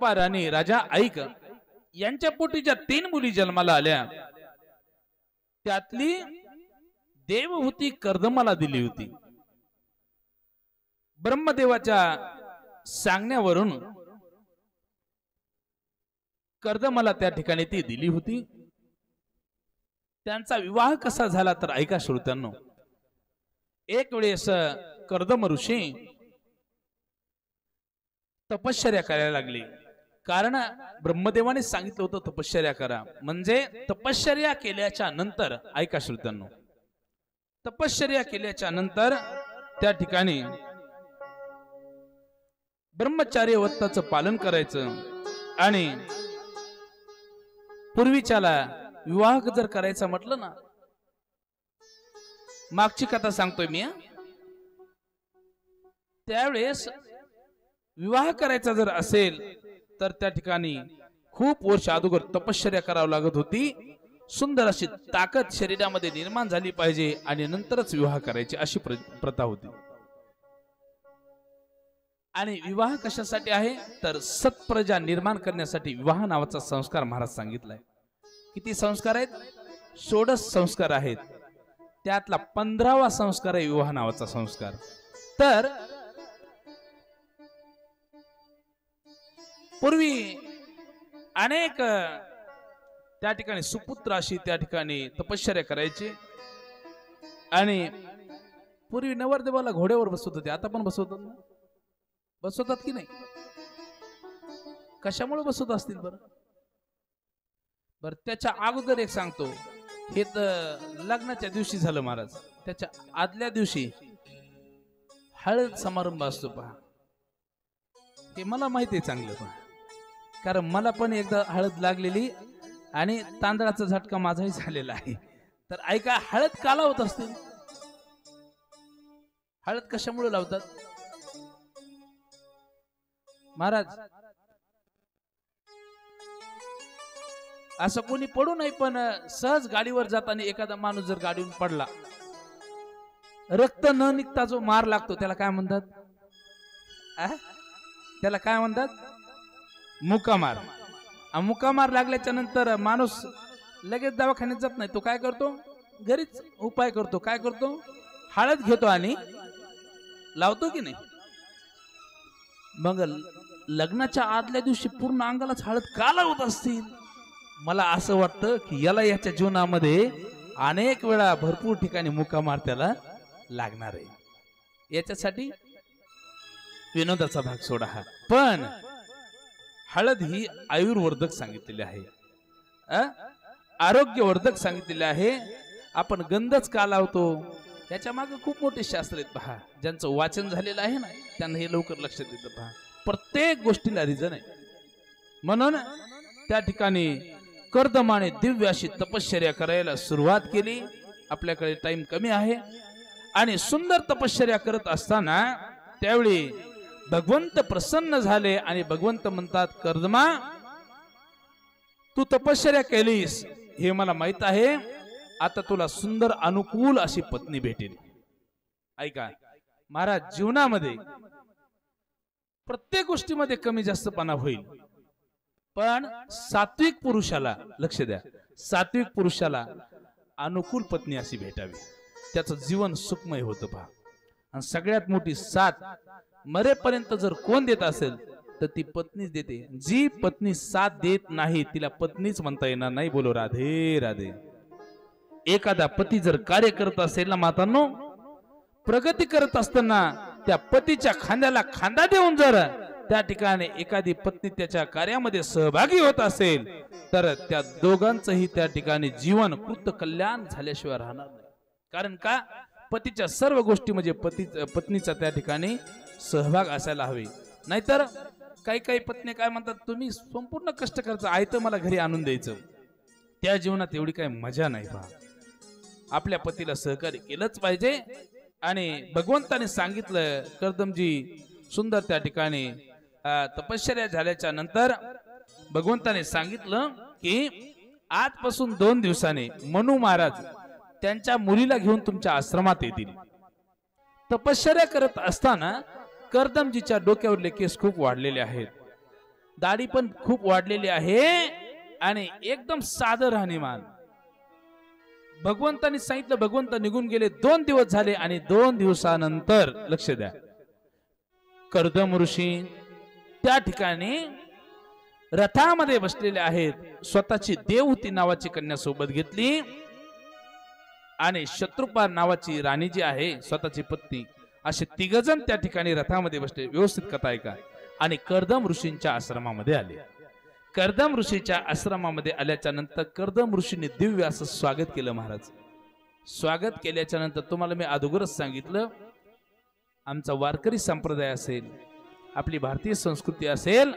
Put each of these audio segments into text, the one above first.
कश्यपा राणी राजा ऐक यांच्या पोटी ज्या 3 मुली जन्माला आल्या त्यातली देवहूती कर्दमाला दिली होती। ब्रह्मदेवाच्या सांगण्यावरून कर्दमाला त्या ठिकाणी ती दिली होती। त्यांचा विवाह कसा झाला तर ऐका श्रोत्यांनो। एक वेळेस कर्दम ऋषी तपश्चर्या करायला लागली, कारण ब्रह्मदेवाने सांगितलं होतं तपश्चर्या करा, म्हणजे तपश्चर्या केल्याच्या नंतर ऐका श्रोत्यांनो, तपश्चर्या केल्याच्या नंतर त्या ठिकाणी ब्रह्मचार्य व्रताचं पालन करायचं आणि पूर्वीच्याला विवाह जर करायचा म्हटलं ना, मागची कथा सांगतोय मी, त्यावेळेस विवाह करायचा जर असेल तर त्या ठिकाणी खूप वर्ष अगोदर तपश्चर्या करावी लागत होती। सुंदर अशी ताकद शरीरामध्ये निर्माण झाली पाहिजे आणि नंतरच विवाह करायची अशी प्रथा होती। आणि विवाह कशासाठी आहे तर सत्प्रजा निर्माण करण्यासाठी विवाह नावाचा संस्कार महाराज सांगितलाय। किती संस्कार आहेत? 16 संस्कार आहेत, त्यातला 15वा संस्कार आहे विवाह नावाचा संस्कार। तर पूर्वी अनेक त्या ठिकाणी सुपुत्र अशी त्या ठिकाणी तपश्चर्या करायची आणि पूर्वी नवरदेवाला घोड्यावर बसवत होते, आता पण बसवतात ना? बसवतात की नाही? कशामुळे बसवत असतील बरं? त्याच्या अगोदर एक सांगतो, हे तर लग्नाच्या दिवशी झालं महाराज, त्याच्या आदल्या दिवशी हळद समारंभ असतो पहा, हे मला माहिती आहे चांगलं पहा, कारण मला पण एकदा हळद लागलेली आणि तांदळाचा झटका माझाही झालेला आहे। तर ऐका, हळद का लावत असतील? हळद कशामुळे लावतात महाराज? असं कोणी पडू नाही, पण सहज गाडीवर जाताना एखादा माणूस जर गाडीवरून पडला, रक्त न निघता जो मार लागतो त्याला काय म्हणतात? त्याला काय म्हणतात? मुकामार। मुकामार लागल्याच्या नंतर माणूस लगेच दवाखान्यात जात नाही, तो काय करतो? घरीच उपाय करतो। काय करतो? हळद घेतो आणि लावतो की नाही? मग लग्नाच्या आदल्या दिवशी पूर्ण अंगालाच हळद का लावत असतील? मला असं वाटतं की याच्या जीवनामध्ये अनेक वेळा भरपूर ठिकाणी मुकामार त्याला लागणार आहे। याच्यासाठी विनोदाचा भाग सोडा हा, पण हळद ही आयुर्वर्धक सांगितलेली आहे, आरोग्यवर्धक सांगितलेले आहे। आपण गंधच का लावतो याच्या मागे खूप मोठे शास्त्र आहेत पहा, ज्यांचं वाचन झालेलं आहे ना त्यांना हे लवकर लक्षात येतं पहा, प्रत्येक गोष्टीला रिझन आहे। म्हणून त्या ठिकाणी कर्दमाने दिव्य अशी तपश्चर्या करायला सुरुवात केली। आपल्याकडे टाइम कमी आहे आणि सुंदर तपश्चर्या करत असताना त्यावेळी भगवंत प्रसन्न झाले आणि भगवंत म्हणतात, कर्दमा तू तपश्चर्या केलीस हे मला माहित आहे, आता तुला सुंदर अनुकूल अशी पत्नी भेटेल। ऐका महाराज, जीवनामध्ये प्रत्येक गोष्टीमध्ये कमी जास्तपणा होईल, पण सात्विक पुरुषाला लक्ष द्या, सात्विक पुरुषाला अनुकूल पत्नी अशी भेटावी, त्याचं जीवन सुखमय होतं पहा। आणि सगळ्यात मोठी साथ मरेपर्यंत जर कोण देत असेल तर ती पत्नीच देते। जी पत्नी साथ देत नाही तिला पत्नीच म्हणता येणार नाही। बोलो राधे राधे। एखादा पती जर कार्य करत असेल ना मातांनो, प्रगती करत असताना त्या पतीच्या खांद्याला खांदा देऊन जर त्या ठिकाणी एखादी पत्नी त्याच्या कार्यामध्ये सहभागी होत असेल तर त्या दोघांचंही त्या ठिकाणी जीवन कृत कल्याण झाल्याशिवाय राहणार नाही। कारण का? पतीच्या सर्व गोष्टी म्हणजे पत्नीचा त्या ठिकाणी सहभाग असायला हवे। नाहीतर काही काही पत्नी काय म्हणतात, तुम्ही संपूर्ण कष्ट करायचं, आयतं मला घरी आणून द्यायचं, त्या जीवनात एवढी काही मजा नाही पहा। आपल्या पतीला सहकार्य केलंच पाहिजे। आणि भगवंताने सांगितलं, कर्दमजी सुंदर त्या ठिकाणी तपश्चर्या झाल्याच्या नंतर भगवंताने सांगितलं की आजपासून 2 दिवसाने मनु महाराज त्यांच्या मुलीला घेऊन तुमच्या आश्रमात येतील। तपश्चर्या करत असताना कर्दमजीच्या डोक्यावरले केस खूप वाढलेले आहेत दाढी पण खूप वाढलेली आहे आणि एकदम साधं राहणीमान. भगवंतांनी सांगितलं, भगवंत निघून गेले. 2 दिवस झाले आणि 2 दिवसानंतर लक्ष द्या, कर्दम ऋषी त्या ठिकाणी रथामध्ये बसलेले आहेत. स्वतःची देवहूती नावाची कन्या सोबत घेतली आणि शत्रुपा नावाची राणी जी आहे स्वतःची पत्नी, असे 3 जण त्या ठिकाणी रथामध्ये बसले. व्यवस्थित कथा ऐका. आणि कर्दम ऋषींच्या आश्रमामध्ये आले. कर्दम ऋषीच्या आश्रमामध्ये आल्याच्या नंतर कर्दम ऋषींनी दिव्य असं स्वागत केलं. महाराज स्वागत केल्याच्या नंतर तुम्हाला मी अगोदरच सांगितलं, आमचा वारकरी संप्रदाय असेल, आपली भारतीय संस्कृती असेल,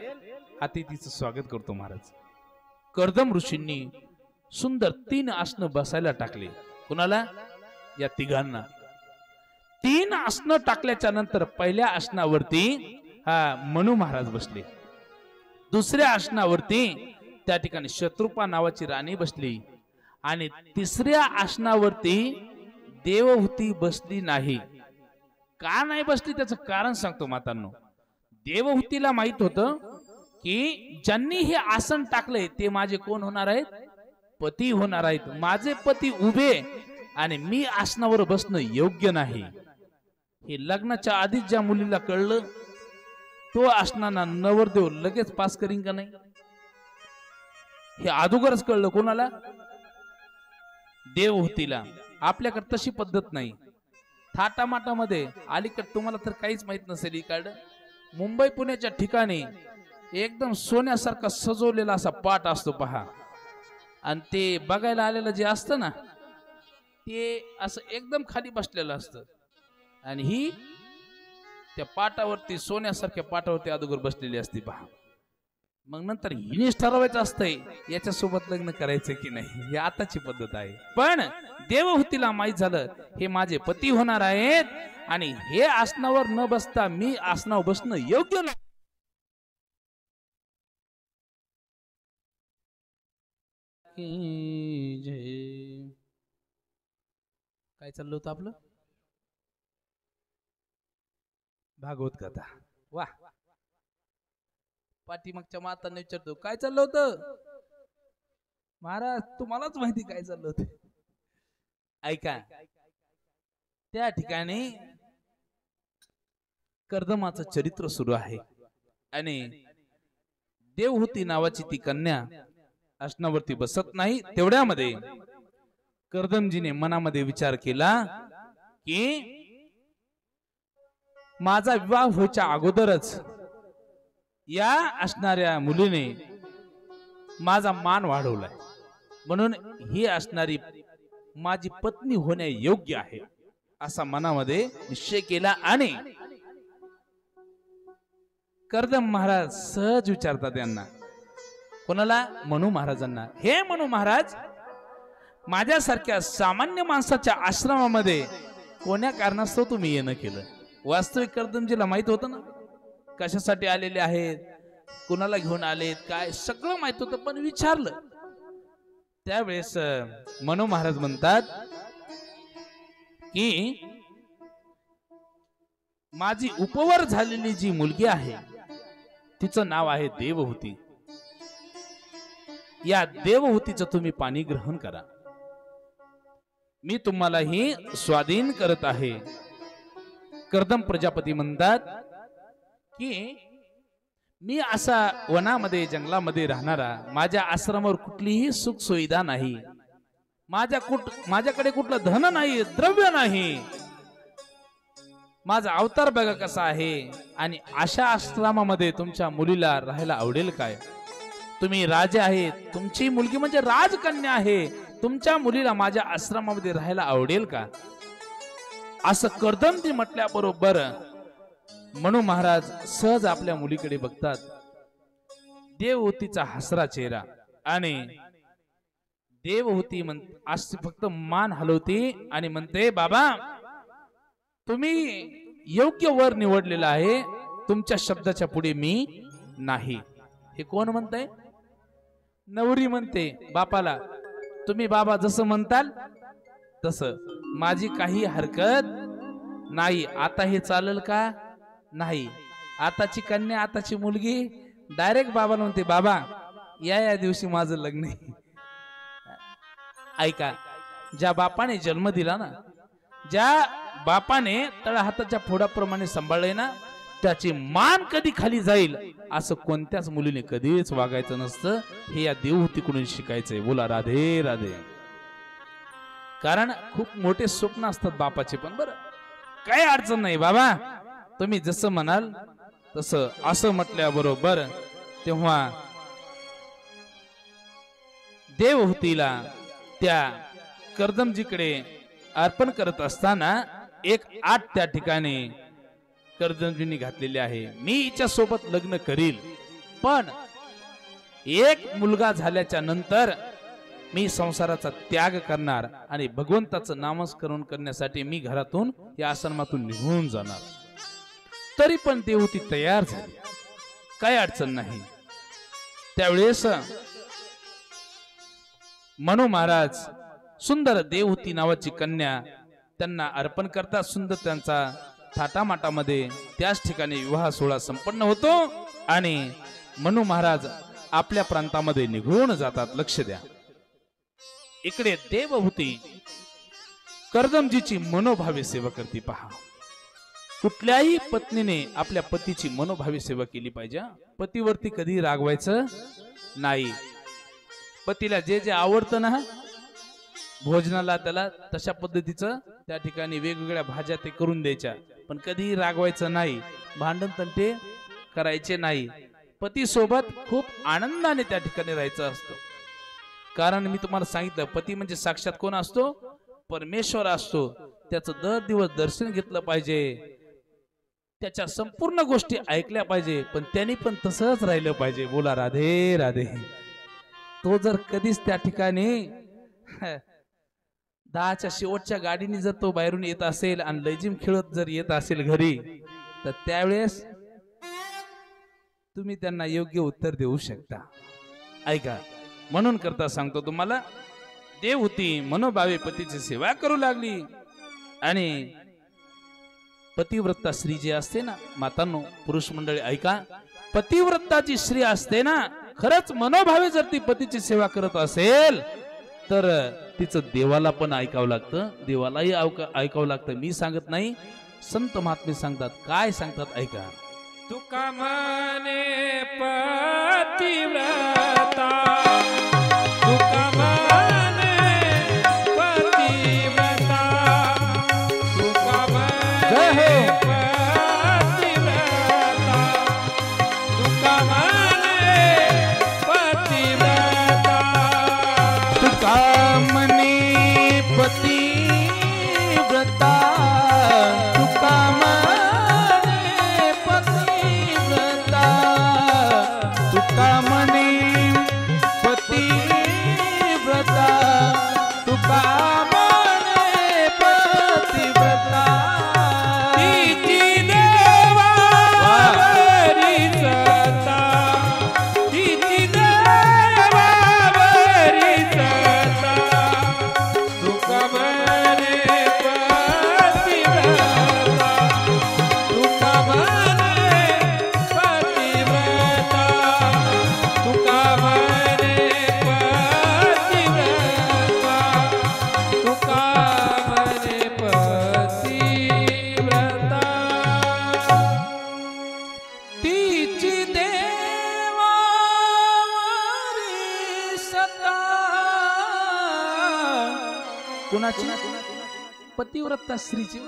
अतिथीचं स्वागत करतो. महाराज कर्दम ऋषींनी सुंदर 3 आसनं बसायला टाकले. कुणाला? या 3घांना. 3 आसनं टाकल्याच्या नंतर पहिल्या आसनावरती मनू महाराज बसले. दुसऱ्या आसनावरती त्या ठिकाणी शत्रुपा नावाची राणी बसली आणि तिसऱ्या आसनावरती देवहूती बसली नाही. का नाही बसली त्याचं कारण सांगतो मातांनो. देवहूतीला माहित होतं की ज्यांनी हे आसन टाकले ते माझे कोण होणार आहेत? पती होणार आहेत. माझे पती उभे आणि मी आसनावर बसणं योग्य नाही. हे लग्नाच्या आधीच ज्या मुलीला कळलं, तो आसनाना नवरदेव लगेच पास करीन का नाही? हे अगोदरच कळलं. कोणाला? देवहूतीला. आपल्याकडे तशी पद्धत नाही. थाटामाटामध्ये अलीकडे तुम्हाला तर काहीच माहित नसेल, इकडं मुंबई पुण्याच्या ठिकाणी एकदम सोन्यासारखा सजवलेला असा पाट असतो पहा, आणि ते बघायला आलेलं जे असतं ना, ते असं एकदम खाली बसलेलं असतं आणि ही त्या पाटावरती, सोन्यासारख्या पाटावरती अगोदर बसलेली असते पहा. मग नंतर हिनेच ठरवायचं असतंय याच्यासोबत लग्न करायचं की नाही. ही आताची पद्धत आहे. पण देवहूतीला माहित झालं हे माझे पती होणार आहेत आणि हे आसनावर न बसता मी आसनावर बसणं योग्य नाही. काय चाललं होतं आपलं? भागवत कथा. वा, पाठीमागच्या मातांना विचारतो काय चाललं होतं. महाराज तुम्हालाच माहिती काय चाललं होतं. ऐका, त्या ठिकाणी कर्दमाचं चरित्र सुरू आहे आणि देवहूती नावाची ती कन्या आसनावरती बसत नाही. तेवढ्यामध्ये कर्दमजीने मनामध्ये विचार केला की माझा विवाह व्हायच्या अगोदरच या असणाऱ्या मुलीने माझा मान वाढवलाय, म्हणून ही असणारी माझी पत्नी होण्या योग्य आहे असा मनामध्ये निश्चय केला. आणि कर्दम महाराज सहज विचारतात त्यांना. कोणाला? मनू महाराजांना. हे मनू महाराज, माझ्यासारख्या सामान्य माणसाच्या आश्रमामध्ये कोण्या कारणास्तव तुम्ही येणं केलं? वास्तविक कर्दमजीला माहित होतं ना कशासाठी आलेले आहेत, कुणाला घेऊन आलेत, काय सगळं माहित होतं. पण विचारलं त्यावेळेस मनू महाराज म्हणतात की माझी उपवर झालेली जी मुलगी आहे तिचं नाव आहे देवहूती. या देवहूतीचं तुम्ही पाणी ग्रहण करा. मी तुम्हाला ही स्वाधीन करत आहे. कर्दम प्रजापती म्हणतात की मी असा वनामध्ये जंगलामध्ये राहणारा, माझ्या आश्रमावर कुठलीही सुख सुविधा नाही, माझ्याकडे कुठलं धन नाही, द्रव्य नाही, माझा अवतार बघा कसा आहे, आणि अशा आश्रमामध्ये तुमच्या मुलीला राहायला आवडेल काय? तुम्ही राजे आहेत, तुमची मुलगी म्हणजे राजकन्या आहे, तुमच्या मुलीला माझ्या आश्रमामध्ये राहायला आवडेल का? असं कर्दमजी म्हटल्याबरोबर मनू महाराज सहज आपल्या मुलीकडे बघतात. देवहूतीचा हसरा चेहरा, आणि देवहूती आज फक्त मान हलवते आणि म्हणते, बाबा तुम्ही योग्य वर निवडलेला आहे, तुमच्या शब्दाच्या पुढे मी नाही. हे कोण म्हणतंय? नवरी म्हणते बापाला, तुम्ही बाबा जसं म्हणताल तसं, माझी काही हरकत नाही. आता हे चालेल का? नाही. आताची कन्या, आताची मुलगी डायरेक्ट बाबाला म्हणते, बाबा या दिवशी माझं लग्न आहे. ऐका, ज्या बापाने जन्म दिला ना, ज्या बापाने तळ हाताच्या फोडाप्रमाणे सांभाळले ना, त्याची मान कधी खाली जाईल असं कोणत्याच मुलीने कधीच वागायचं नसतं. हे या देवहूतीकडून शिकायचंय. बोला राधे राधे. कारण खूप मोठे स्वप्न असतात बापाचे पण. बरं, काही अडचण नाही बाबा, तुम्ही जसं म्हणाल तसं. असं म्हटल्याबरोबर तेव्हा देवहूतीला त्या कर्दमजीकडे अर्पण करत असताना एक आठ त्या ठिकाणी कर्दमजींनी घातलेली आहे. मी हिच्या सोबत लग्न करील, पण एक मुलगा झाल्याच्या नंतर मी संसाराचा त्याग करणार आणि भगवंताचं नामस्मरण करण्यासाठी मी घरातून या आश्रमातून निघून जाणार. तरी पण देवहूती तयार झाली, काही अडचण नाही. त्यावेळेस मनु महाराज सुंदर देवहूती नावाची कन्या त्यांना अर्पण करतात. सुंदर त्यांचा थाटामाटामध्ये त्याच ठिकाणी विवाह सोहळा संपन्न होतो आणि मनु महाराज आपल्या प्रांतामध्ये निघून जातात. लक्ष द्या, इकडे देवहूती कर्दमजीची मनोभावे सेवा करते. पहा, कुठल्याही पत्नीने आपल्या पतीची मनोभावे सेवा केली पाहिजे. पतीवरती कधी रागवायचं नाही. पतीला जे जे आवडतं ना भोजनाला, त्याला तशा पद्धतीचं त्या ठिकाणी वेगवेगळ्या भाज्या ते करून द्यायच्या, पण कधी रागवायचं नाही, भांडण तंटे करायचे नाही. पती सोबत खूप आनंदाने त्या ठिकाणी राहायचं असतं. कारण मी तुम्हाला सांगितलं, पती म्हणजे साक्षात कोण असतो? परमेश्वर असतो. त्याचं दर दिवस दर्शन घेतलं पाहिजे, त्याच्या संपूर्ण गोष्टी ऐकल्या पाहिजे, पण त्यांनी पण तसंच राहिलं पाहिजे. बोला राधे राधे. तो जर कधीच त्या ठिकाणी 10च्या शेवटच्या गाडीने जर तो बाहेरून येत असेल आणि लैजिम खेळत जर येत असेल घरी, तर त्यावेळेस तुम्ही त्यांना योग्य उत्तर देऊ शकता. ऐका, म्हणून करता सांगतो तुम्हाला, देवहूती मनोभावे पतीची सेवा करू लागली. आणि पतिव्रता स्त्री जी असते ना मातांनो, पुरुष मंडळी ऐका, पतिव्रताची स्त्री असते ना, खरंच मनोभावे जर ती पतीची सेवा करत असेल तर तिचं देवाला पण ऐकावं लागतं, देवालाही ऐकावं लागतं. मी सांगत नाही, संत महात्मे सांगतात. काय सांगतात ऐका. तुका म्हणे पतिव्रता, तुका म्हणे पतिव्रता, तुका म्हणे पतिव्रता, तुका म्हणे पतिव्रता, तुका म्हणे पतिव्रता, तुका तुका म्हणे पतिव्रता, तुका म्हणे पतिव्रता, तिची देवावरी सत्ता, तिची देवावरी सत्ता, तुका म्हणे पतिव्रता, तुका म्हणे पतिव्रता, तुका म्हणे पतिव्रता, तुका म्हणे पतिव्रता, तिची देवावरी सत्ता. कुणाची? पतिव्रता स्त्रीची.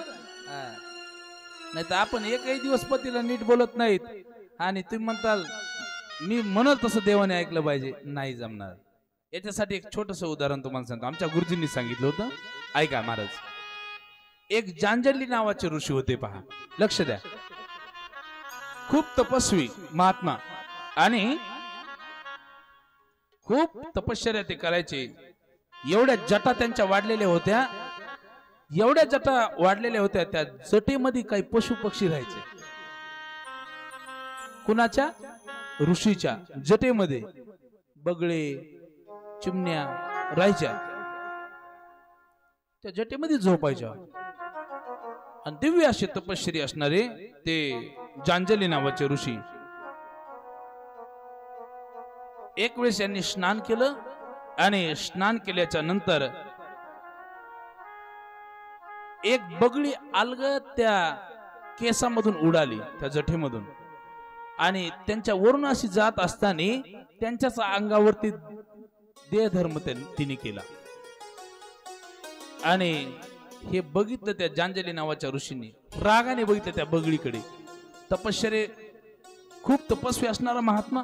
नाही तर आपण एकही दिवस पतीला नीट बोलत नाहीत आणि तुम्ही म्हणताल मी म्हणत तसं देवाने ऐकलं पाहिजे, नाही जमणार. याच्यासाठी एक छोटस उदाहरण तुम्हाला सांगतो. आमच्या गुरुजींनी सांगितलं होतं, ऐका महाराज. एक जांजली नावाचे ऋषी होते. पहा, लक्ष द्या. खूप तपस्वी महात्मा आणि खूप तपश्चर्या ते करायचे. एवढ्या जटा त्यांच्या वाढलेल्या होत्या, एवढ्या जटा वाढलेल्या होत्या. त्या जटेमध्ये काही पशु पक्षी राहायचे. कुणाच्या? ऋषीच्या जटेमध्ये बगळे चिमण्या राहायच्या. त्या जटेमध्ये झोपायच्या. आणि दिव्य असे तपश्चर्या असणारे ते जांजली नावाचे ऋषी एक वेळेस यांनी स्नान केलं आणि स्नान केल्याच्या नंतर एक बगळी अलगद त्या केसामधून उडाली, त्या जठेमधून, आणि त्यांच्या वरून अशी जात असताना त्यांच्याच अंगावरती देहधर्म तिने केला. आणि हे बघितलं त्या जांजली नावाच्या ऋषींनी, रागाने बघितलं त्या बगळीकडे. तपश्चर्ये खूप तपस्वी असणारा महात्मा,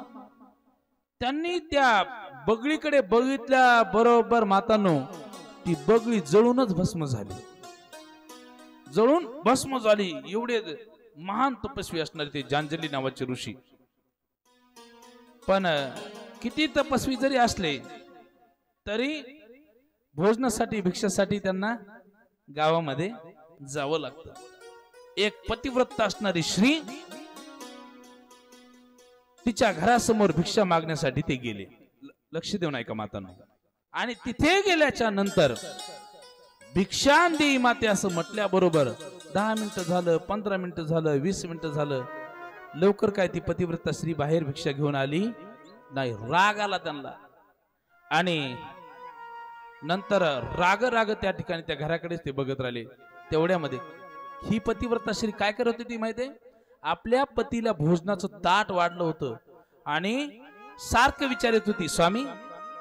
त्यांनी त्या बगळीकडे बघितल्या बरोबर मातांनो ती बगळी जळूनच भस्म झाली, जळून भस्म झाली. एवढे महान तपस्वी असणारे ते जांजली नावाचे ऋषी. पण किती तपस्वी जरी असले तरी भोजनासाठी भिक्षासाठी त्यांना गावामध्ये जावं लागतं. एक पतिव्रत असणारी श्री तिच्या घरासमोर भिक्षा मागण्यासाठी ते गेले. लक्ष देऊन ऐका मातांनो. आणि तिथे गेल्याच्या नंतर भिक्षा देई माते असं म्हटल्याबरोबर 10 मिनिटं झालं, 15 मिनिटं झालं, 20 मिनिटं झालं, लवकर काय ती पतिव्रता स्त्री बाहेर भिक्षा घेऊन आली नाही. राग आला त्यांना. आणि नंतर राग राग त्या ठिकाणी त्या घराकडेच ते बघत राहिले. तेवढ्यामध्ये ही पतिव्रता श्री काय करत होती माहितीये? आपल्या पतीला भोजनाचं ताट वाढलं होतं आणि सारखं विचारत होती, स्वामी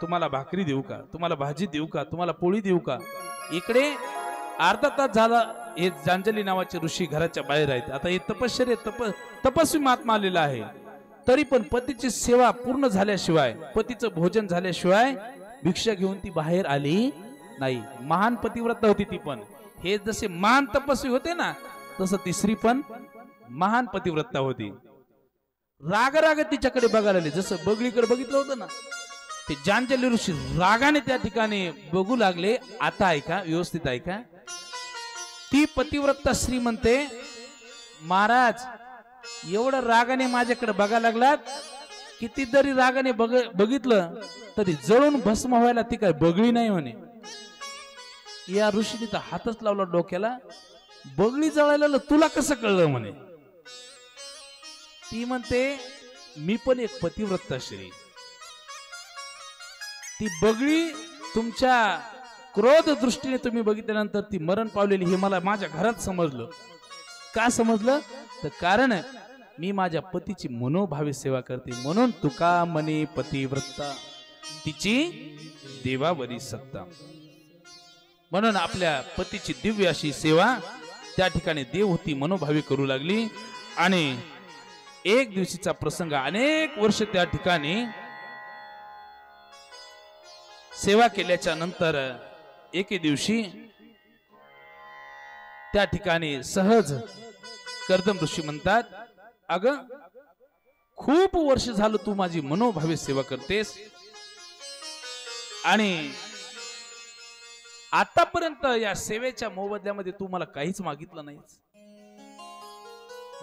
तुम्हाला भाकरी देऊ का, तुम्हाला भाजी देऊ का, तुम्हाला पोळी देऊ का. इकडे अर्धा तास झाला हे जांजली नावाचे ऋषी घराच्या बाहेर आहेत. आता हे तपस्वी महात्मा आलेला आहे, तरी पण पतीची सेवा पूर्ण झाल्याशिवाय, पतीचं भोजन झाल्याशिवाय भिक्षा घेऊन ती बाहेर आली नाही. महान पतिव्रता होती ती. पण हे जसे महान तपस्वी होते ना, तसं तिसरी पण महान पतिव्रता होती. राग राग तिच्याकडे बघायला आले. जसं बगळीकडे बघितलं होतं ना, ते जांजली ऋषी रागाने त्या ठिकाणी बघू लागले. आता ऐका, व्यवस्थित ऐका. ती पतिव्रता स्त्री म्हणते, महाराज एवढं रागाने माझ्याकडे बघायला लागलात, किती जरी रागाने बघितलं तरी जळून भस्म व्हायला ती काय बगळी नाही म्हणे. या ऋषीने तर हातच लावला डोक्याला. बगळी जळायला तुला कसं कळलं म्हणे. ती म्हणते, मी पण एक पतिव्रता श्री. ती बगळी तुमच्या क्रोध दृष्टीने तुम्ही बघितल्यानंतर ती मरण पावलेली हे मला माझ्या घरात समजलं. का समजलं? तर कारण मी माझ्या पतीची मनोभावे सेवा करते, म्हणून तुका म्हणे पतिव्रता तिची देवावरी सत्ता. म्हणून आपल्या पतीची दिव्य अशी सेवा त्या ठिकाणी देव होती मनोभावे करू लागली. आणि एक दिवशीचा प्रसंग, अनेक वर्ष त्या ठिकाणी सेवा केल्याच्या नंतर एके दिवशी त्या ठिकाणी सहज कर्दम ऋषी म्हणतात, अगं खूप वर्ष झालं तू माझी मनोभावे सेवा करतेस आणि आतापर्यंत या सेवेच्या मोबदल्यामध्ये तू मला काहीच मागितलं नाहीस.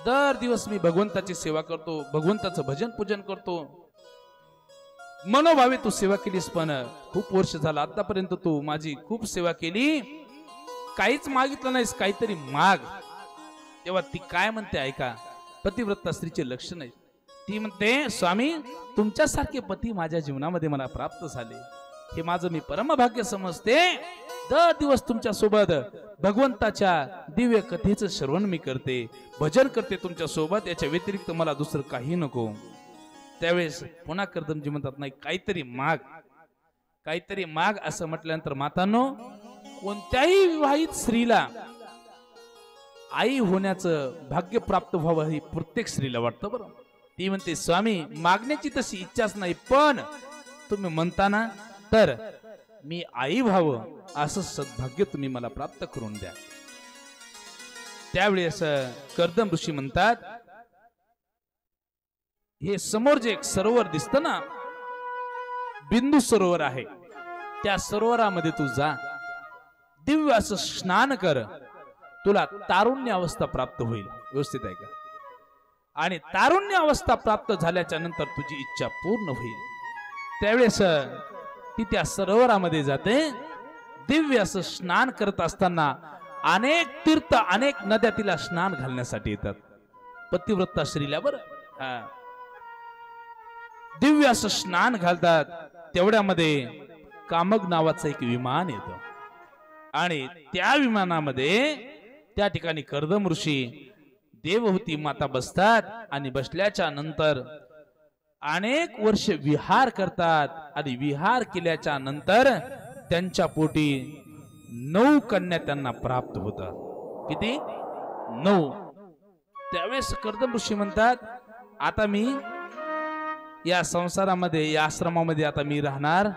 दर दिवस मी भगवंताची सेवा करतो, भगवंताचं भजन पूजन करतो, मनोभावे तू सेवा केलीस. पण खूप वर्ष झालं, आतापर्यंत तू माझी खूप सेवा केली, काहीच मागितलं नाहीस, काहीतरी माग. तेव्हा ती काय म्हणते ऐका, पतिव्रता स्त्रीचे लक्षण आहे. ती म्हणते, स्वामी तुमच्यासारखे पती माझ्या जीवनामध्ये मला प्राप्त झाले, हे माझं मी परमभाग्य समजते. दर दिवस तुमच्या सोबत भगवंताच्या दिव्य कथेचं श्रवण मी करते, भजन करते तुमच्या सोबत, याच्या व्यतिरिक्त मला दुसरं काही नको. त्यावेळेस पुन्हा कर्दमजी म्हणतात, नाही काहीतरी माग, काहीतरी माग. असं म्हटल्यानंतर मातांनो, कोणत्याही विवाहित स्त्रीला आई होण्याचं भाग्य प्राप्त व्हावं हे प्रत्येक स्त्रीला वाटतं बरं. ती म्हणते, स्वामी मागण्याची तशी इच्छाच नाही, पण तुम्ही म्हणताना तर मी आई व्हावं असं सद्भाग्य तुम्ही मला प्राप्त करून द्या. त्यावेळी असं कर्दम ऋषी म्हणतात, हे समोर जे एक सरोवर दिसतं ना, बिंदू सरोवर आहे, त्या सरोवरामध्ये तू जा, दिव्य असं स्नान कर, तुला तारुण्य अवस्था प्राप्त होईल. व्यवस्थित आहे का? आणि तारुण्य अवस्था प्राप्त झाल्याच्या नंतर तुझी इच्छा पूर्ण होईल. त्यावेळेस ती त्या सरोवरामध्ये जाते. दिव्य असं स्नान करत असताना अनेक तीर्थ, अनेक नद्या तिला स्नान घालण्यासाठी येतात. पतिव्रता श्रीला बरं. दिव्य असं स्नान घालतात. तेवढ्यामध्ये कामक नावाचं एक विमान येतं आणि त्या विमानामध्ये त्या ठिकाणी कर्दम ऋषी देवहूती माता बसतात आणि बसल्याच्या नंतर अनेक वर्ष विहार करतात आणि विहार केल्याच्या नंतर त्यांच्या पोटी 9 कन्या त्यांना प्राप्त होतात. किती? 9. त्यावेळेस कर्दम ऋषी म्हणतात, आता मी या संसारामध्ये या आश्रमामध्ये आता मी राहणार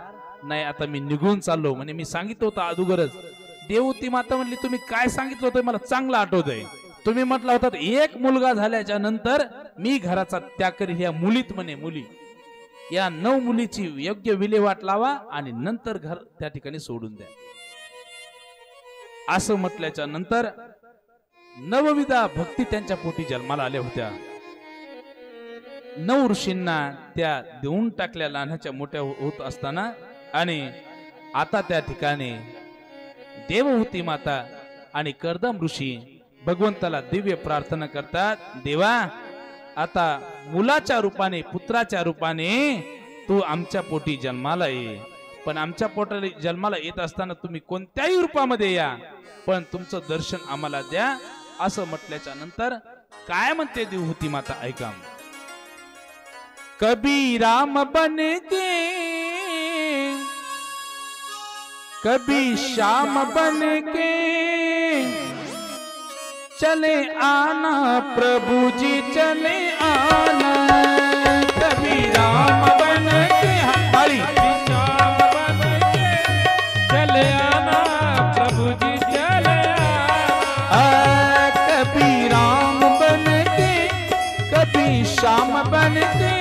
नाही, आता मी निघून चाललो. म्हणजे मी सांगितलं होतं अगोदरच. देवहूती माता म्हणली, तुम्ही काय सांगितलं होतं मला चांगलं आठवतंय. तुम्ही म्हटलं होतं एक मुलगा झाल्याच्या नंतर मी घराचा त्याग करीन. ह्या मुलीत म्हणे मुली या 9 मुलीची योग्य विल्हेवाट लावा आणि नंतर घर त्या ठिकाणी सोडून द्या. असं म्हटल्याच्या नंतर नवविधा भक्ती त्यांच्या पोटी जन्माला आल्या होत्या. 9 ऋषींना त्या देऊन टाकल्या लहानाच्या मोठ्या होत असताना. आणि आता त्या ठिकाणी देवहूती माता आणि कर्दम ऋषी भगवंताला दिव्य प्रार्थना करतात, देवा आता मुलाच्या रूपाने पुत्राच्या रूपाने तू आमच्या पोटी जन्माला ये. पण आमच्या पोटाला जन्माला येत असताना तुम्ही कोणत्याही रूपामध्ये या, पण तुमचं दर्शन आम्हाला द्या. असं म्हटल्याच्या नंतर काय म्हणते देवहूती माता ऐका. कभी राम बन के कभी श्याम बन के चले आना प्रभु जी चले आना. कभी राम बन के हमारी श्याम बन के चले आना प्रभु जी चले आना. कभी राम बन के कभी श्याम बन के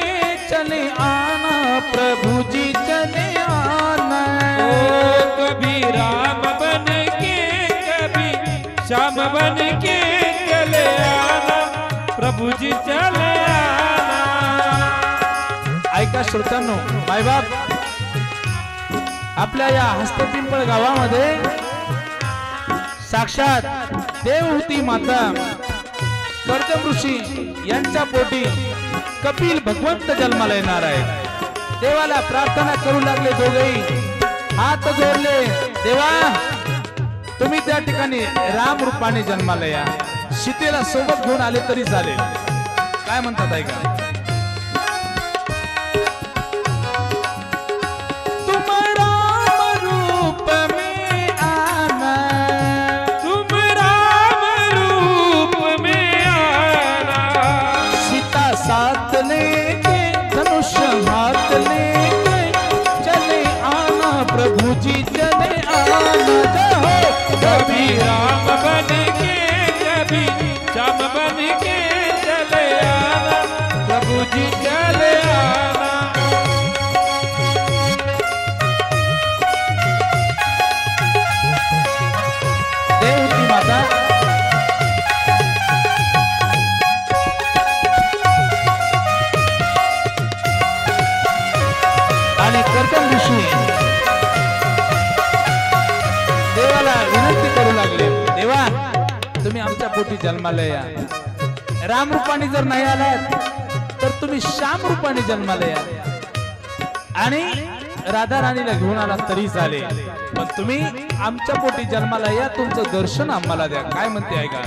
चले आना प्रभु जी चले आना. कभी राम बन के कभी श्याम बन के चले आना प्रभु जी चले आना. ऐका श्रोत्यांनो, मायबाप आपल्या या हस्तपिंपळ गावामध्ये साक्षात देवहूती माता कर्दम ऋषी यांच्या पोटी कपिल भगवंत जन्माला येणार आहे. देवाला प्रार्थना करू लागले. दोघेही हात जोडले, देवा तुम्ही त्या ठिकाणी राम रूपाने जन्माला या. सीतेला सोबत घेऊन आले तरी चालेल. काय म्हणतात ऐका. तुम राम रूप में आना, तुम राम रूप में आना. सीता साथ लेके धनुष हाथ लेके चले आना प्रभु जी चले आना. कभी राम बन के कभी श्याम बन के चले आना प्रभु जी चले आना. देवहूती माता आणि कर्दम ऋषी देवाला विनंती करू लागले, देवा तुम्ही आमच्या पोटी जन्माला या. राम रूपाने जर नाही आलात तर तुम्ही श्याम रूपाने जन्माला या आणि राधा राणीला घेऊन आला तरी चालेल, पण तुम्ही आमच्या पोटी जन्माला या. तुमचं दर्शन आम्हाला द्या. काय म्हणते ऐका.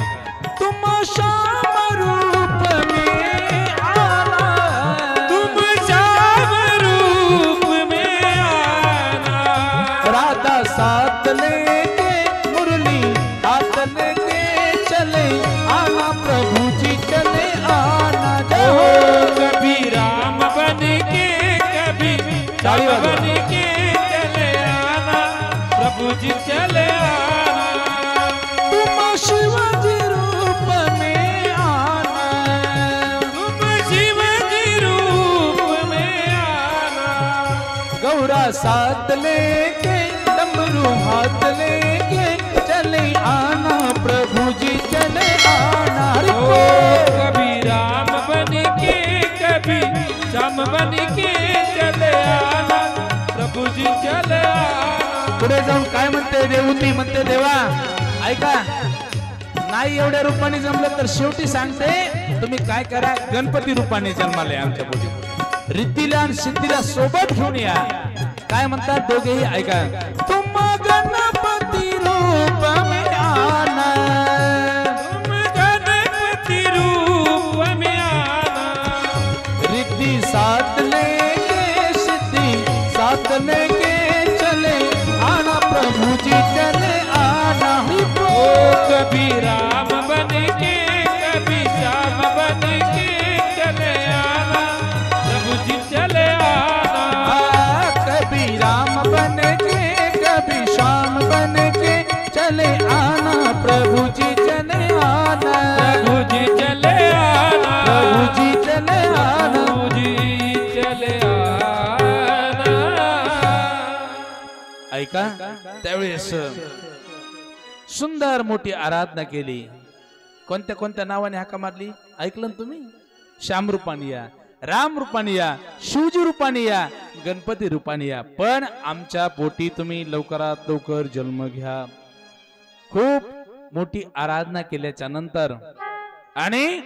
तुम श्याम रूप में आना, तुम श्याम रूप में आना. राधा साथ लेके मुरली हाथ लेके चले आना प्रभु जी चले आना. कभी राम बन के कभी श्याम बन के चले आना प्रभु जी चले आना. तुम शिवाजी रूप में आना, तुम शिव जी रूप में आना. गौरा साथ लेके डमरू हाथ लेके चले आना प्रभु जी चले आना. हरि बोल. कभी राम बन के कभी श्याम बन के चले आना प्रभु जी चले आना. पुढे जाऊन काय म्हणते देवहूती म्हणते, देवा ऐका नाही एवढ्या रूपाने जमलं तर शेवटी सांगते तुम्ही काय करा, गणपती रूपाने जन्माला या आमच्या पोटी. रिद्धिला आणि सिद्धीला सोबत घेऊन या. काय म्हणतात दोघेही ऐका. तुम गणपती रूप में आना, तुम गणपति रूप में आना, रिद्धि साथ लेके सिद्धि साथ लेके चले आना, प्रभु जी चले आना. ओ कभी राम बन के कभी श्याम बन के चले आना, प्रभु जी चले आना. कभी राम बन के कभी श्याम बन के चले आना, प्रभु जी चले आना. प्रभु जी चले आना, प्रभु जी चले आना. प्रभु जी चले आना. ऐका. त्यावेळेस सुंदर मोठी आराधना केली. कोणत्या कोणत्या नावाने हाका मारली ऐकलं ना तुम्ही. श्याम रूपाने या, राम रूपाने या, शिवजी रूपाने या, गणपती रूपाने या. पण आमच्या पोटी तुम्ही लवकरात लवकर जन्म घ्या. खूप मोठी आराधना केल्याच्या नंतर आणि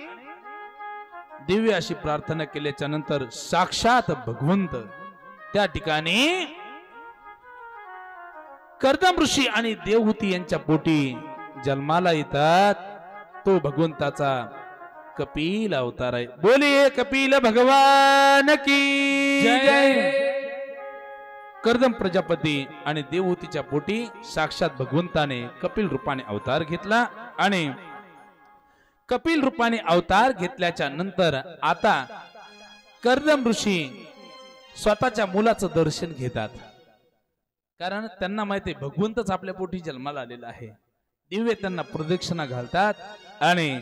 दिव्य अशी प्रार्थना केल्याच्या नंतर साक्षात भगवंत त्या ठिकाणी कर्दम ऋषी आणि देवहूती यांच्या पोटी जन्माला येतात. तो भगवंताचा कपिल अवतार आहे. बोलिये कपिल भगवान की जय. कर्दम प्रजापती आणि देवहूतीच्या पोटी साक्षात भगवंताने कपिल रूपाने अवतार घेतला. आणि कपिल रूपाने अवतार घेतल्याच्या नंतर आता कर्दम ऋषी स्वतःच्या मुलाचं दर्शन घेतात. कारण त्यांना माहिती आहे भगवंतच आपल्या पोटी जन्माला आलेला आहे. दिव्य त्यांना प्रदक्षिणा घालतात आणि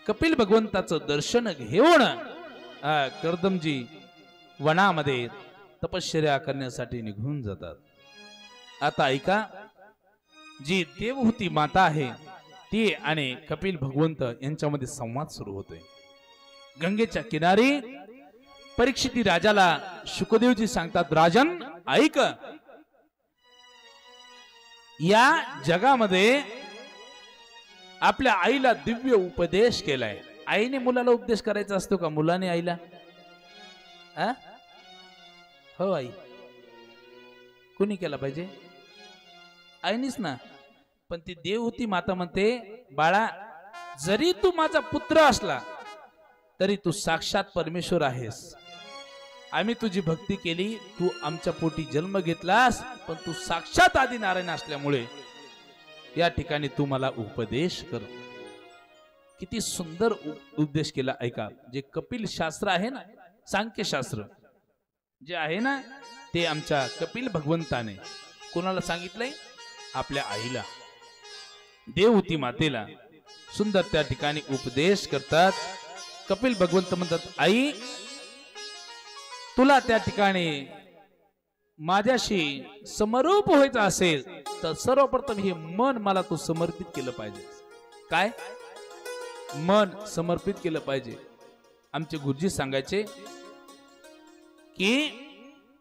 कपिल भगवंताचं दर्शन घेऊन कर्दमजी वनामध्ये तपश्चर्या करण्यासाठी निघून जातात. आता ऐका. जी देवहूती माता आहे ती आणि कपिल भगवंत यांच्यामध्ये संवाद सुरू होतोय. गंगेच्या किनारी परीक्षिती राजाला शुकदेवजी सांगतात, राजन ऐक, या जगामध्ये आपल्या आईला दिव्य उपदेश केलाय. आईने मुलाला उपदेश करायचा असतो का मुलाने आईला? हो आई. कोणी केला पाहिजे? आईनीच ना. पण ती देवहूती माता म्हणते, बाळा जरी तू माझा पुत्र असला तरी तू साक्षात परमेश्वर आहेस. आम्ही तुझी भक्ती केली, तू आमच्या पोटी जन्म घेतलास, पण तू साक्षात आदि नारायण असल्यामुळे या ठिकाणी तू मला उपदेश कर. किती सुंदर उपदेश केला ऐका. जे कपिल शास्त्र आहे ना, सांख्य शास्त्र जे आहे ना, ते आमच्या कपिल भगवंताने कोणाला सांगितलंय? आपल्या आईला, देवहूती मातेला सुंदर त्या ठिकाणी उपदेश करतात. कपिल भगवंत म्हणतात, आई तुला त्या ठिकाणी माझ्याशी समरूप व्हायचं असेल तर सर्वप्रथम हे मन मला तू समर्पित केलं पाहिजे. काय? मन समर्पित केलं पाहिजे. आमचे गुरुजी सांगायचे की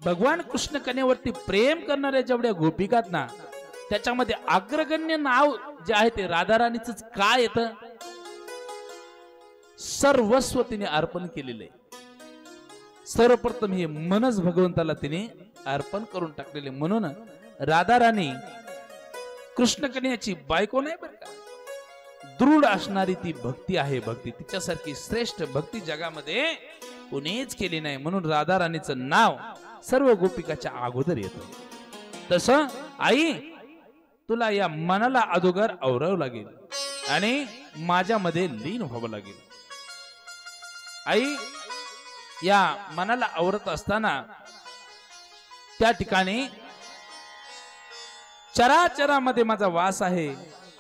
भगवान कृष्ण कन्यावरती प्रेम करणाऱ्या जेवढ्या गोपिकात ना, त्याच्यामध्ये अग्रगण्य नाव जे आहे ते राधाराणीच काय येतं? सर्वस्व तिने अर्पण केलेले. सर्वप्रथम हे मनच भगवंताला तिने अर्पण करून टाकलेले. म्हणून राधाराणी कृष्ण कन्याची बायको नाही बरं का, दृढ असणारी ती भक्ती आहे. भक्ती तिच्यासारखी श्रेष्ठ भक्ती जगामध्ये कोणीच केली नाही. म्हणून राधाराणीचं नाव सर्व गोपिकाच्या अगोदर येतं. तसं आई तुला या मनाला अगोदर आवरावं लागेल आणि माझ्यामध्ये लीन व्हावं लागेल. आई या मनाला आवरत असताना त्या ठिकाणी चराचरामध्ये माझा वास आहे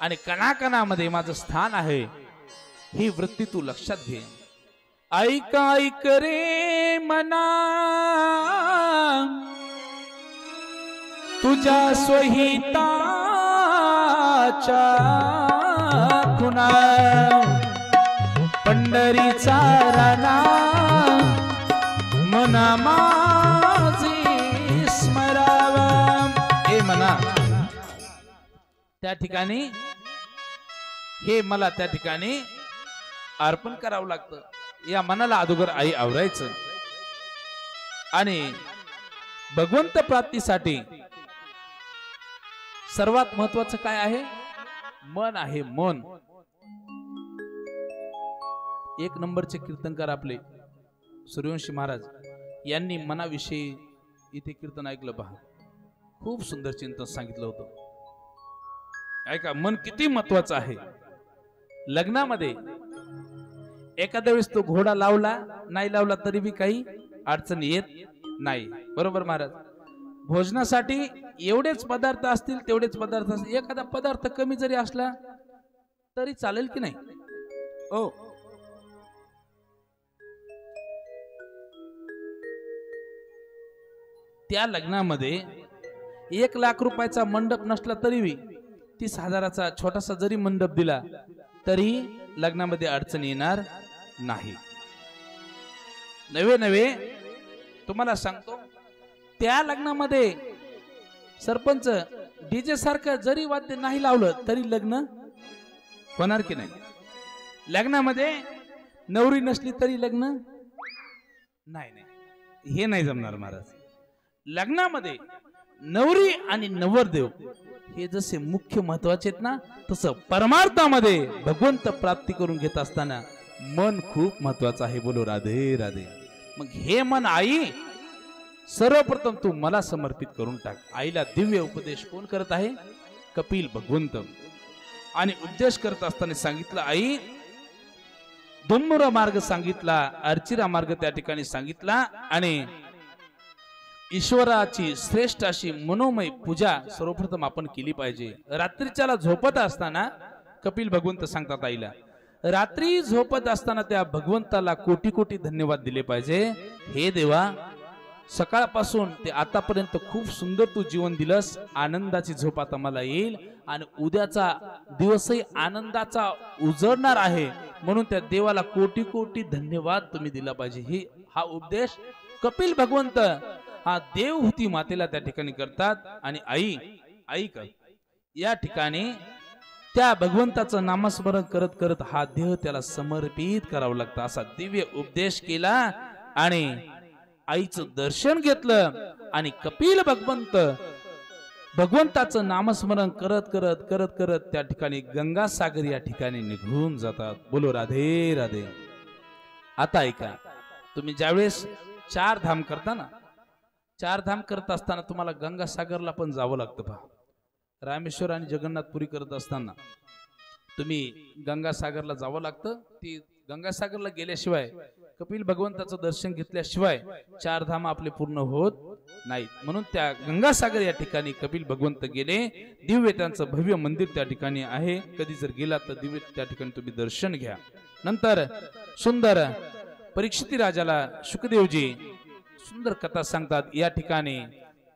आणि कणाकणामध्ये माझं स्थान आहे. ही वृत्ती तू लक्षात घे. ऐक ऐक रे मना तुझ्या स्वहिताच्या खुणा, पंढरीचा राणा मना माझी स्मरावा. हे मना त्या ठिकाणी हे मला त्या ठिकाणी अर्पण करावं लागतं. या मनाला अगोदर आई आवरायचं. आणि भगवंत प्राप्तीसाठी सर्वात महत्वाचं काय आहे? मन आहे, मन. एक नंबरचे कीर्तनकार आपले सूर्यवंशी महाराज यांनी मनाविषयी इथे कीर्तन ऐकलं पहा. खूप सुंदर चिंतन सांगितलं होतं. ऐका, मन किती महत्वाचं आहे. लग्नामध्ये एखाद्या वेळेस तो घोडा लावला नाही लावला तरी बी काही अडचण येत नाही. बरोबर महाराज? भोजनासाठी एवढेच पदार्थ असतील तेवढेच पदार्थ असतील. एखादा पदार्थ कमी जरी असला तरी चालेल की नाही? ओ त्या लग्नामध्ये 1,00,000 रुपयाचा मंडप नसला तरी 30,000चा छोटासा जरी मंडप दिला तरी लग्नामध्ये अडचण येणार नाही. नवे तुम्हाला सांगतो, त्या लग्नामध्ये सरपंच डीजे सारखं जरी वाद्य नाही लावलं तरी लग्न होणार की नाही? लग्नामध्ये नवरी नसली तरी लग्न नाही. हे नाही जमणार महाराज. लग्नामध्ये नवरी आणि नवरदेव हे जसे मुख्य महत्वाचे आहेत ना, तसं परमार्थामध्ये भगवंत प्राप्ती करून घेत असताना मन खूप महत्वाचं आहे. बोलो राधे राधे. मग हे मन आई सर्वप्रथम तू मला समर्पित करून टाक. आईला दिव्य उपदेश कोण करत आहे? कपिल भगवंत. आणि उपदेश करत असताना सांगितलं, आई दुम्र मार्ग सांगितला, अर्चिरा मार्ग त्या ठिकाणी सांगितला. आणि ईश्वराची श्रेष्ठ अशी मनोमय पूजा सर्वप्रथम आपण केली पाहिजे. रात्रीच्याला झोपत असताना कपिल भगवंत सांगतात आईला, रात्री झोपत असताना त्या भगवंताला कोटी कोटी धन्यवाद दिले पाहिजे. हे देवा, सकाळपासून ते आतापर्यंत खूप सुंदर तू जीवन दिलंस. आनंदाची झोप आता मला येईल आणि उद्याचा दिवसही आनंदाचा उजळणार आहे. म्हणून त्या देवाला कोटी कोटी धन्यवाद तुम्ही दिला पाहिजे. हा उपदेश कपिल भगवंत हा देवहूती मातेला त्या ठिकाणी करतात. आणि आई या ठिकाणी त्या भगवंताचं नामस्मरण करत करत हा देह त्याला समर्पित करावं लागतं. असा दिव्य उपदेश केला आणि आईचं दर्शन घेतलं. आणि कपिल भगवंत भगवंताचं नामस्मरण करत करत करत करत त्या ठिकाणी गंगासागर या ठिकाणी निघून जातात. बोलो राधे राधे. आता ऐका, तुम्ही ज्यावेळेस 4 धाम करता ना, 4 धाम करत असताना तुम्हाला गंगासागरला पण जावं लागतं पहा. रामेश्वर आणि जगन्नाथपुरी करत असताना तुम्ही गंगासागरला जावं लागतं. ती गंगासागरला गेल्याशिवाय, कपिल भगवंताचं दर्शन घेतल्याशिवाय 4 धाम आपले पूर्ण होत नाहीत. म्हणून त्या गंगासागर या ठिकाणी कपिल भगवंत गेले. दिव्य त्यांचं भव्य मंदिर त्या ठिकाणी आहे. कधी जर गेला तर दिव्य त्या ठिकाणी तुम्ही दर्शन घ्या. नंतर सुंदर परीक्षिती राजाला शुकदेवजी सुंदर कथा सांगतात. या ठिकाणी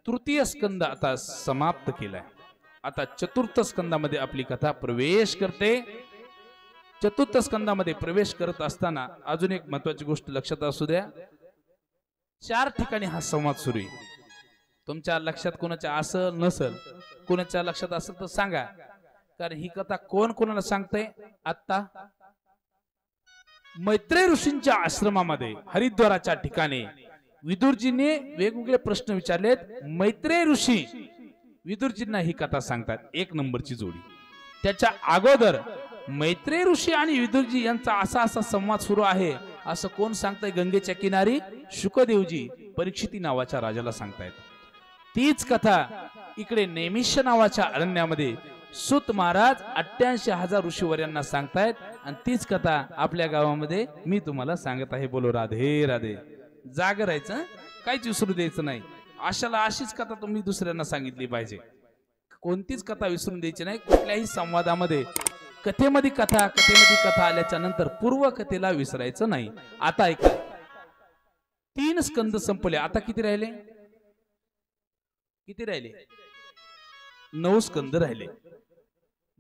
तृतीय स्कंद आता समाप्त केलाय. आता चतुर्थ स्कंदामध्ये आपली कथा प्रवेश करते. चतुर्थ स्कंदामध्ये प्रवेश करत असताना अजून एक महत्वाची गोष्ट लक्षात असू द्या. 4 ठिकाणी हा संवाद सुरू आहे. तुमच्या लक्षात कोणाच्या असेल नसेल, कोणाच्या लक्षात असेल तर सांगा, कारण ही कथा कोण कोणाला सांगते. आता मैत्रेय ऋषींच्या आश्रमामध्ये हरिद्वाराच्या ठिकाणी विदुरजीने वेगवेगळे प्रश्न विचारलेत. मैत्रेय ऋषी विदुरजींना ही कथा सांगतात. 1 नंबरची जोडी. त्याच्या अगोदर मैत्रेय ऋषी आणि विदुरजी यांचा असा असा संवाद सुरू आहे असं कोण सांगताय? गंगेच्या किनारी शुकदेवजी परीक्षिती नावाच्या राजाला सांगतायत. तीच कथा इकडे नेमिष नावाच्या अरण्यामध्ये सूत महाराज 88,000 ऋषीवर्यांना सांगतायत. आणि तीच कथा आपल्या गावामध्ये मी तुम्हाला सांगत आहे. बोलो राधे राधे. जाग राहायचं, काहीच विसरू द्यायचं नाही. अशाला अशीच कथा तुम्ही दुसऱ्यांना सांगितली पाहिजे. कोणतीच कथा विसरून द्यायची नाही. कुठल्याही संवादामध्ये कथेमध्ये कथा आल्याच्या नंतर पूर्व कथेला विसरायचं नाही. आता ऐका, 3 स्कंद संपले. आता किती राहिले? 9 स्कंद राहिले.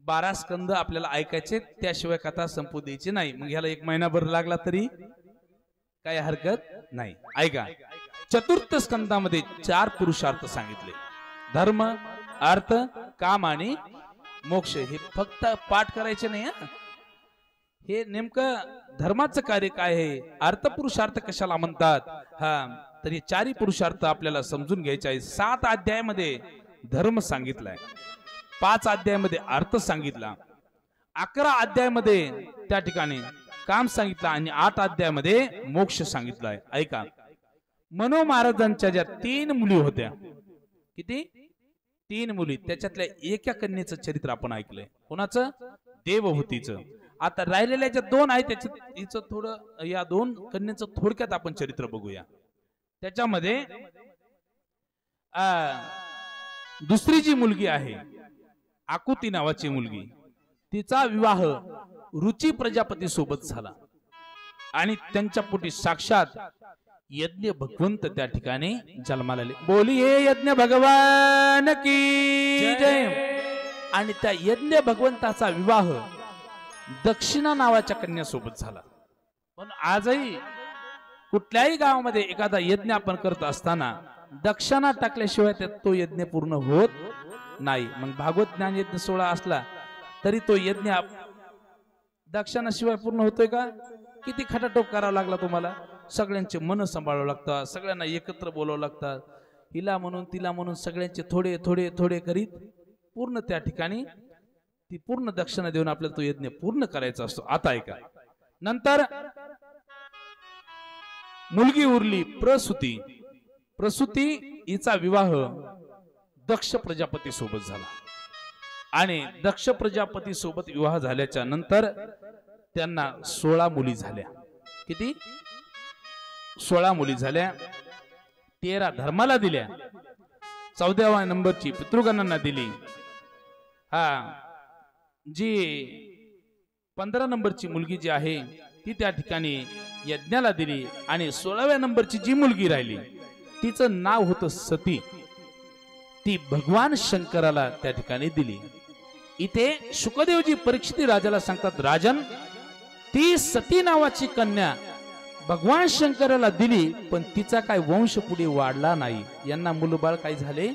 12 स्कंद आपल्याला ऐकायचे, त्याशिवाय कथा संपू द्यायची नाही. मग ह्याला 1 महिनाभर लागला तरी काही हरकत नाही. ऐका, चतुर्थ स्कंदामध्ये 4 पुरुषार्थ सांगितले. धर्म, अर्थ, काम आणि मोक्ष. हे फक्त पाठ करायचे नाही. हे नेमकं धर्माचं कार्य काय आहे, अर्थ पुरुषार्थ कशाला म्हणतात, हा तर हे चारही पुरुषार्थ आपल्याला समजून घ्यायचे आहे. 7 अध्यायामध्ये धर्म सांगितलाय, 5 अध्यायामध्ये अर्थ सांगितला, 11 अध्यायामध्ये त्या ठिकाणी काम सांगितलं आणि 8 अध्यायामध्ये मोक्ष सांगितलाय. ऐका, मनो महाराजांच्या ज्या 3 मुली होत्या, किती? 3 मुली, त्याच्यातल्या एका कन्येचं चरित्र आपण ऐकलंय. कोणाचं? देवहूतीचं. आता राहिलेल्या ज्या 2 आहेत त्याचं थोडं, या 2 कन्येचं थोडक्यात आपण चरित्र बघूया. त्याच्यामध्ये दुसरी जी मुलगी आहे, आकुती नावाची मुलगी, तिचा विवाह रुची प्रजापती सोबत झाला आणि त्यांच्या पोटी साक्षात यज्ञ भगवंत त्या ठिकाणी जन्माला आले. बोलिये यज्ञ भगवान की जय. आणि त्या यज्ञ भगवंताचा विवाह दक्षिणा नावाच्या कन्यासोबत झाला. पण आजही कुठल्याही गावामध्ये एखादा यज्ञ आपण करत असताना दक्षिणा टाकल्याशिवाय तो यज्ञ पूर्ण होत नाही. मग भागवत ज्ञान यज्ञ 16 असला तरी तो यज्ञ दक्षिणाशिवाय पूर्ण होतोय का? किती खटाटोप करावा लागला तुम्हाला, सगळ्यांचे मन सांभाळावं लागतात, सगळ्यांना एकत्र बोलावं लागतात, हिला म्हणून तिला म्हणून सगळ्यांचे थोडे थोडे थोडे करीत पूर्ण त्या ठिकाणी ती पूर्ण दक्षिणा देऊन आपल्याला तो यज्ञ पूर्ण करायचा असतो. आता ऐका, नंतर मुलगी उरली प्रसूती. प्रसूती हिचा विवाह दक्ष प्रजापती सोबत झाला आणि दक्ष प्रजापती सोबत विवाह झाल्याच्या नंतर त्यांना 16 मुली झाल्या. किती? 16 मुली झाल्या. 13 धर्माला दिल्या, 14व्या नंबरची पितृगणांना दिली. जी 15 नंबरची मुलगी जी आहे ती त्या ठिकाणी यज्ञाला दिली आणि 16व्या नंबरची जी मुलगी राहिली तिचं नाव होतं सती. ती भगवान शंकराला त्या ठिकाणी दिली. इथे शुकदेवजी परीक्षित राजाला सांगतात, राजन, ती सती नावाची कन्या भगवान शंकराला दिली पण तिचा काय वंश पुढे वाढला नाही, यांना मुलबाळ काही झाले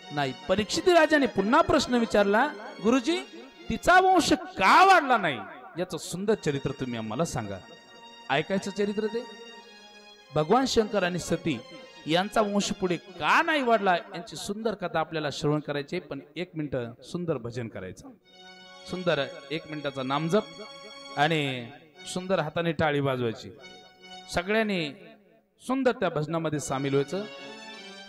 नाही. परीक्षित राजाने पुन्हा प्रश्न विचारला, गुरुजी तिचा वंश का वाढला नाही, याचं सुंदर चरित्र तुम्ही आम्हाला सांगा. ऐकायचं चरित्र ते. भगवान शंकर आणि सती यांचा वंश पुढे का नाही वाढला यांची सुंदर कथा आपल्याला श्रवण करायची. पण 1 मिनिट सुंदर भजन करायचं, सुंदर 1 मिनिटाचा नामजप आणि सुंदर हाताने टाळी वाजवायची. सगळ्यांनी सुंदर त्या भजनामध्ये सामील व्हायचं,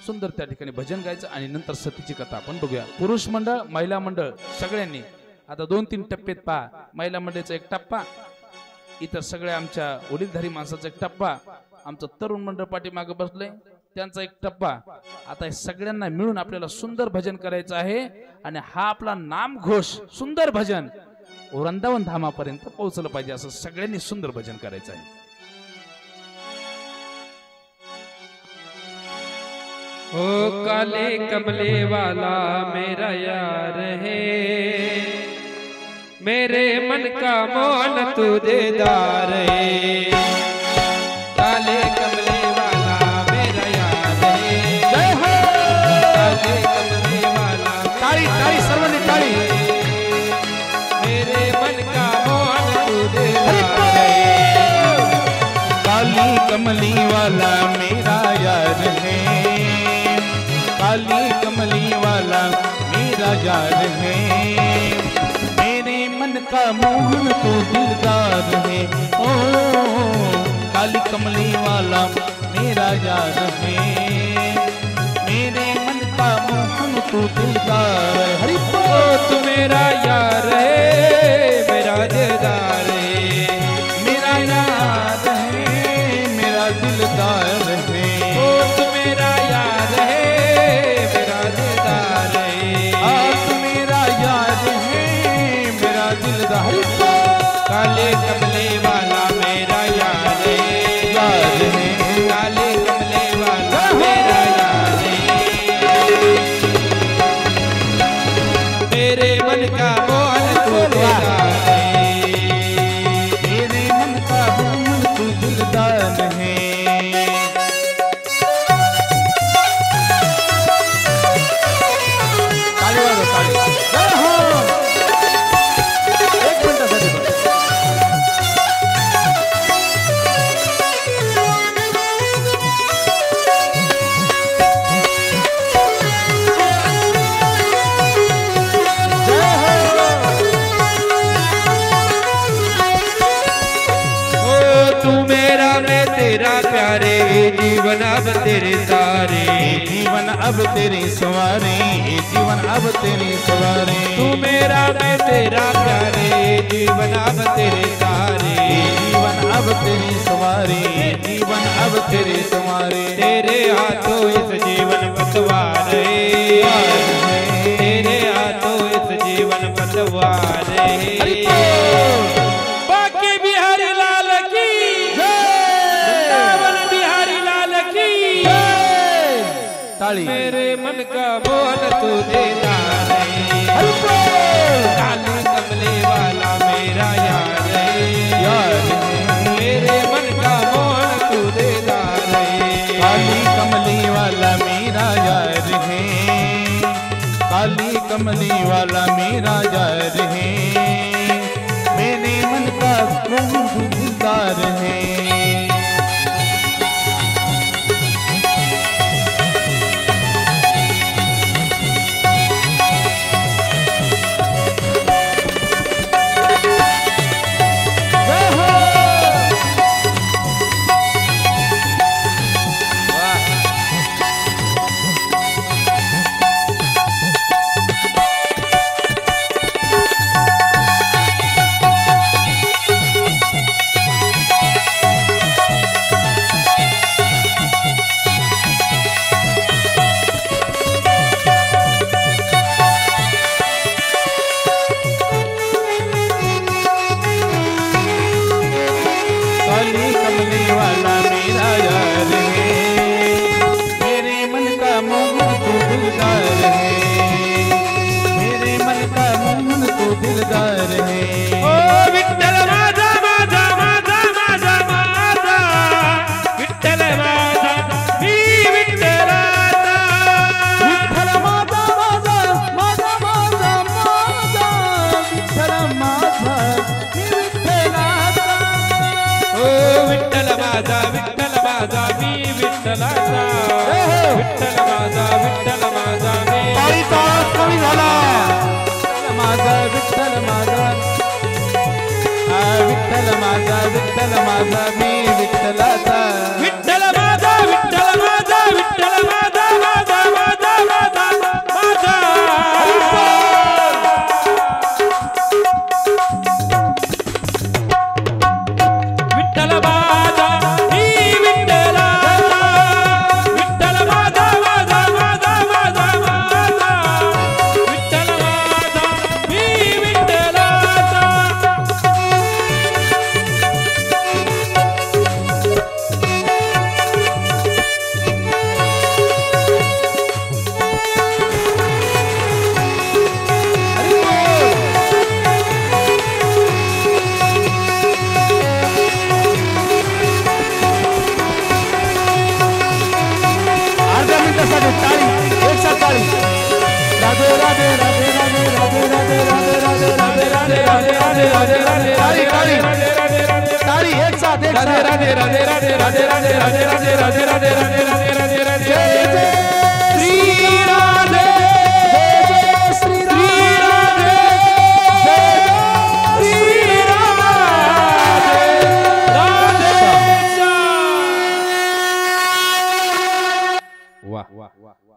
सुंदर त्या ठिकाणी भजन गायचं आणि नंतर सतीची कथा आपण बघूया. पुरुष मंडळ, महिला मंडळ सगळ्यांनी आता 2-3 टप्प्यात पहा. महिला मंडळाचा 1 टप्पा, इतर सगळ्या आमच्या वडीलधारी माणसाचा 1 टप्पा, आमचं तरुण मंडळ पाठीमागे बसलंय त्यांचा 1 टप्पा. आता हे सगळ्यांना मिळून आपल्याला सुंदर भजन करायचं आहे आणि हा आपला नामघोष सुंदर भजन वृंदावन धामापर्यंत पोहोचलं पाहिजे. असं सगळ्यांनी सुंदर भजन करायचं आहे. ओ काले कमले वाला मेरा यार है, मेरे मन का मोल तू देदार है. काले कमले वाला मेरा यार है, जय हो. काले कमले वाला टाळी टाळी सर्वांनी टाळी. मेरे मन का मोल तू देदार है. काली कमली वाला मेरा यार है, काली कमली वाला मेरा यार है, मेरे मन का मोहन तो दिलदार है. ओ काली कमली वाला मेरा यार है, मेरे मन का मोहन तो दिलदार है. हरि तू मेरा यार है, मेरा दिलदार है. मेरा यार है, मेरा दिलदार है. ओ तू मेरा यार है, मेरा दिलदार है. आप मेरा यार है, मेरा दिलदार है. काले कमले वाला मेरा यार है, यार है. काले कमले वाला मेरा यार है. मेरे मन का मोहन जीवन अब तेरे सवारे, जीवन अब तेरे सवारे। तू मेरा मैं तेरा प्यारे, जीवन अब तेरे सहारे, जीवन अब तेरे सवारे, जीवन अब तेरे सवारे। तेरे हाथों इस जीवन पतवारे, तेरे हाथों इस जीवन पतवारे। बाकी बिहारी लाल की वृंदावन बिहारी लाल की ताली। मेरे मन का बोल तू देता नहीं, काली कमले वाला मेरा यार है, मेरे मन का बोल तू देता नहीं। काली कमली वाला मेरा यार है, काली कमली वाला मेरा यार है, मेरे मन का दिलदार है।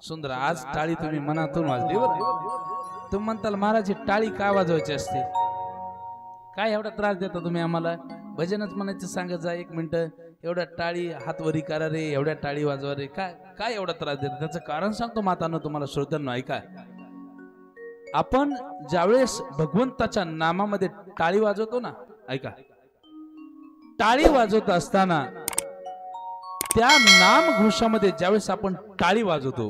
सुंदर. आज टाळी तुम्ही मनातून वाजली बरं. तुम्ही म्हणताल महाराज ही टाळी का वाजवायची असते, काय एवढा त्रास देता तुम्ही आम्हाला, भजनच म्हणायचं सांगत जा 1 मिनिट, एवढ्या टाळी हात वरी करा रे, एवढ्या टाळी वाजवा रे, काय काय एवढा त्रास देता, त्याचं कारण सांगतो मातांनो तुम्हाला श्रोत्यांनो ऐका. आपण ज्यावेळेस भगवंताच्या नामामध्ये टाळी वाजवतो ना, ऐका, टाळी वाजवत असताना त्या नाम घोषामध्ये ज्यावेळेस आपण टाळी वाजवतो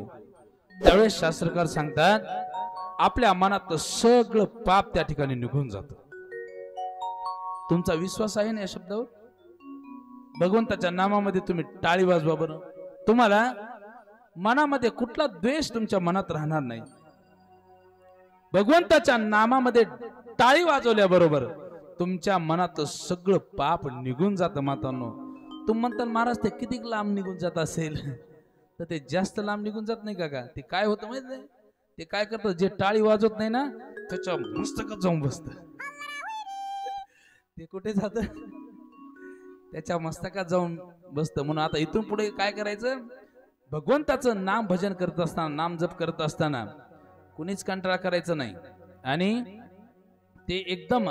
त्यावेळेस शास्त्रकार सांगतात आपल्या मनात सगळं पाप त्या ठिकाणी निघून जातं. तुमचा विश्वास आहे ना या शब्दावर? भगवंताच्या नामामध्ये तुम्ही टाळी वाजवा बरं, तुम्हाला मनामध्ये कुठला द्वेष तुमच्या मनात राहणार नाही. भगवंताच्या नामामध्ये टाळी वाजवल्याबरोबर तुमच्या मनात सगळं पाप निघून जातं. मातांनो, तुम्ही म्हणताल महाराज ते किती लांब निघून जात असेल, तर ते जास्त लांब निघून जात नाही का? ते काय होतं माहित नाही, ते काय करतं, जे टाळी वाजवत नाही ना त्याच्या मस्तकात जाऊन बसत. ते कुठे जात, त्याच्या मस्तकात जाऊन बसत. म्हणून आता इथून पुढे काय करायचं, भगवंताचं नाम भजन करत असताना, नाम जप करत असताना कुणीच कंटाळा करायचं नाही आणि ते एकदम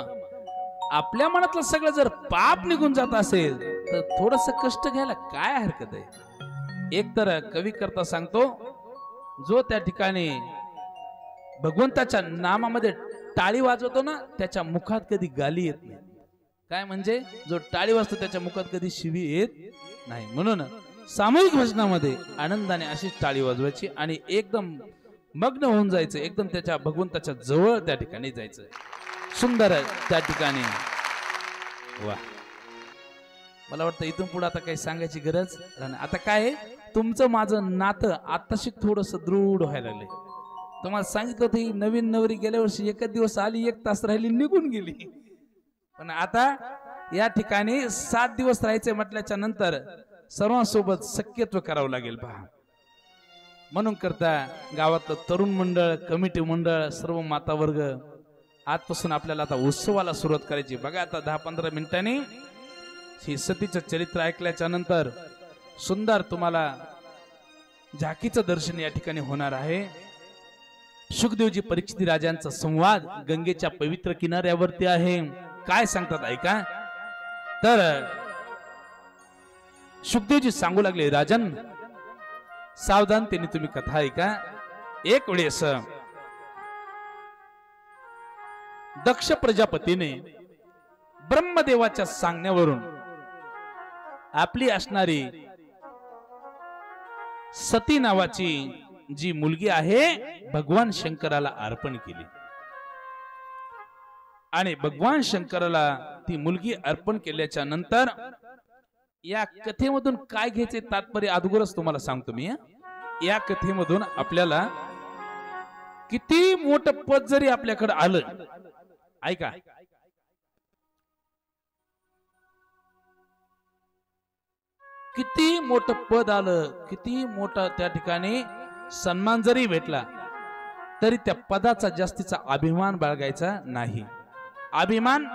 आपल्या मनातलं सगळं जर पाप निघून जात असेल तर थोडस कष्ट घ्यायला काय हरकत आहे. एक तर कवी करता सांगतो, जो त्या ठिकाणी भगवंताच्या नामामध्ये टाळी वाजवतो ना त्याच्या मुखात कधी गाली येत नाही. काय म्हणजे जो टाळी वाजतो त्याच्या मुखात कधी शिवी येत नाही. म्हणून सामूहिक भजनामध्ये आनंदाने अशीच टाळी वाजवायची आणि एकदम मग्न होऊन जायचं, एकदम त्याच्या भगवंताच्या जवळ त्या ठिकाणी जायचं. सुंदर त्या ठिकाणी. वा, मला वाटतं इथून पुढे आता काही सांगायची गरज नाही. आता काय तुमचं माझं नातं आत्ताशी थोडस दृढ व्हायला लागलंय. तुम्हाला सांगितलं होतं ही नवीन नवरी गेल्या वर्षी एकच दिवस आली, 1 तास राहिली, निघून गेली. पण आता या ठिकाणी 7 दिवस राहायचे म्हटल्याच्या नंतर सर्वांसोबत सख्यत्व करावं लागेल पहा. म्हणून करता गावातलं तरुण मंडळ, कमिटी मंडळ, सर्व माता वर्ग आजपासून आपल्याला आता उत्सवाला सुरुवात करायची. बघा आता 10-15 मिनिटांनी ही सतीचं चरित्र ऐकल्याच्या नंतर सुंदर तुम्हाला झाकीचं दर्शन या ठिकाणी होणार आहे. शुकदेवजी परीक्षित राजांचा संवाद गंगेच्या पवित्र किनाऱ्यावरती आहे. काय सांगतात ऐका. तर शुकदेवजी सांगू लागले, राजन सावधानतेने तुम्ही कथा ऐका. एक वेळेस दक्ष प्रजापतीने ब्रह्मदेवाच्या सांगण्यावरून आपली असणारी सती नावाची जी मुलगी आहे भगवान शंकराला अर्पण केली. आणि भगवान शंकराला ती मुलगी अर्पण केल्याच्या नंतर या कथेमधून काय घ्यायचे तात्पर्य अगोदरच तुम्हाला सांगतो मी. या कथेमधून आपल्याला किती मोठं पद जरी आपल्याकडे आलं, ऐका, किती मोठं पद आलं, किती मोठा त्या ठिकाणी सन्मान जरी भेटला तरी त्या पदाचा जास्तीचा अभिमान बाळगायचा नाही. अभिमान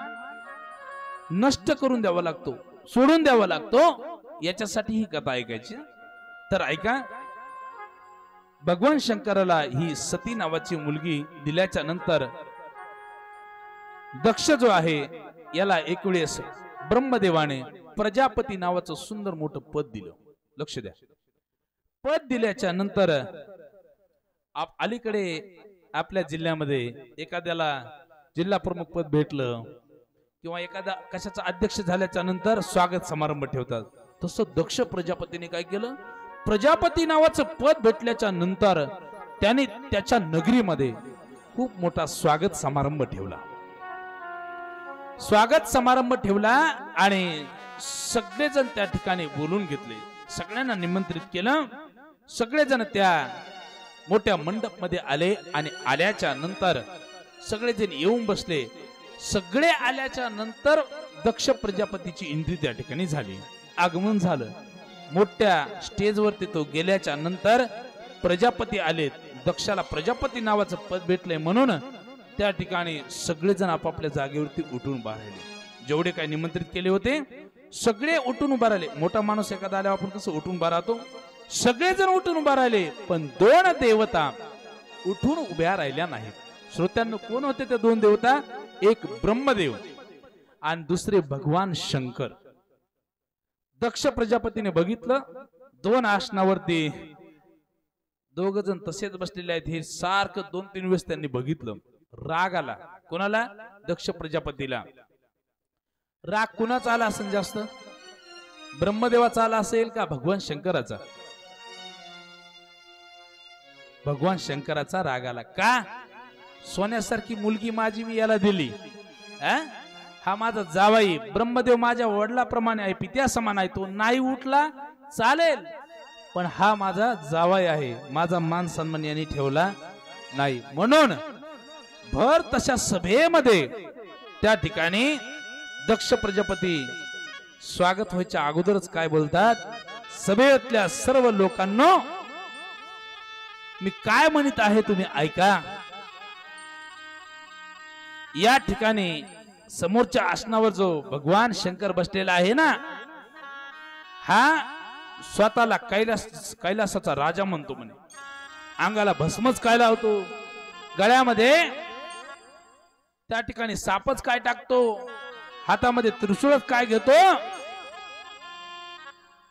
नष्ट करून द्यावा लागतो, सोडून द्यावा लागतो. याच्यासाठी ही कथा ऐकायची. तर ऐका, भगवान शंकराला ही सती नावाची मुलगी दिल्याच्या नंतर दक्ष जो आहे याला एक वेळेस ब्रह्मदेवाने प्रजापती नावाचं सुंदर मोठं पद दिलं. लक्ष द्या. पद दिल्याच्या नंतर अलीकडे आपल्या जिल्ह्यामध्ये एखाद्याला जिल्हा प्रमुख पद भेटलं किंवा एखादा कशाचा अध्यक्ष झाल्याच्या नंतर स्वागत समारंभ ठेवतात. तसं दक्ष प्रजापतीने काय केलं, प्रजापती नावाचं पद भेटल्याच्या नंतर त्याने त्याच्या नगरीमध्ये खूप मोठा स्वागत समारंभ ठेवला. स्वागत समारंभ ठेवला आणि सगळेजण त्या ठिकाणी बोलून घेतले, सगळ्यांना निमंत्रित केलं. सगळेजण त्या मोठ्या मंडप मध्ये आले आणि आल्याच्या नंतर सगळेजण येऊन बसले. सगळे आल्याच्या नंतर दक्ष प्रजापतीची एंट्री त्या ठिकाणी झाली, आगमन झालं. मोठ्या स्टेजवरती तो गेल्याच्या नंतर प्रजापती आले. दक्षाला प्रजापती नावाचं पद भेटलंय म्हणून त्या ठिकाणी सगळेजण आपापल्या जागेवरती उठून उभा राहिले. जेवढे काही निमंत्रित केले होते सगळे उठून उभा राहिले. मोठा माणूस एखादा आल्यावर आपण कसं उठून उभा राहतो, सगळेजण उठून उभा राहिले. पण 2 देवता उठून उभ्या राहिल्या नाहीत. श्रोत्यांनो, कोण होते ते 2 देवता? एक ब्रह्मदेव आणि दुसरे भगवान शंकर. दक्ष प्रजापतीने बघितलं 2 आसनावरती 2 जण तसेच बसलेले आहेत. हे सारखं 2-3 वेळेस त्यांनी बघितलं. राग आला. कोणाला? दक्ष प्रजापतीला. राग कुणाचा आला असेल जास्त? ब्रह्मदेवाचा आला असेल का भगवान शंकराचा? भगवान शंकराचा राग आला. का? सोन्यासारखी मुलगी माझी मी याला दिली, हा माझा जावाई, ब्रह्मदेव माझ्या वडिलाप्रमाणे आहे, पित्या समान आहे, तो नाही उठला चालेल, पण हा माझा जावाई आहे, माझा मान सन्मान यांनी ठेवला नाही. म्हणून भर तशा सभेमध्ये त्या ठिकाणी दक्ष प्रजापती स्वागत व्हायच्या अगोदरच काय बोलतात, सभेतल्या सर्व लोकांनो मी काय म्हणत आहे तुम्ही ऐका. या ठिकाणी समोरच्या आसनावर जो भगवान शंकर बसलेला आहे ना, हा स्वतःला कैलासाचा राजा म्हणतो म्हणे, अंगाला भस्मच काय लावतो, गळ्यामध्ये त्या ठिकाणी सापच काय टाकतो, हातामध्ये त्रिशूळच काय घेतो.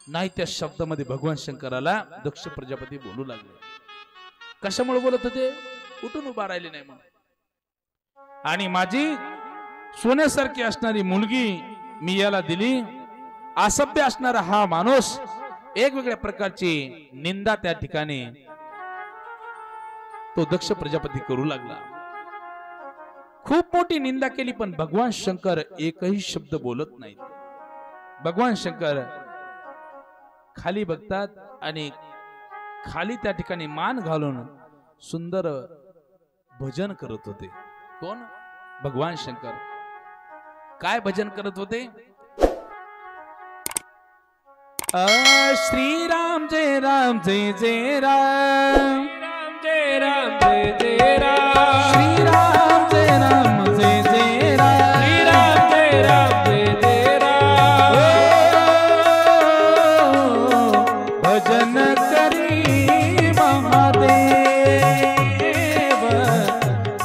नाही त्या शब्दामध्ये भगवान शंकराला दक्ष प्रजापती बोलू लागले. कशामुळे बोलत होते, उठून उभा राहिले नाही म्हणून. आणि माझी सोन्यासारखी असणारी मुलगी मी याला दिली, असभ्य असणारा हा माणूस वेगवेगळ्या प्रकारची निंदा त्या ठिकाणी तो दक्ष प्रजापती करू लागला. खूप मोठी निंदा केली, पण भगवान शंकर एकही शब्द बोलत नाहीत. भगवान शंकर खाली बघतात आणि खाली त्या ठिकाणी मान घालून सुंदर भजन करत होते. कोण? भगवान शंकर. काय भजन करत होते? श्रीराम जय राम जय जय राम, जय राम जय जय राम, श्रीराम जय राम जय जय राम, श्रीराम जय राम जय जय राम. भजन करी महादेव,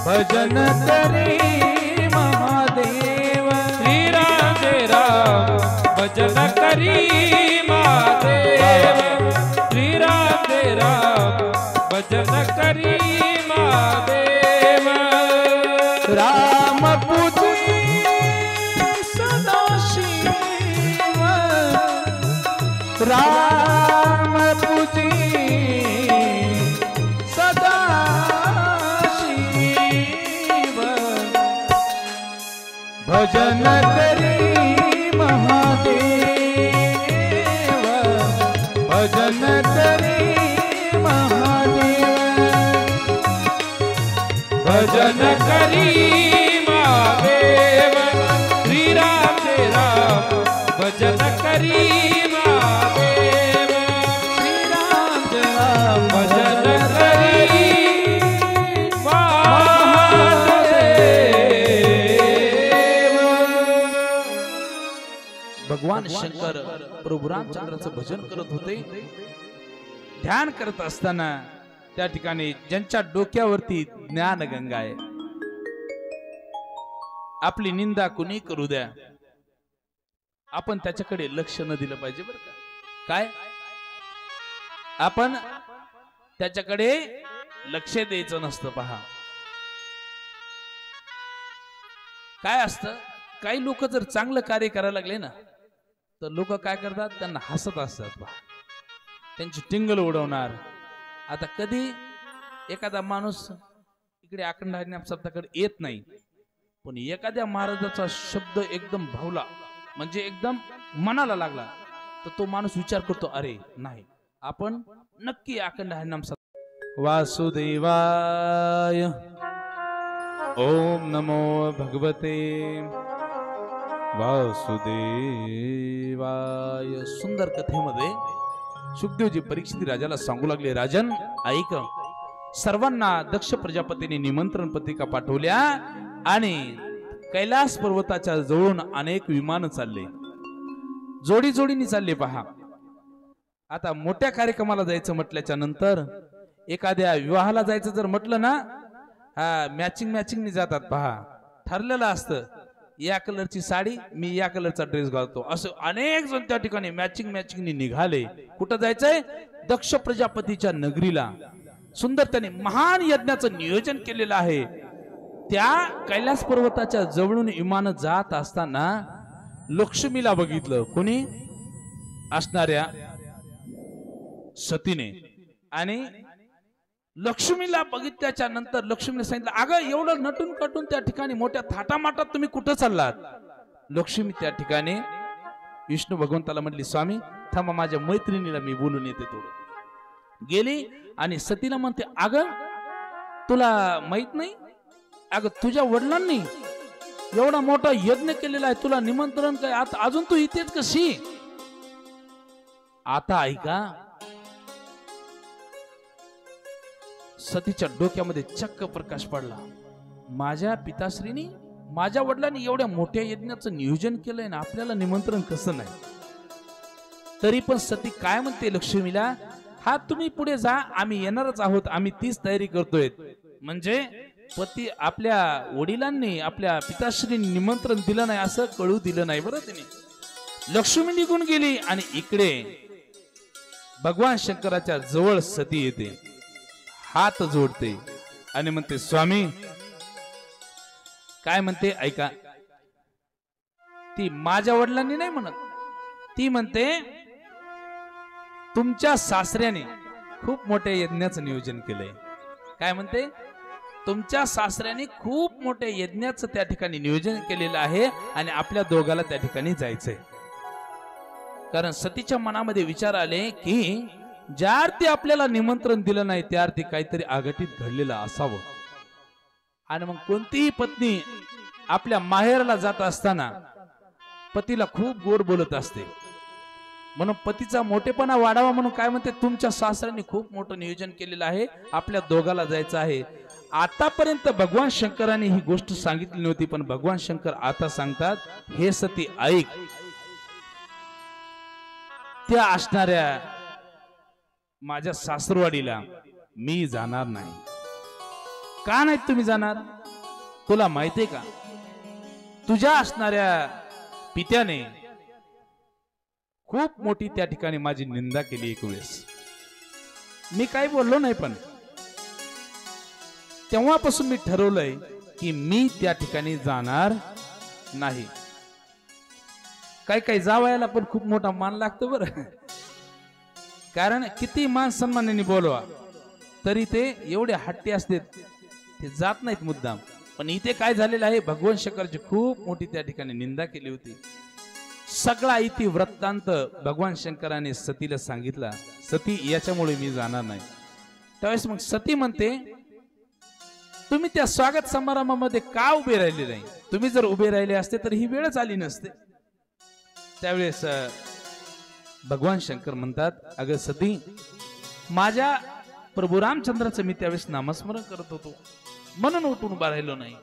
भजन करी महादेव, श्रीराम जय राम भजन करी महादेव, श्रीराम जय राम भजन करी महादेव. राम पूजी सदा शिव, राम पूजी सदा शिव, भजन करी महादेव, भजन करी महादेव, भजन करी महादेव, श्रीराम जय राम भजन करी महादेव, श्रीराम जय राम भजन करी महादेव. भगवान शंकर प्रभू रामचंद्राचं भजन करत होते. ध्यान करत असताना त्या ठिकाणी ज्यांच्या डोक्यावरती ज्ञान गंगा आहे, आपली निंदा कुणी करू द्या, आपण त्याच्याकडे लक्ष न दिलं पाहिजे बरं का. काय? आपण त्याच्याकडे लक्ष द्यायचं नसतं. पहा काय असतं, काही लोक जर चांगलं कार्य करायला लागले ना, तर लोक काय करतात, त्यांना हसत असतात. पहा, त्यांची टिंगल उडवणार. आता कधी एखादा माणूस इकडे अखंड हरिनाम शब्दाकडे येत नाही, पण एखाद्या महाराजाचा शब्द एकदम भावला, म्हणजे एकदम मनाला लागला, तर तो माणूस विचार करतो, अरे नाही, आपण नक्की अखंड हरिनाम शब्द. वासुदेवाय ओम नमो भगवते वासुदेवाय. सुंदर कथेमध्ये सुखदेवजी परीक्षित राजाला सांगू लागले, राजन ऐक, सर्वांना दक्ष प्रजापतीने निमंत्रण पत्रिका पाठवल्या आणि कैलास पर्वताच्या जवळून अनेक विमान चालले, जोडी जोडीने चालले. पहा, आता मोठ्या कार्यक्रमाला जायचं म्हटल्याच्या नंतर, एखाद्या विवाहाला जायचं जर म्हटलं ना, मॅचिंगने जातात. पहा, ठरलेलं असतं, या कलरची साडी, मी या कलरचा ड्रेस घालतो, असं अनेक जण त्या ठिकाणी मॅचिंगने निघाले. कुठं जायचंय? दक्ष प्रजापतीच्या नगरीला. सुंदर त्याने महान यज्ञाचं नियोजन केलेलं आहे. त्या कैलास पर्वताच्या जवळून विमान जात असताना लक्ष्मीला बघितलं. कोणी? असणाऱ्या सतीने. आणि लक्ष्मीला बघितल्याच्या नंतर लक्ष्मीने सांगितलं, अगं एवढं नटून कटून त्या ठिकाणी मोठ्या थाटामाटात तुम्ही कुठं चाललात? लक्ष्मी त्या ठिकाणी विष्णू भगवंताला म्हटली, स्वामी थांबा, माझ्या मैत्रिणीला मी बोलून येते. थोडं गेली आणि सतीला म्हणते, अगं तुला माहित नाही, अगं तुझ्या वडिलांनी एवढा मोठा यज्ञ केलेला आहे, तुला निमंत्रण काय, आता अजून तू इथेच कशी? आता ऐका, सतीच्या डोक्यामध्ये चक्क प्रकाश पडला. माझ्या पिताश्रीनी, माझ्या वडिलांनी एवढ्या मोठ्या यज्ञाचं नियोजन केलंय ना, आपल्याला निमंत्रण कसं नाही? तरी पण सती काय म्हणते लक्ष्मीला, हा तुम्ही पुढे जा, आम्ही येणारच आहोत, आम्ही तीच तयारी करतोय. म्हणजे पती आपल्या वडिलांनी आपल्या पिताश्रींनी निमंत्रण दिलं नाही असं कळू दिलं नाही बरं तिने. लक्ष्मी निघून गेली आणि इकडे भगवान शंकराच्या जवळ सती येते, हात जोडते आणि म्हणते स्वामी. काय म्हणते ऐका, ती माझ्या वडिलांनी नाही म्हणत, ती म्हणते तुमच्या सासऱ्याने खूप मोठ्या यज्ञाचं नियोजन केलंय. काय म्हणते, तुमच्या सासऱ्याने खूप मोठ्या यज्ञाचं त्या ठिकाणी नियोजन केलेलं आहे आणि आपल्या दोघाला त्या ठिकाणी जायचंय. कारण सतीच्या मनामध्ये विचार आले की ज्या अर्थी आपल्याला निमंत्रण दिलं नाही त्या अर्थी काहीतरी आघाटीत घडलेलं असावं. आणि मग कोणतीही पत्नी आपल्या माहेरला जात असताना पतीला खूप गोड बोलत असते, म्हणून पतीचा मोठेपणा वाढावा म्हणून काय म्हणते, तुमच्या सासऱ्यांनी खूप मोठं नियोजन केलेलं आहे, आपल्या दोघाला जायचं आहे. आतापर्यंत भगवान शंकरांनी ही गोष्ट सांगितली नव्हती, पण भगवान शंकर आता सांगतात, हे सती ऐक, त्या असणाऱ्या माझ्या सासरवाडीला मी जाणार नाही. का नाही तुम्ही जाणार, तुला माहितीये का, तुझ्या असणाऱ्या पित्याने खूप मोठी त्या ठिकाणी माझी निंदा केली एक वेळेस. मी काही बोललो नाही, पण तेव्हापासून मी ठरवलंय की मी त्या ठिकाणी जाणार नाही. काही काही जावयाला पण खूप मोठा मान लागतो बरं, कारण किती मान सन्मानाने बोलवा तरी ते एवढे हट्टी असते, ते जात नाहीत मुद्दाम. पण इथे काय झालेलं आहे, भगवान शंकरची खूप मोठी त्या ठिकाणी निंदा केली होती. सगळा इति वृत्तांत भगवान शंकराने सतीला सांगितला, सती याच्यामुळे मी जाणार नाही. त्यावेळेस मग सती म्हणते, तुम्ही त्या स्वागत समारंभामध्ये का उभे राहिले नाही, तुम्ही जर उभे राहिले असते तर ही वेळच आली नसते. त्यावेळेस भगवान शंकर म्हणतात, अगं सती, माझ्या प्रभू रामचंद्राचं मी त्यावेळेस नामस्मरण करत होतो म्हणून उठून उभा राहिलो नाही.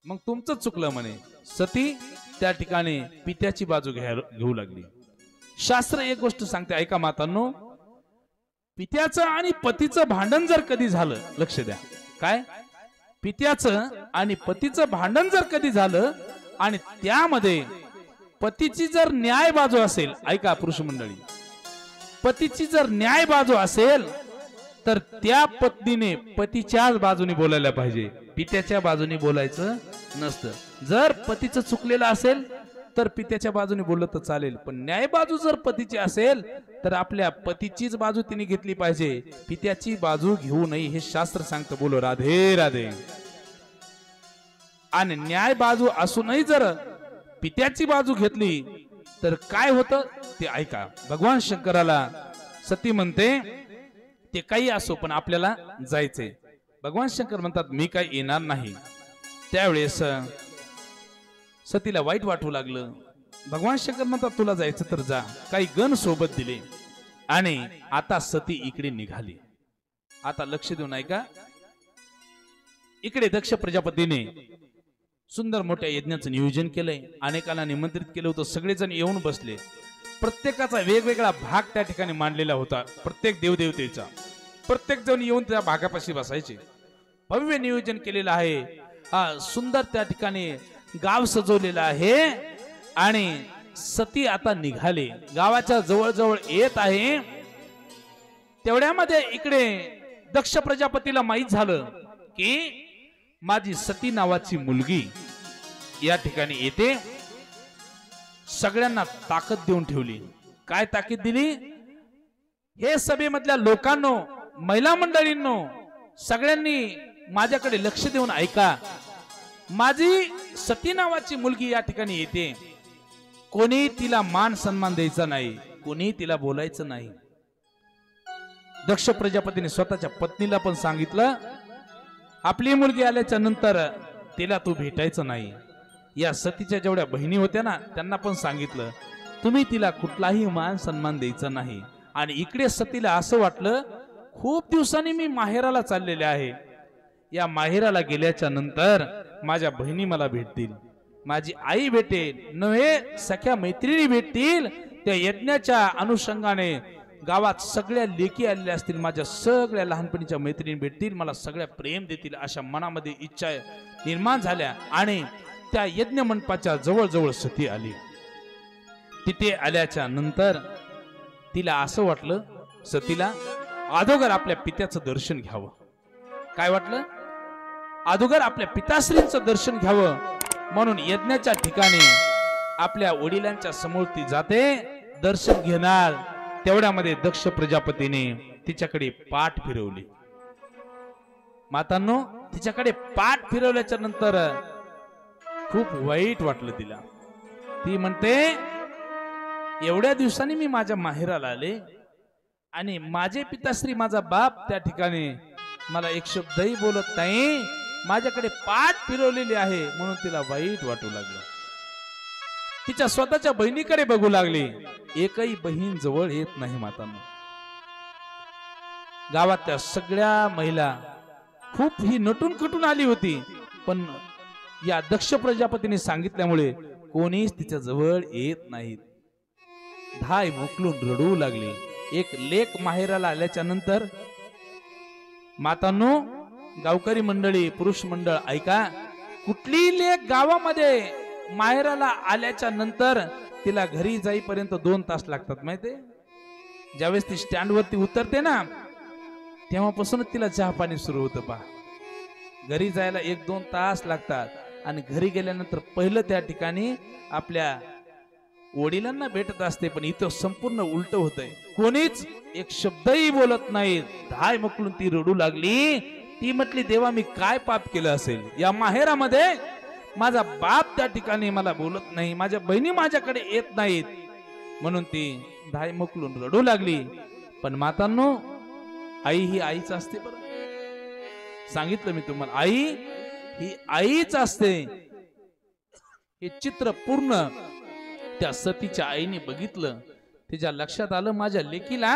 मग तुमचं चुकलं म्हणे. सती त्या ठिकाणी पित्याची बाजू घेऊ लागली. शास्त्र एक गोष्ट सांगते, ऐका मातांनो, पित्याचं आणि पतीचं भांडण जर कधी झालं, लक्ष द्या, काय, पित्याचं आणि पतीचं भांडण जर कधी झालं आणि त्यामध्ये पतीची जर न्याय बाजू असेल, ऐका पुरुष मंडळी, पतीची जर न्याय बाजू असेल तर त्या पत्नीने पतीच्याच बाजूने बोलायला पाहिजे, पित्याच्या बाजूने बोलायचं नसतं. जर पतीचं चुकलेलं असेल तर पित्याच्या बाजूने बोललं तर चालेल, पण न्याय बाजू जर पतीची असेल तर आपल्या पतीचीच बाजू तिने घेतली पाहिजे, पित्याची बाजू घेऊ नये, हे शास्त्र सांगतं. बोलो राधे राधे. आणि न्याय बाजू असूनही जर पित्याची बाजू घेतली तर काय होतं ते ऐका. भगवान शंकराला सती म्हणते, ते काही असो पण आपल्याला जायचंय. भगवान शंकर म्हणतात, मी काही येणार नाही. त्यावेळेस सतीला वाईट वाटू लागलं. भगवान शंकर म्हणतात, तुला जायचं तर जा. काही गण सोबत दिले आणि आता सती इकडे निघाली. आता लक्ष देऊन ऐका. इकडे दक्ष प्रजापतीने सुंदर मोठ्या यज्ञाचं नियोजन केलंय, अनेकांना निमंत्रित केलं होतं, सगळेजण येऊन बसले. प्रत्येकाचा वेगवेगळा भाग त्या ठिकाणी मांडलेला होता, प्रत्येक देवदेवतेचा. प्रत्येक जण येऊन त्या भागापाशी बसायचे. भव्य नियोजन केलेलं आहे. सुंदर त्या ठिकाणी गाव सजवलेलं आहे आणि सती आता निघाले, गावाच्या जवळ येत आहे. तेवढ्यामध्ये इकडे दक्ष प्रजापतीला माहित झालं की माझी सती नावाची मुलगी या ठिकाणी येते. सगळ्यांना ताकद देऊन ठेवली. काय ताकीद दिली, हे सभेमधल्या लोकांनो, महिला मंडळींनो, सगळ्यांनी माझ्याकडे लक्ष देऊन ऐका. माझी सती नावाची मुलगी या ठिकाणी येते. कोणी तिला मान सन्मान द्यायचा नाही, कोणी तिला बोलायचं नाही. दक्ष प्रजापतीने स्वतःच्या पत्नीला पण सांगितलं, आपली मुलगी आल्याच्या नंतर तिला तू भेटायचं नाही. या सतीच्या जेवढ्या बहिणी होत्या ना, त्यांना पण सांगितलं, तुम्ही तिला कुठलाही मान सन्मान द्यायचा नाही. आणि इकडे सतीला असं वाटलं, खूप दिवसांनी मी माहेराला चाललेले आहे, या माहेराला गेल्याच्या नंतर माझ्या बहिणी मला भेटतील, माझी आई भेटेल, नव्हे सख्या मैत्रिणी भेटतील, त्या यज्ञाच्या अनुषंगाने गावात सगळ्या लेकी आलेल्या असतील, माझ्या सगळ्या लहानपणीच्या मैत्रिणी भेटतील, मला सगळ्या प्रेम देतील, अशा मनामध्ये इच्छा निर्माण झाल्या. आणि त्या यज्ञ मंडपाच्या जवळजवळ सती आली. तिथे आल्याच्या नंतर तिला असं वाटलं, सतीला अगोदर आपल्या पित्याचं दर्शन घ्यावं. काय वाटलं? अगोदर आपल्या पिताश्रींचं दर्शन घ्यावं. म्हणून यज्ञाच्या ठिकाणी आपल्या वडिलांच्या समोर ती जाते, दर्शन घेणार. तेवढ्यामध्ये दक्ष प्रजापतीने तिच्याकडे पाठ फिरवली. मातांनो, तिच्याकडे पाठ फिरवल्याच्या नंतर खूप वाईट वाटलं तिला. ती म्हणते, एवढ्या दिवसांनी मी माझ्या माहेराला आले आणि माझे पिताश्री, माझा बाप त्या ठिकाणी मला एक शब्दही बोलत नाही, माझ्याकडे पाठ फिरवलेली आहे. म्हणून तिला वाईट वाटू लागलं. तिच्या स्वतःच्या बहिणीकडे बघू लागली. एकही बहीण जवळ येत नाही. मातांनो, गावातल्या सगळ्या महिला खूप ही नटून खटून आली होती, पण या दक्ष प्रजापतीने सांगितल्यामुळे कोणीच तिच्या जवळ येत नाहीत. धाय मोकलून रडू लागली. एक लेक माहेराला आल्याच्या नंतर, मातांनो, गावकरी मंडळी, पुरुष मंडळ, ऐका, कुठली लेक गावामध्ये माहेराला आल्याच्या नंतर तिला घरी जाईपर्यंत 2 तास लागतात, माहितीये? ज्यावेळेस ती स्टँड वरती उतरते ना, तेव्हापासूनच तिला चहा पाणी सुरू होतं. पहा, घरी जायला 1-2 तास लागतात. आणि घरी गेल्यानंतर पहिलं त्या ठिकाणी आपल्या वडिलांना भेटत असते, पण इथं संपूर्ण उलट होतंय. कोणीच एक शब्दही बोलत नाही. धाय मोकलून ती रडू लागली. ती म्हटली, देवा, मी काय पाप केलं असेल? या माहेरामध्ये माझा बाप त्या ठिकाणी मला बोलत नाही, माझ्या बहिणी माझ्याकडे येत नाहीत. म्हणून ती धाय मोकलून रडू लागली. पण मातांनो, आई ही आईच असते. बरं, सांगितलं मी तुम्हाला, आई ही आईच असते. हे चित्र पूर्ण त्या सतीच्या आईने बघितलं. तिच्या लक्षात आलं, माझ्या लेकीला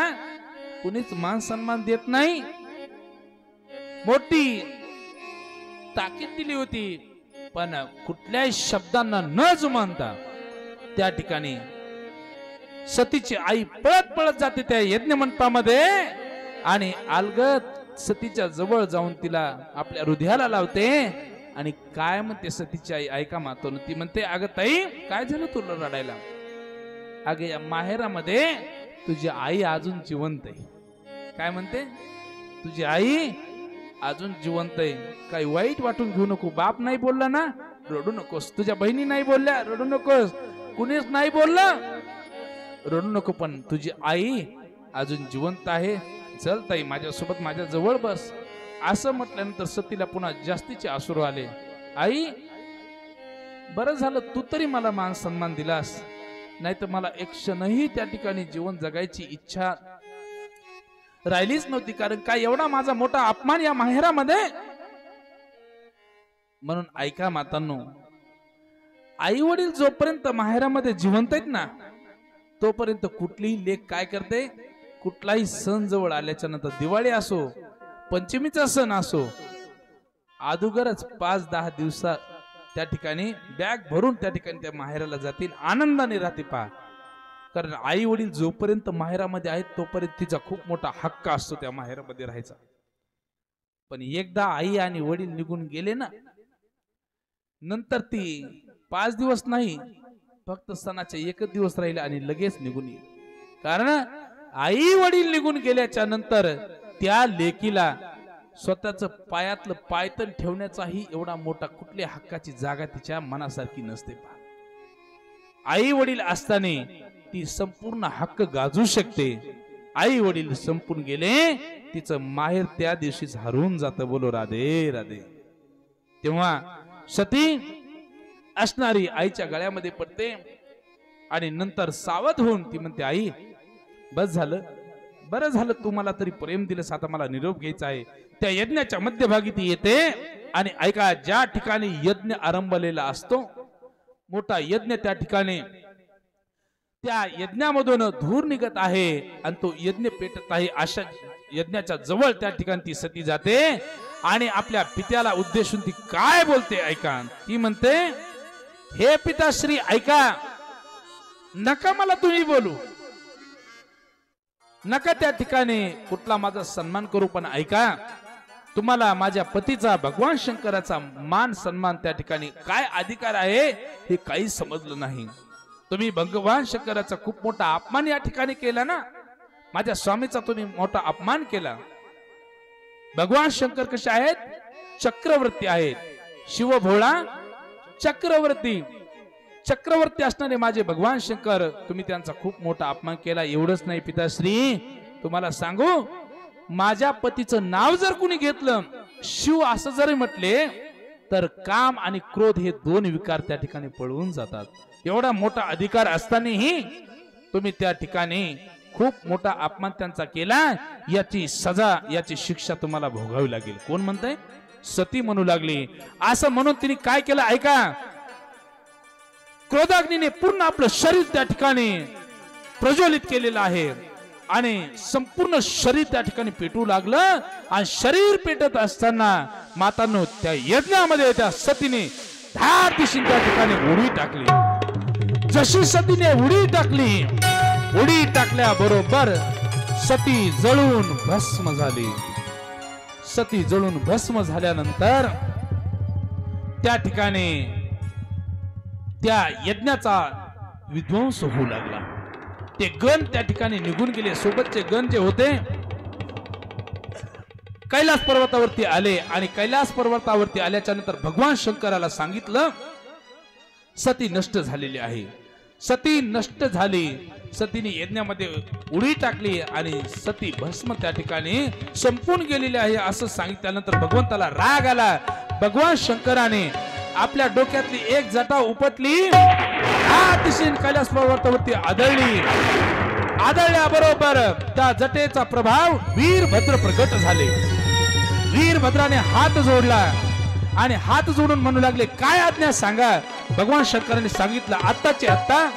कुणीच मान सन्मान देत नाही. मोठी ताकीद दिली होती, पण कुठल्याही शब्दांना न जुमानता त्या ठिकाणी सतीची आई पळत पळत जाते त्या यज्ञ मंडपामध्ये आणि अलगद सतीच्या जवळ जाऊन तिला आपल्या हृदयाला लावते. आणि काय म्हणते सतीची आई, ऐका मातो, ती म्हणते, अगं ताई, काय झालं तुला रडायला? अगं, या माहेरामध्ये तुझी आई अजून जिवंत आहे. काय म्हणते? तुझी आई अजून जिवंत आहे. काही वाईट वाटून घेऊ नको. बाप नाही बोलला ना, रडू नकोस. तुझ्या बहिणी नाही बोलल्या, रडू नकोस. कुणीच नाही बोललं, रडू नको. पण तुझी आई अजून जिवंत आहे. चल ताई, माझ्यासोबत माझ्या जवळ बस. असं म्हटल्यानंतर सतीला पुन्हा जास्तीचे अश्रू आले. आई, बरं झालं तू तरी मला मान सन्मान दिलास, नाही तर मला एक क्षणही त्या ठिकाणी जीवन जगायची इच्छा राहिलीच नव्हती. कारण काय एवढा माझा मोठा अपमान या माहेरामध्ये. म्हणून ऐका मातांनो, आई वडील जोपर्यंत माहेरामध्ये जिवंत आहेत ना, तोपर्यंत कुठलीही लेक काय करते, कुठलाही सण जवळ आल्याच्या नंतर, दिवाळी असो, पंचमीचा सण असो, अगोदरच 5-10 दिवसात त्या ठिकाणी बॅग भरून त्या ठिकाणी त्या माहेराला जातील, आनंदाने राहते. पहा, कारण आई वडील जोपर्यंत माहेरामध्ये आहेत तोपर्यंत तिचा खूप मोठा हक्क असतो त्या माहेरामध्ये राहायचा. पण एकदा आई आणि वडील निघून गेले ना, नंतर ती 5 दिवस नाही, फक्त सणाचे 1 दिवस राहिले आणि लगेच निघून येईल. कारण आई वडील निघून गेल्याच्या नंतर त्या लेकीला स्वतःच पायातलं पायतन ठेवण्याचाही एवढा मोठा कुठल्या हक्काची जागा तिच्या मनासारखी नसते. आई वडील असताना ती संपूर्ण हक्क गाजू शकते. आई वडील संपून गेले, तिचं माहेर त्या दिवशीच हरवून जातं. बोलो राधे राधे. तेव्हा सती असणारी आईच्या गळ्यामध्ये पडते आणि नंतर सावध होऊन ती म्हणते, आई बस झालं, बरं झालं तू मला तरी प्रेम दिलंस, आता मला निरोप घ्यायचा आहे. त्या यज्ञाच्या मध्यभागी ती येते आणि ऐका, ज्या ठिकाणी यज्ञ आरंभलेला असतो, मोठा यज्ञ, त्या ठिकाणी त्या यज्ञामधून धूर निघत आहे आणि तो यज्ञ पेटत आहे. अशा यज्ञाच्या जवळ त्या ठिकाणी ती सती जाते आणि आपल्या पित्याला उद्देशून ती काय बोलते ऐका. ती म्हणते, हे पिताश्री ऐका, नका मला तुम्ही बोलू, नका त्या ठिकाणी कुठला माझा सन्मान करू, पण ऐका, तुम्हाला माझ्या पतीचा भगवान शंकराचा मान सन्मान त्या ठिकाणी काय अधिकार आहे हे काही समजलं नाही. तुम्ही भगवान शंकराचा खूप मोठा अपमान या ठिकाणी केला ना. माझ्या स्वामीचा तुम्ही मोठा अपमान केला. भगवान शंकर कसे आहेत? चक्रवर्ती आहेत. शिव भोळा चक्रवर्ती, चक्रवर्ती असणारे माझे भगवान शंकर, तुम्ही त्यांचा खूप मोठा अपमान केला. एवढंच नाही पिताश्री, तुम्हाला सांगू, माझ्या पतीचं नाव जर कुणी घेतलं, शिव असं जरी म्हटले, तर काम आणि क्रोध हे दोन विकार त्या ठिकाणी पळवून जातात. एवढा मोठा अधिकार असतानाही तुम्ही त्या ठिकाणी खूप मोठा अपमान त्यांचा केला. याची सजा, याची शिक्षा तुम्हाला भोगावी लागेल. कोण म्हणतंय? सती म्हणू लागली. असं म्हणून तिने काय केलं ऐका, क्रोधाग्नीने पूर्ण आपलं शरीर त्या ठिकाणी प्रज्वलित केलेलं आहे आणि संपूर्ण शरीर त्या ठिकाणी पेटू लागलं. आणि शरीर पेटत असताना मातांनो, त्या यज्ञामध्ये त्या सतीने धार दिशेने त्या ठिकाणी उडी टाकली. जशी सतीने उडी टाकली, उडी टाकल्या बरोबर सती जळून भस्म झाली. सती जळून भस्म झाल्यानंतर त्या ठिकाणी त्या यज्ञाचा विध्वंस होऊ लागला. ते गण त्या ठिकाणी निघून गेले. सोबतचे गण जे होते कैलास पर्वतावरती आले आणि कैलास पर्वतावरती आल्याच्या नंतर भगवान शंकराला सांगितलं, सती नष्ट झालेली आहे. सती नष्ट झाली. सतीने यज्ञामध्ये उडी टाकली आणि सती भस्म त्या ठिकाणी संपून गेलेली आहे असं सांगितल्यानंतर भगवंताला राग आला. भगवान शंकराने आपल्या डोक्यातली एक जटा उपटली, अतिशय कैलास पर्वतावरती आदळली. आदळल्याबरोबर त्या जटेचा प्रभाव वीरभद्र प्रकट झाले. वीरभद्राने हात जोडला आणि हात जोडून म्हणू लागले, काय आज्ञा सांगा. भगवान शंकराने सांगितलं, आत्ताचे आत्ता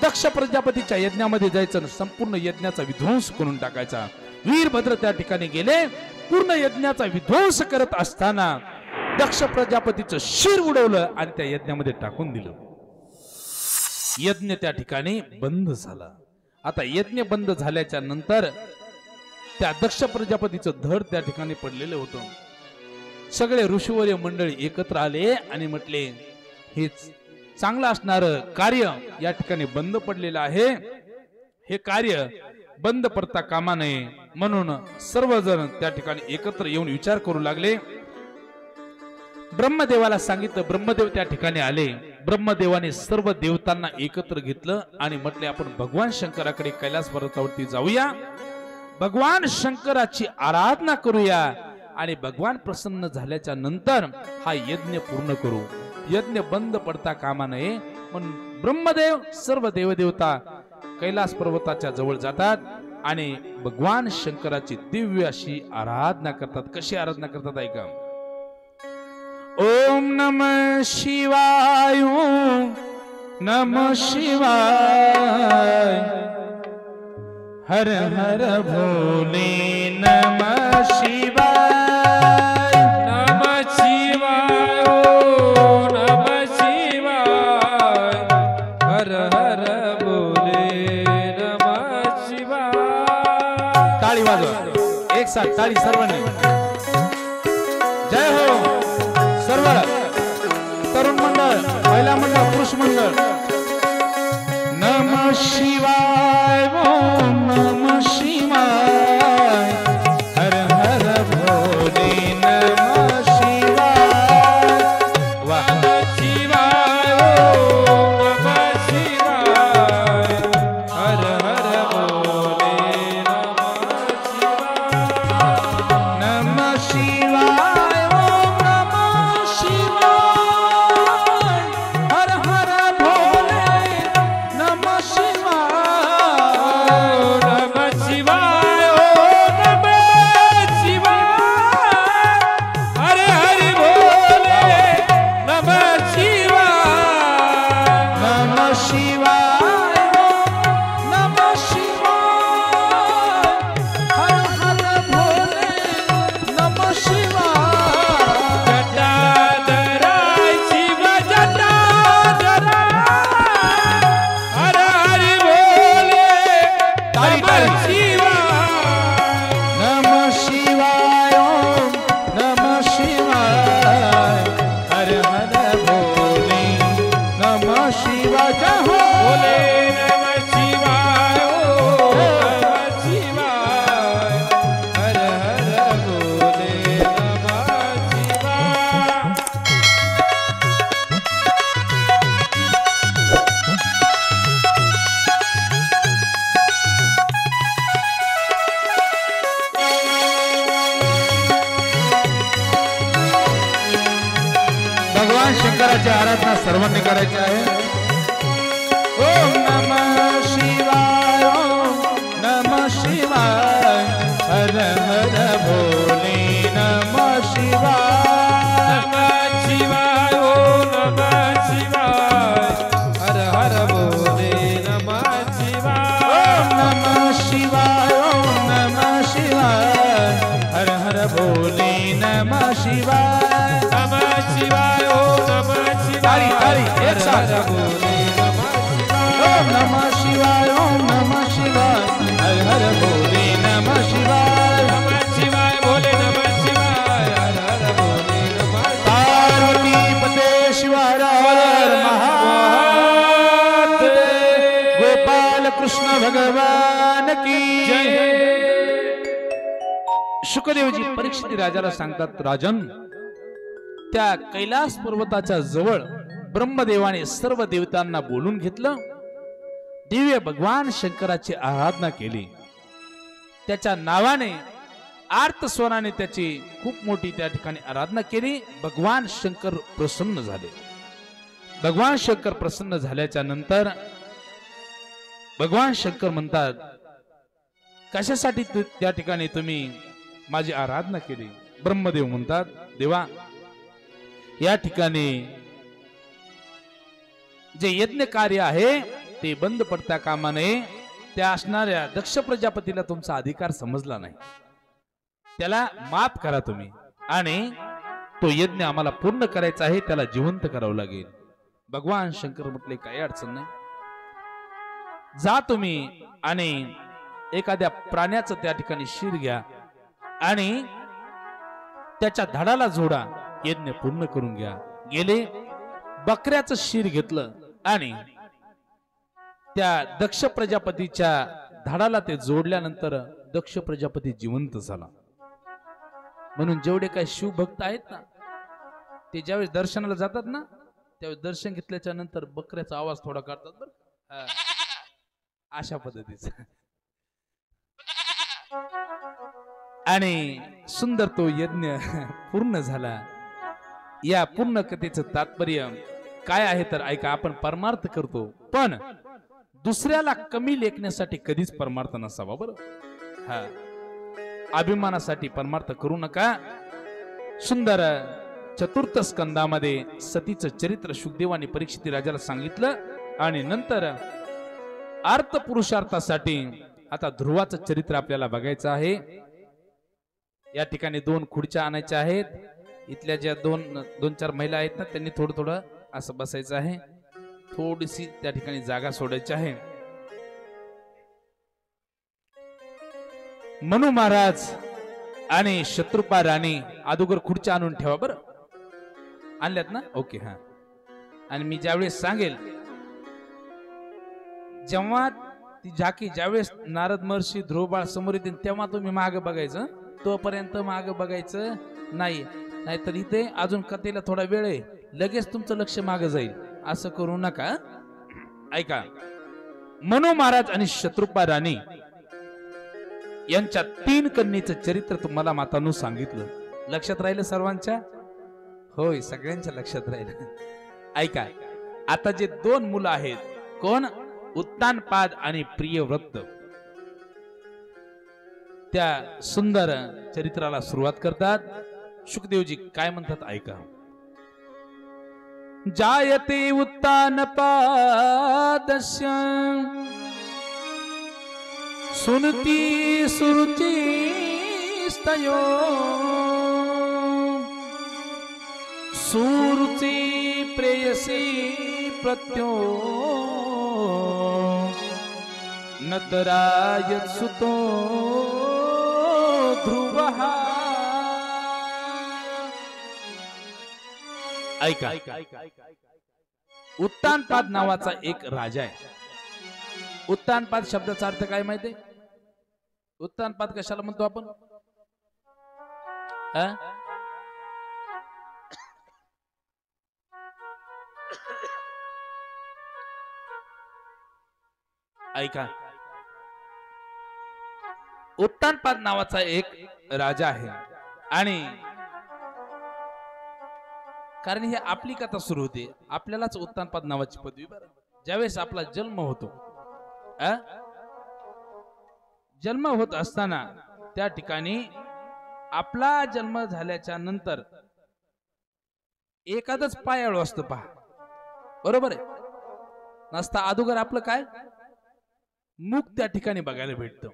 दक्ष प्रजापतीच्या यज्ञामध्ये जायचं, संपूर्ण यज्ञाचा विध्वंस करून टाकायचा. वीरभद्र त्या ठिकाणी गेले. पूर्ण यज्ञाचा विध्वंस करत असताना दक्ष प्रजापतीचं शिर उडवलं आणि त्या यज्ञामध्ये टाकून दिलं. यज्ञ त्या ठिकाणी बंद झाला. आता यज्ञ बंद झाल्याच्या नंतर त्या दक्ष प्रजापतीचं धड त्या ठिकाणी पडलेलं होतं. सगळे ऋषीवर्य मंडळी एकत्र आले आणि म्हटले, हेच चांगलं असणार कार्य या ठिकाणी बंद पडलेलं आहे. हे कार्य बंद पडता कामा नये. म्हणून सर्वजण त्या ठिकाणी एकत्र येऊन विचार करू लागले. ब्रह्मदेवाला सांगितलं. ब्रह्मदेव त्या ठिकाणी आले. ब्रह्मदेवाने सर्व देवतांना एकत्र घेतलं आणि म्हटले, आपण भगवान शंकराकडे कैलास पर्वतावरती जाऊया, भगवान शंकराची आराधना करूया आणि भगवान प्रसन्न झाल्याच्या नंतर हा यज्ञ पूर्ण करू. यज्ञ बंद पडता कामा नये. म्हणून ब्रह्मदेव सर्व देवदेवता कैलास पर्वताच्या जवळ जातात आणि भगवान शंकराची दिव्य अशी आराधना करतात. कशी आराधना करतात ऐका. ओम नमः शिवाय, ओम नमः शिवाय, हर हर भोले नमः शिवाय, नमः शिवाय, ओम नमः शिवाय, हर हर भोले नमः शिवाय. टाळी वाजवा एक साथ, टाळी सर्वांनी. जय हो सर्व तरुण मंडळ, महिला मंडळ, पुरुष मंडळ. नमः शिवाय, ओम नमः शिवाय, हर हर भोले नमः शिवाय. वाह. नमः शिवाय, ओम नमः शिवाय, हर हर भोले नमः शिवाय. नमः भगवान शंकराची आराधना सर्वांनी करायची आहे. ओम नमः शिवाय, ओम नमः शिवाय, हर हर भोले नमः शिवाय, नमः शिवाय, ओम नमः शिवाय, हर हर भोले नमः शिवाय. ओम नमः शिवाय, ओम नमः शिवाय, हर हर भोले नमः शिवाय, नमः शिवाय, ओम नमः ताली, शिवाय, ताली, एक हर साथ. हर भोले नमः शिवाय. ओम नमः शिवाय, ओम नमः शिवाय, हर हर भोले नमः शिवाय, नमः शिवाय, भोले नमः शिवाय, हर हर भोले नमः शिवाय. पार्वती पते शिवाय महादेव. गोपाल कृष्ण भगवान की जय. शुकदेवजी परीक्षित राजाला सांगतात, राजन, त्या कैलास पर्वताच्या जवळ ब्रह्मदेवाने सर्व देवतांना बोलून घेतलं. दिव्य भगवान शंकराची आराधना केली. त्याच्या नावाने आर्त स्वराने त्याची खूप मोठी त्या ठिकाणी आराधना केली. भगवान शंकर प्रसन्न झाले. भगवान शंकर प्रसन्न झाल्याच्या नंतर भगवान शंकर म्हणतात, कशासाठी त्या ठिकाणी तुम्ही माझी आराधना केली? ब्रह्मदेव म्हणतात, देवा, या ठिकाणी जे यज्ञ कार्य आहे ते बंद पडता कामा नये. त्या असणाऱ्या दक्ष प्रजापतीला तुमचा अधिकार समजला नाही, त्याला माफ करा तुम्ही, आणि तो यज्ञ आम्हाला पूर्ण करायचा आहे, त्याला जिवंत करावं लागेल. भगवान शंकर म्हटले, काही अडचण नाही, जा तुम्ही आणि एखाद्या प्राण्याचं त्या ठिकाणी शिर घ्या आणि त्याच्या धडाला जोडा, यज्ञ पूर्ण करून घ्या. गेले, बकऱ्याचं शिर घेतलं आणि त्या दक्ष प्रजापतीच्या धडाला ते जोडल्यानंतर दक्ष प्रजापती जिवंत झाला. म्हणून जेवढे काही शिवभक्त आहेत ना, ते ज्यावेळेस दर्शनाला जातात ना, त्यावेळेस दर्शन घेतल्याच्या नंतर बकऱ्याचा आवाज थोडा काढतात बरं, अशा पद्धतीचा. आणि सुंदर तो यज्ञ पूर्ण झाला. या पूर्ण कथेचं तात्पर्य काय आहे तर ऐका, आपण परमार्थ करतो, पण दुसऱ्याला कमी लेखण्यासाठी कधीच परमार्थ नसावा. बरं, हा, अभिमानासाठी परमार्थ करू नका. सुंदर चतुर्थ स्कंदामध्ये सतीचं चरित्र शुकदेवाने परीक्षित राजाला सांगितलं. आणि नंतर अर्थ पुरुषार्थासाठी आता ध्रुवाचं चरित्र आपल्याला बघायचं आहे. या ठिकाणी 2 खुर्च्या आणायच्या आहेत. इथल्या ज्या 2-4 महिला आहेत ना, त्यांनी थोडं थोडं असं बसायचं आहे. थोडीशी त्या ठिकाणी जागा सोडायची आहे. मनु महाराज आणि शत्रुपा राणी अगोदर खुर्च्या आणून ठेवा. बरं, आणल्यात ना? ओके, हा. आणि मी ज्यावेळेस सांगेल, जेव्हा ती झाकी ज्यावेळेस नारद महर्षी ध्रुवबाळ समोर येतील तेव्हा तुम्ही मागे बघायचं, तोपर्यंत मागे बघायचं नाही. नाहीतर इथे अजून कथेला थोडा वेळ आहे, लगेच तुमचं लक्ष मागे जाईल. असं करू नका. ऐका, मनु महाराज आणि शत्रुपा राणी यांच्या 3 कन्येचं चरित्र तुम्हाला मातांनो सांगितलं. लक्षात राहिलं सर्वांच्या? होय, सगळ्यांच्या लक्षात राहिलं. ऐका, आता जे 2 मुलं आहेत, कोण? उत्तानपाद आणि प्रियव्रत, त्या सुंदर चरित्राला सुरुवात करतात. शुकदेवजी काय म्हणतात ऐका. जायते उत्तानपादस्य सुनती सुरुचि स्तयो सुरुचि प्रेयसी प्रत्यो नतरायत सुतो ध्रुवः. ऐका, उत्तानपाद नावाचा एक राजा आहे. उत्तानपाद शब्दाचा अर्थ काय माहिती आहे? उत्तानपाद कशाला म्हणतो आपण? ऐका, उत्तानपाद नावाचा एक राजा आहे आणि कारण ही आपली कथा सुरू होते. आपल्यालाच उत्तानपाद नावाची पदवी. बरं, ज्यावेळेस आपला जन्म होतो, जन्म होत असताना त्या ठिकाणी आपला जन्म झाल्याच्या नंतर एखादच पायाळू असतं पहा, बरोबर आहे. नसता अगोदर आपलं काय मुख त्या ठिकाणी बघायला भेटतं.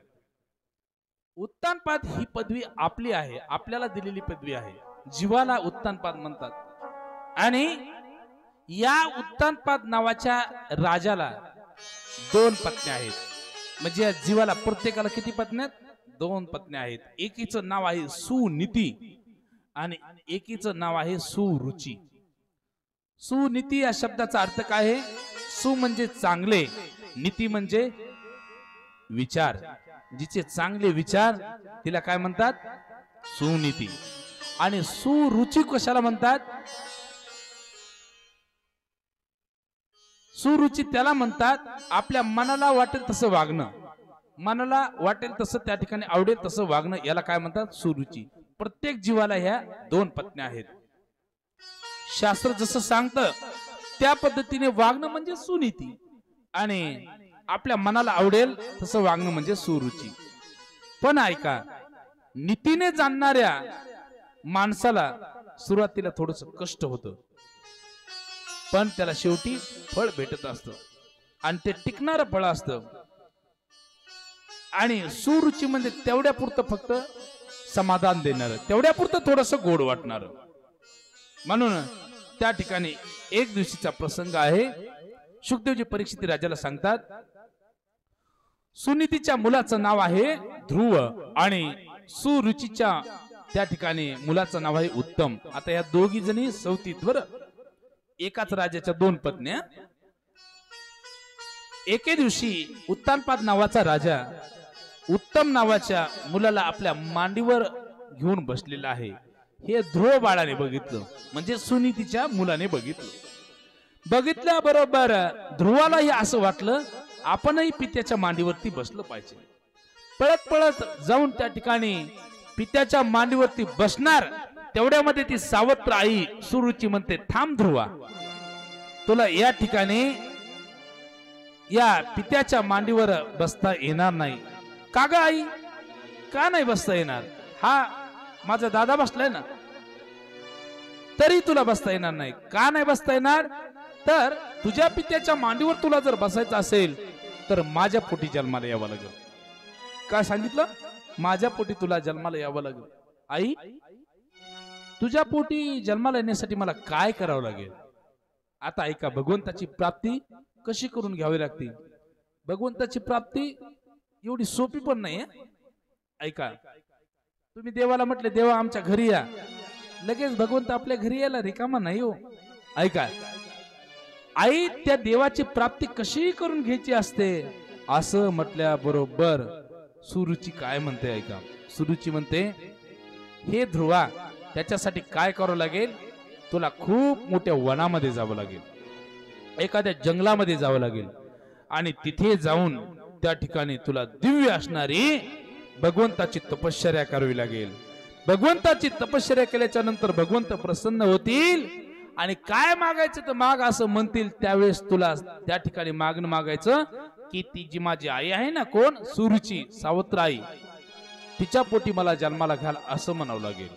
उत्तानपाद ही पदवी आपली आहे, आपल्याला दिलेली पदवी आहे. जीवाला उत्तानपाद म्हणतात. आणि या उत्तानपाद नावाच्या राजाला 2 पत्नी आहेत. म्हणजे या जीवाला प्रत्येकाला किती पत्नी आहेत? 2 पत्नी आहेत. एकीचं नाव आहे सुनीती आणि एकीचं नाव आहे सुरुची. सुनीती या शब्दाचा अर्थ काय आहे? सु म्हणजे चांगले, नीती म्हणजे विचार. जिचे चांगले विचार तिला काय म्हणतात? सुनीती. आणि सुरुची कशाला म्हणतात? सुरुची त्याला म्हणतात आपल्या मनाला वाटेल तसं वागणं, मनाला वाटेल तसं त्या ठिकाणी आवडेल तसं वागणं, याला काय म्हणतात? सुरुची. प्रत्येक जीवाला ह्या 2 पत्नी आहेत. शास्त्र जसं सांगतं त्या पद्धतीने वागणं म्हणजे सुनीती आणि आपल्या मनाला आवडेल तसं वागणं म्हणजे सुरुची. पण ऐका, नीतीने जाणणाऱ्या माणसाला सुरुवातीला थोडस कष्ट होतं, पण त्याला शेवटी फळ भेटत असतं आणि ते टिकणारं फळ असतं. आणि सुरुची म्हणजे तेवढ्या पुरतं फक्त समाधान देणार, तेवढ्या पुरतं थोडस गोड वाटणार. म्हणून त्या ठिकाणी एक दिवशीचा प्रसंग आहे. शुकदेवजी परीक्षित राजाला सांगतात सुनीतीच्या मुलाचं नाव आहे ध्रुव आणि सुरुचीच्या त्या ठिकाणी मुलाचं नाव आहे उत्तम. आता या दोघी जणी सौतीत, बरं, एकाच राजाच्या 2 पत्न्या. एके दिवशी उत्तानपाद नावाचा राजा उत्तम नावाच्या मुलाला आपल्या मांडीवर घेऊन बसलेला आहे. हे ध्रुव बाळाने बघितलं, म्हणजे सुनीतीच्या मुलाने बघितलं. बघितल्याबरोबर ध्रुवालाही असं वाटलं आपणही पित्याच्या मांडीवरती बसलं पाहिजे. पळत पळत जाऊन त्या ठिकाणी पित्याच्या मांडीवरती बसणार, तेवढ्यामध्ये ती सावत्र आई सुरुची म्हणते, थांब ध्रुवा, तुला या ठिकाणी या पित्याच्या मांडीवर बसता येणार नाही. का ग आई, का नाही बसता येणार? हा माझा दादा बसलाय ना, तरी तुला बसता येणार नाही. का नाही बसता येणार? तर तुझ्या पित्याच्या मांडीवर तुला जर बसायचं असेल तर माझ्या पोटी जन्माला यावं लागेल. काय सांगितलं? माझ्या पोटी तुला जन्माला यावं लागेल. आई, तुझ्या पोटी जन्माला येण्यासाठी मला काय करावं लागेल? आता ऐका, भगवंताची प्राप्ती कशी करून घ्यावी लागते. भगवंताची प्राप्ती एवढी सोपी पण नाही. ऐका, तुम्ही देवाला म्हटले देवा आमच्या घरी या, लगेच भगवंत आपल्या घरी यायला रिकामा नाही हो. ऐका, आई त्या देवाची प्राप्ती कशी करून घ्यायची असते असं म्हटल्या बरोबर सुरुची काय म्हणते? ऐका, सुरुची म्हणते, हे ध्रुवा, त्याच्यासाठी काय करावं लागेल? तुला खूप मोठ्या वनामध्ये जावं लागेल, एखाद्या जंगलामध्ये जावं लागेल आणि तिथे जाऊन त्या ठिकाणी तुला दिव्य असणारी भगवंताची तपश्चर्या करावी लागेल. भगवंताची तपश्चर्या केल्याच्या नंतर भगवंत प्रसन्न होतील आणि काय मागायचं तर माग असं म्हणतील. त्यावेळेस तुला त्या ठिकाणी मागणं मागायचं की ती जी माझी आई आहे ना, कोण? सुरुची, सावत्र आई, तिच्या पोटी मला जन्माला घाल असं म्हणावं लागेल.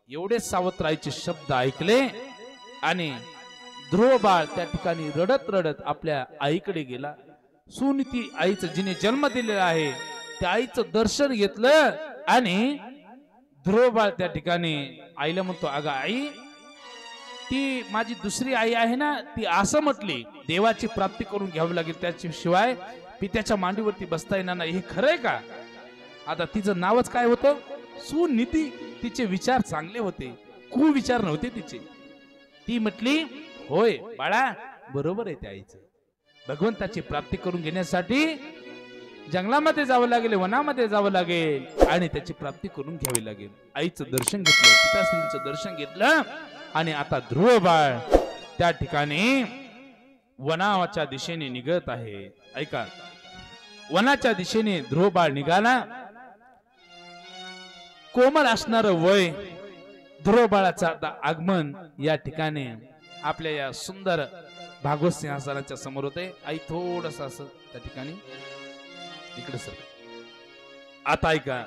एवढे सावत्र आईचे शब्द ऐकले आणि ध्रुव बाळ त्या ठिकाणी रडत रडत आपल्या आईकडे गेला. सुनीती आईचं जिने जन्म दिलेला आहे त्या आईचं दर्शन घेतलं आणि ध्रुव बाळ त्या ठिकाणी आईला म्हणतो, अगं आई, ती माझी दुसरी आई आहे ना, ती असं म्हटली देवाची प्राप्ती करून घ्यावी लागेल, त्याच्याशिवाय पित्याच्या मांडीवरती बसता येणार नाही. हे खरंय का? आता तिचं नावच काय होतं? सुनीती. तिचे विचार चांगले होते, कुविचार नव्हते तिचे. ती म्हटली, होय बाळा, बरोबर आहे त्या आईचं. भगवंताची प्राप्ती करून घेण्यासाठी जंगलामध्ये जावं लागेल, वनामध्ये जावं लागेल आणि त्याची प्राप्ती करून घ्यावी लागेल. आईचं दर्शन घेतलं, पिताश्रींचं दर्शन घेतलं आणि आता ध्रुव बाळ त्या ठिकाणी वनाच्या दिशेने निघत आहे. ऐका, वनाच्या दिशेने ध्रुव बाळ निघाला. कोमल असणार वय, ध्रुव बाळाचं आता आगमन या ठिकाणी आपल्या या सुंदर भागवत सिंहासनाच्या समोर होते. आई थोडस असं त्या ठिकाणी इकडे सर. आता ऐका,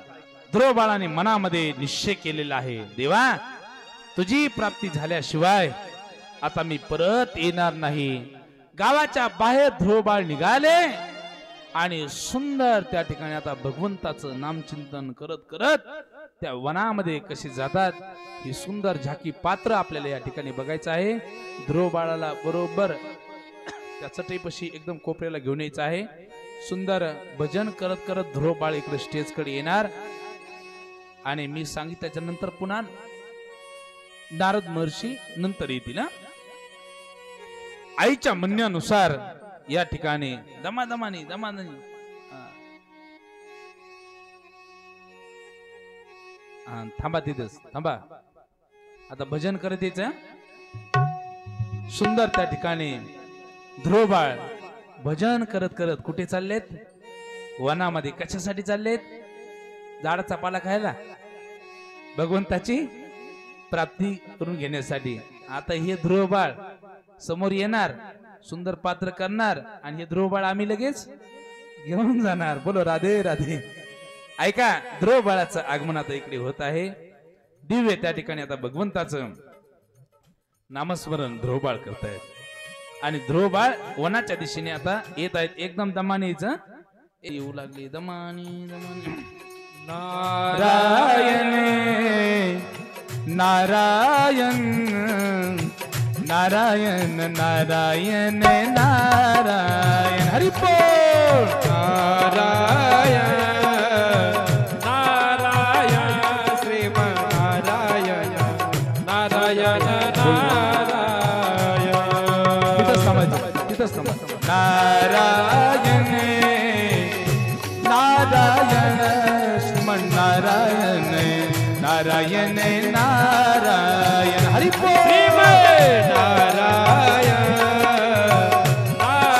ध्रुव बाळाने मनामध्ये निश्चय केलेला आहे, देवा तुझी प्राप्ती झाल्याशिवाय आता मी परत येणार नाही. गावाच्या बाहेर ध्रुव बाळ निघाले आणि सुंदर त्या ठिकाणी आता भगवंताचं नामचिंतन करत करत त्या वनामध्ये कशी जातात ही सुंदर झाकी पात्र आपल्याला या ठिकाणी बघायचं आहे. ध्रुव बाळाला बरोबर त्या चटईपाशी एकदम कोपऱ्याला घेऊन यायचं आहे. सुंदर भजन करत करत ध्रुव बाळ इकडे स्टेज कडे येणार आणि मी सांगितल्याच्या नंतर पुन्हा नारद महर्षी नंतर येतील. आईच्या म्हणण्यानुसार या ठिकाणी दमादमानी थांबा, तिथेच थांबा. आता भजन करत यायचं. सुंदर त्या ठिकाणी ध्रुव बाळ भजन करत करत कुठे चाललेत? वनामध्ये. कशासाठी चाललेत? झाडाचा पाला खायला, भगवंताची प्राप्ती करून घेण्यासाठी. आता हे ध्रुव बाळ समोर येणार, सुंदर पात्र करणार आणि हे ध्रुव बाळ आम्ही लगेच घेऊन जाणार. बोलो राधे राधे. ऐका, ध्रुव बाळाचं आगमन आता इकडे होत आहे. दिव्य त्या ठिकाणी आता भगवंताचं नामस्मरण ध्रुव बाळ करतायत आणि ध्रुव बाळ वनाच्या दिशेने आता येत आहेत. एकदम दमाने यायचं. येऊ लागले दमानी दमानी. नारायण नारायण नारायण नारायण नारायण. हरी बोल. नारायण नारायण श्रीमन्नारायण नारायण नारायण. तिथंच थांबायचं, तिथंच थांबायचं. नारायण नारायण श्रीमन्नारायण नारायण नारायण. हरी बोल.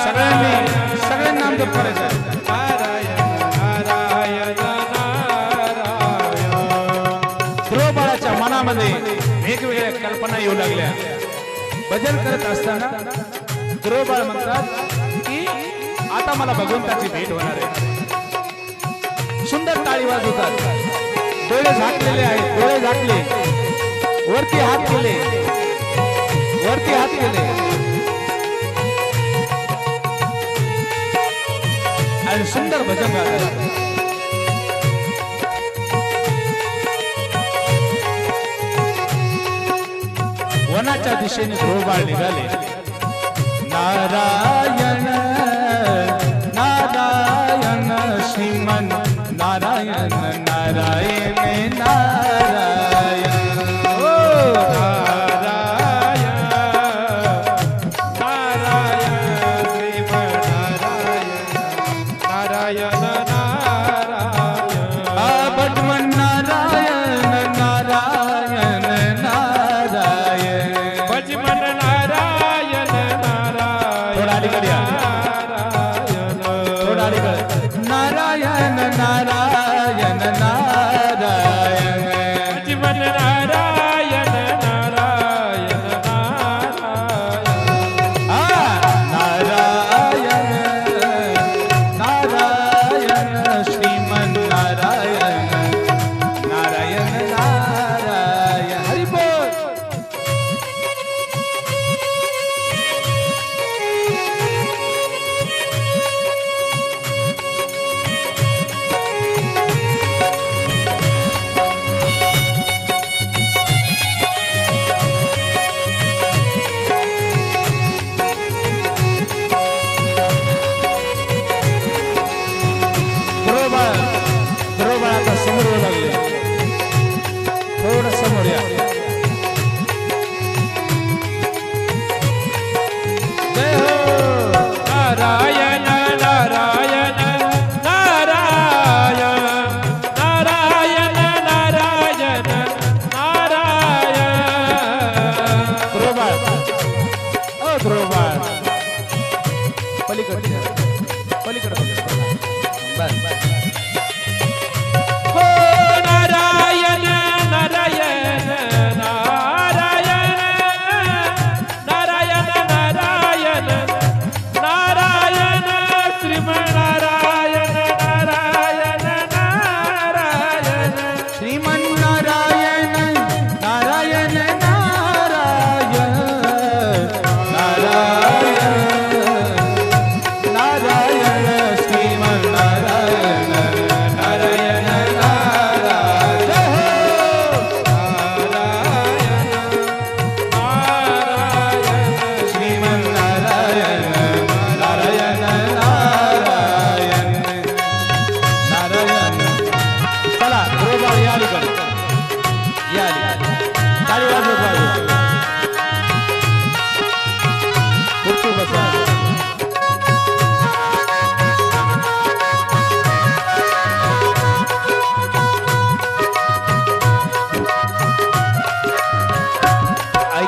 सगळ्यांनी नाम जप करायचं. ध्रुव बाळाच्या मनामध्ये वेगवेगळ्या कल्पना येऊ लागल्या. भजन करत असताना ध्रुव बाळ म्हणतात की आता मला भगवंताची भेट होणार आहे. सुंदर टाळी वाजवतात. डोळे झाकलेले आहेत, डोळे झाकले, वरती हात केले, वरती हात केले आणि सुंदर भजन गातात. वनाच्या दिशेने ध्रुव बाळ निघाले. नारायण नारायण श्रीमन नारायण नारायण नारायण. नारायण नारायण नारायण. जीवन नारायण नारायण नारायण नारायण श्रीमन नारायण नारायण नारायण. हरी बोल. समोर येऊ लागले. थोडं समोर या. जय हो. नारायण नारायण नारायण नारायण नारायण नारायण. ध्रुव बाळ, ओ ध्रुव बाळ, पलीकडे पलीकडे बस बस. नारायण नारायण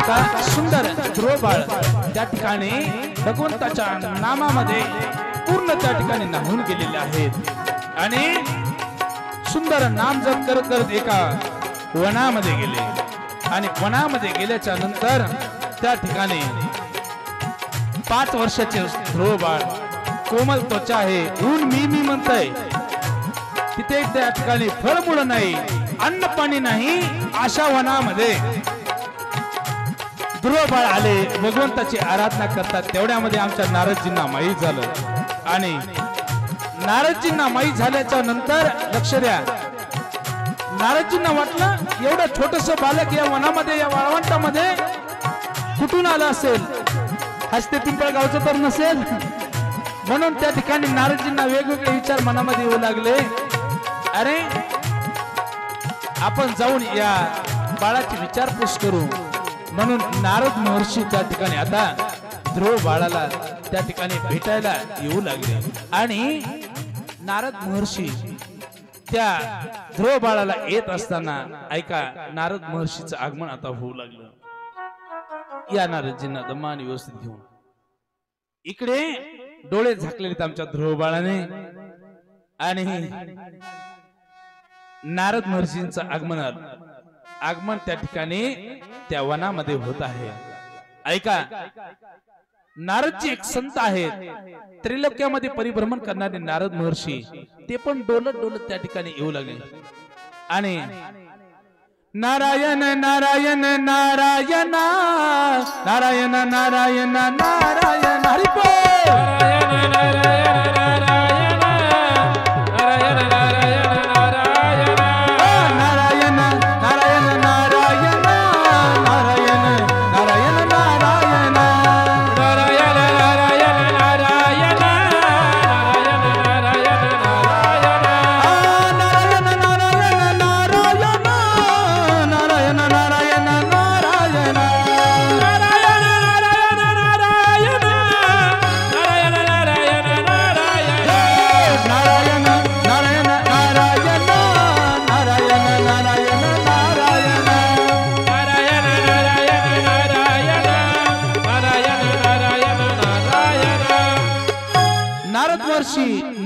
ऐका सुंदर ध्रुव बाळ त्या ठिकाणी भगवंताच्या नामामध्ये पूर्ण त्या ठिकाणी न्हाऊन गेलेले आहेत आणि सुंदर नाम जप करत करत एका वनामध्ये गेले आणि वनामध्ये गेल्याच्या नंतर त्या ठिकाणी 5 वर्षाचे ध्रुव बाळ कोमल त्वचा आहे ऊन मी म्हणतय तिथे त्या ठिकाणी फळमुळ नाही अन्न पाणी नाही अशा वनामध्ये ध्रुव बाळ आले भगवंताची आराधना करतात तेवढ्यामध्ये आमच्या नारदजींना माहीत झालं आणि नारदजींना माहीत झाल्याच्या नंतर लक्ष द्या नारदजींना वाटलं एवढं छोटस बालक या वनामध्ये या वाळवंटामध्ये कुठून आलं असेल हस्ते पिंपळगावचं तर नसेल म्हणून त्या ठिकाणी नारदजींना वेगवेगळे विचार मनामध्ये येऊ लागले अरे आपण जाऊन या बाळाची विचारपूस करू म्हणून नारद महर्षी त्या ठिकाणी आता ध्रुव बाळाला त्या ठिकाणी भेटायला येऊ लागले आणि नारद महर्षी त्या ध्रुव बाळाला येत असताना ऐका नारद महर्षीचं आगमन आता होऊ लागलं या नारदजींना दमान व्यवस्थित घेऊन इकडे डोळे झाकलेले आमच्या ध्रुव बाळाने आणि नारद महर्षींचं आगमन त्या ठिकाणी त्या वनामध्ये होत आहे ऐका नारदजी एक संत आहेत त्रिलोक्यामध्ये परिभ्रमण करणारे नारद महर्षी ते पण डोलत डोलत त्या ठिकाणी येऊ लागले आणि नारायण नारायण नारायण नारायण नारायण नारायण हरिपो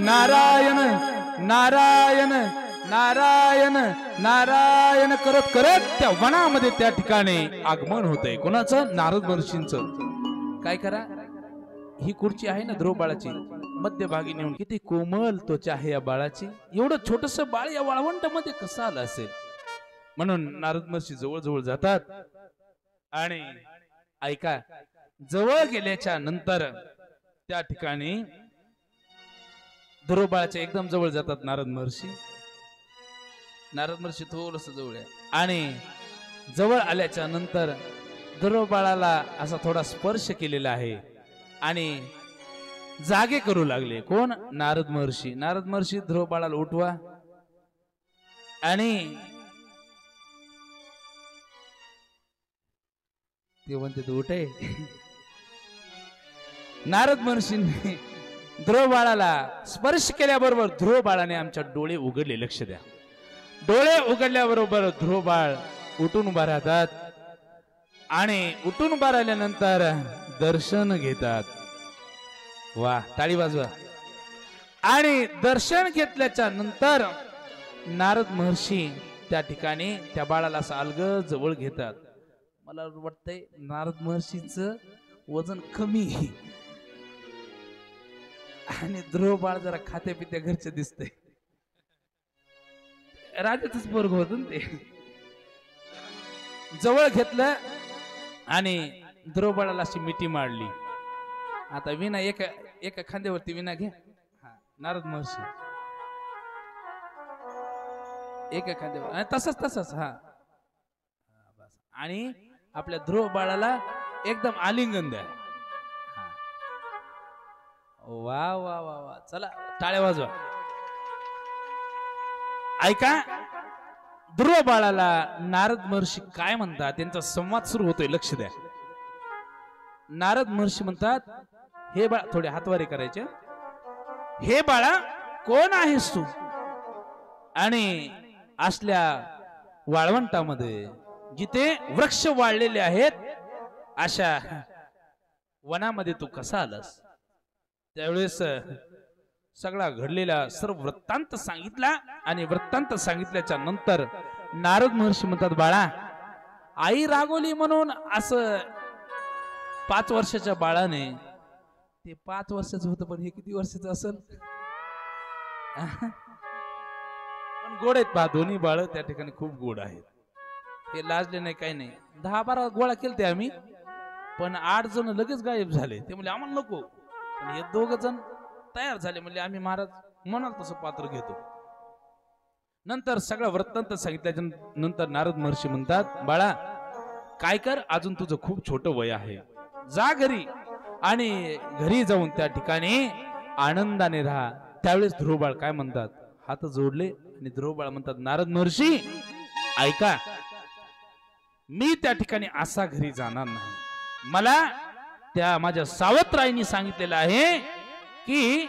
नारायण नारायण नारायण नारायण करत करत त्या वनामध्ये त्या ठिकाणी आगमन होतंय कोणाचं नारद महर्षींचं काय करा ही खुर्ची आहे ना ध्रुव बाळाची मध्यभागी नेऊन किती कोमल त्वचा आहे या बाळाची एवढं छोटस बाळ या वाळवंटामध्ये कसं आलं असेल म्हणून नारद महर्षी जवळ जवळ जातात आणि ऐका जवळ गेल्याच्या नंतर त्या ठिकाणी ध्रुव बाळाच्या एकदम जवळ जातात नारद महर्षी थोडस जवळ आहे आणि जवळ आल्याच्या नंतर ध्रुव बाळाला असा थोडा स्पर्श केलेला आहे आणि जागे करू लागले कोण नारद महर्षी ध्रुव बाळाला उठवा आणि ते म्हणते तू उठे नारद महर्षींनी ध्रुव बाळाला स्पर्श केल्याबरोबर ध्रुव बाळाने आमच्या डोळे उघडले लक्ष द्या डोळे उघडल्याबरोबर ध्रुव बाळ उठून उभा राहतात आणि उठून उभा राहिल्यानंतर दर्शन घेतात वा टाळी वाजवा आणि दर्शन घेतल्याच्या नंतर नारद महर्षी त्या ठिकाणी त्या बाळाला असं अलगद जवळ घेतात मला वाटतंय नारद महर्षीचं वजन कमी आणि ध्रुव बाळ जरा खात्या पित्या घरचे दिसते राजाच पोरग होत ते जवळ घेतलं आणि ध्रुव बाळाला अशी मिठी मारली आता विना एका खांद्यावरती विना घे नारद महर्षी एका खांद्यावर तसंच हा आणि आपल्या ध्रुव बाळाला एकदम आलिंगन द्या वा वा वा वा चला टाळ्या वाजवा ऐका ध्रुव बाळाला नारद महर्षी काय म्हणतात त्यांचा संवाद सुरू होतोय लक्ष द्या नारद महर्षी म्हणतात हे बाळा थोडे हातवारे करायचे हे बाळा कोण आहेस तू आणि असल्या वाळवंटामध्ये जिथे वृक्ष वाढलेले आहेत अशा वनामध्ये तू कसा आलास? त्यावेळेस सगळा घडलेला सर्व वृत्तांत सांगितला आणि वृत्तांत सांगितल्याच्या नंतर नारद महर्षी म्हणतात, बाळा आई रागवली म्हणून असं 5 वर्षाच्या बाळाने, ते 5 वर्षाचं होतं पण हे किती वर्षाचं असेल? पण गोड आहेत पहा, दोन्ही बाळ त्या ठिकाणी खूप गोड आहेत. हे लाजले नाही, काही नाही. 10-12 गोळा केलते आम्ही, पण 8 जण लगेच गायब झाले. ते म्हणजे आम्हाला नको, पण हे 2 जण तयार झाले. म्हणजे आम्ही महाराज म्हणाल तसं पात्र घेतो. नंतर सगळं वृत्तांत सांगितल्याच्या नंतर नारद महर्षी म्हणतात, बाळा काय कर, अजून तुझं खूप छोटं वय आहे, जा घरी आणि घरी जाऊन त्या ठिकाणी आनंदाने राहा. त्यावेळेस ध्रुवबाळ काय म्हणतात, हात जोडले आणि ध्रुवबाळ म्हणतात, नारद महर्षी ऐका, मी त्या ठिकाणी असा घरी जाणार नाही. मला त्या माझ्या सावत्राईनी सांगितलेलं आहे की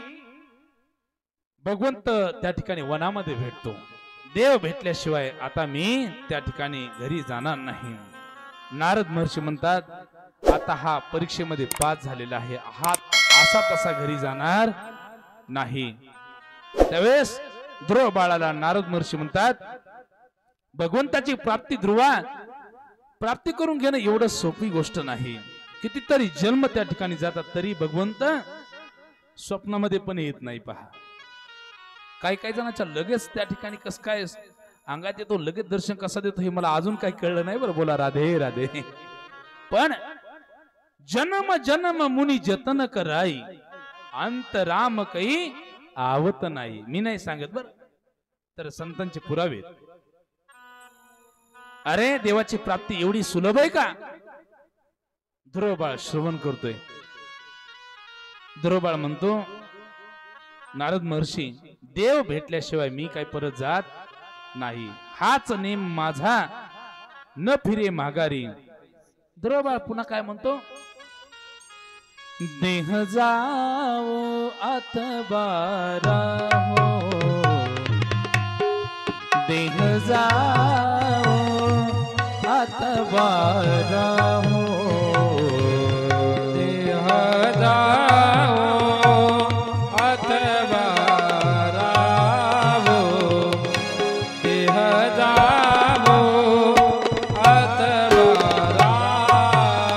भगवंत त्या ठिकाणी वनामध्ये भेटतो, देव भेटल्याशिवाय आता मी त्या ठिकाणी घरी जाणार नाही. नारद महर्षी म्हणतात, आता हा परीक्षेमध्ये पास झालेला आहे, हा असा तसा घरी जाणार नाही. त्यावेळेस ध्रुव बाळाला नारद महर्षी म्हणतात, भगवंताची प्राप्ती ध्रुवा, प्राप्ती करून घेणं एवढं सोपी गोष्ट नाही. कितीतरी जन्म त्या ठिकाणी जातात तरी भगवंत स्वप्नामध्ये पण येत नाही. पहा, काही काही जणांच्या लगेच त्या ठिकाणी कस काय अंगात येतो, लगेच दर्शन कसा देतो हे मला अजून काही कळलं नाही. बरं, बोला राधे राधे. पण जन्म जन्म मुनी जतन कराई, अंतराम काही आवत नाही. मी नाही सांगत बर, तर संतांचे पुरावे. अरे देवाची प्राप्ती एवढी सुलभ आहे का? ध्रुवबाळ श्रवण करतोय. ध्रुवबाळ म्हणतो, नारद महर्षी देव भेटल्याशिवाय मी काय परत जात नाही, हाच नेम माझा, न फिरे माघारी. ध्रुवबाळ पुन्हा काय म्हणतो, देह जाओ आतबारा हो, देह जाओ आतबारा हो, देह जाओ आतबारा हो, देह जाओ आतबारा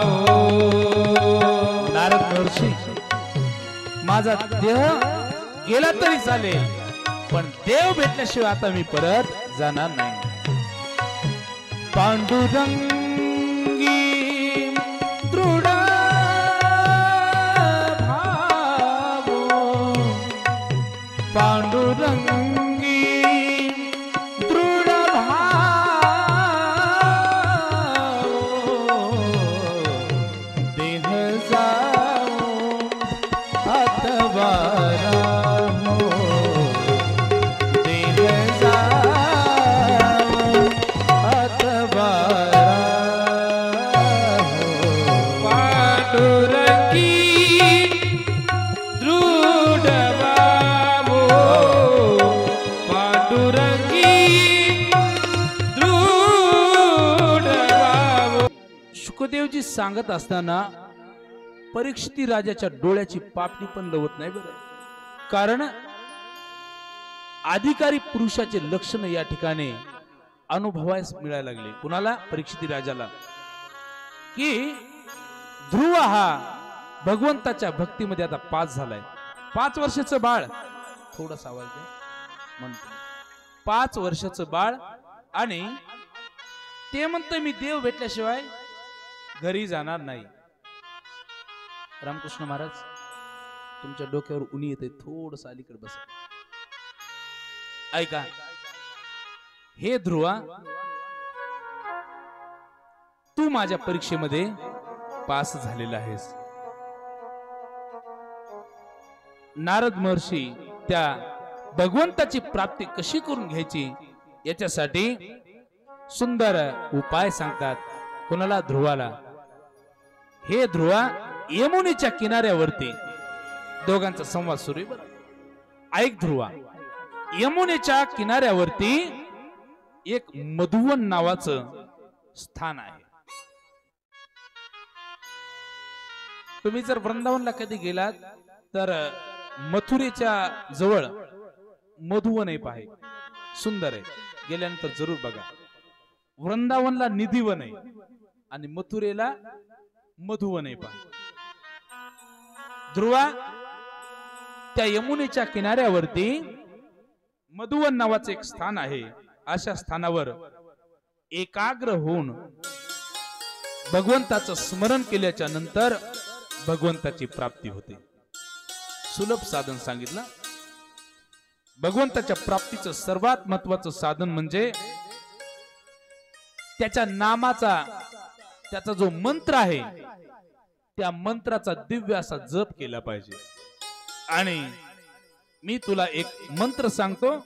हो. नारद महर्षी, माझा देह गेला तरी चालेल, पण देव भेटल्याशिवाय आता मी परत जाणार नाही. पांडुरंगी दृढ भावो, पांडुरंगी दृढ भावो, देह जाओ आतबारा हो, देह जाओ आतबारा हो. पांडुरंगी दृढ भावो, पांडुरंगी दृढ भावो. शुकदेवजी सांगत असताना परीक्षिती राजाच्या डोळ्याची पापणी पण लवत नाही बरं. कारण अधिकारी पुरुषाचे लक्षण या ठिकाणी अनुभवायस मिळायला लागले. कुणाला? परीक्षिती राजाला. की ध्रुव हा भगवंताच्या भक्तीमध्ये आता पास झालाय. 5 वर्षाचं बाळ, थोडासा आवाज दे म्हणतो, 5 वर्षाचं बाळ, आणि ते म्हणतोय मी देव भेटल्याशिवाय घरी जाणार नाही. रामकृष्ण महाराज, तुमच्या डोक्यावर उनी येते, थोडस अलीकडे बसा. ऐका, हे ध्रुवा, तू माझ्या परीक्षेमध्ये पास झालेला आहेस. नारद महर्षी त्या भगवंताची प्राप्ती कशी करून घ्यायची याच्यासाठी सुंदर उपाय सांगतात. कोणाला? ध्रुवाला. हे ध्रुवा, यमुनेच्या किनाऱ्यावरती दोघांचा संवाद सुरू आहे बरं. ऐक ध्रुवा, यमुनेच्या किनाऱ्यावरती एक मधुवन नावाचं स्थान आहे. तुम्ही जर वृंदावनला कधी गेलात तर मथुरेच्या जवळ मधुवन आहे पाहे, सुंदर आहे, गेल्यानंतर जरूर बघा. वृंदावनला निधिवन आहे आणि मथुरेला मधुवन आहे पाहे. ध्रुवा त्या यमुनेच्या किनाऱ्यावरती मधुवन नावाचं एक स्थान आहे. अशा स्थानावर एकाग्र होऊन भगवंताचं स्मरण केल्याच्या नंतर भगवंताची प्राप्ती होते. सुलभ साधन सांगितलं. भगवंताच्या प्राप्तीचं सर्वात महत्वाचं साधन म्हणजे त्याच्या नामाचा, त्याचा जो मंत्र आहे त्या मंत्राचा दिव्य असा जप केला पाहिजे. आणि मी तुला एक मंत्र सांगतो,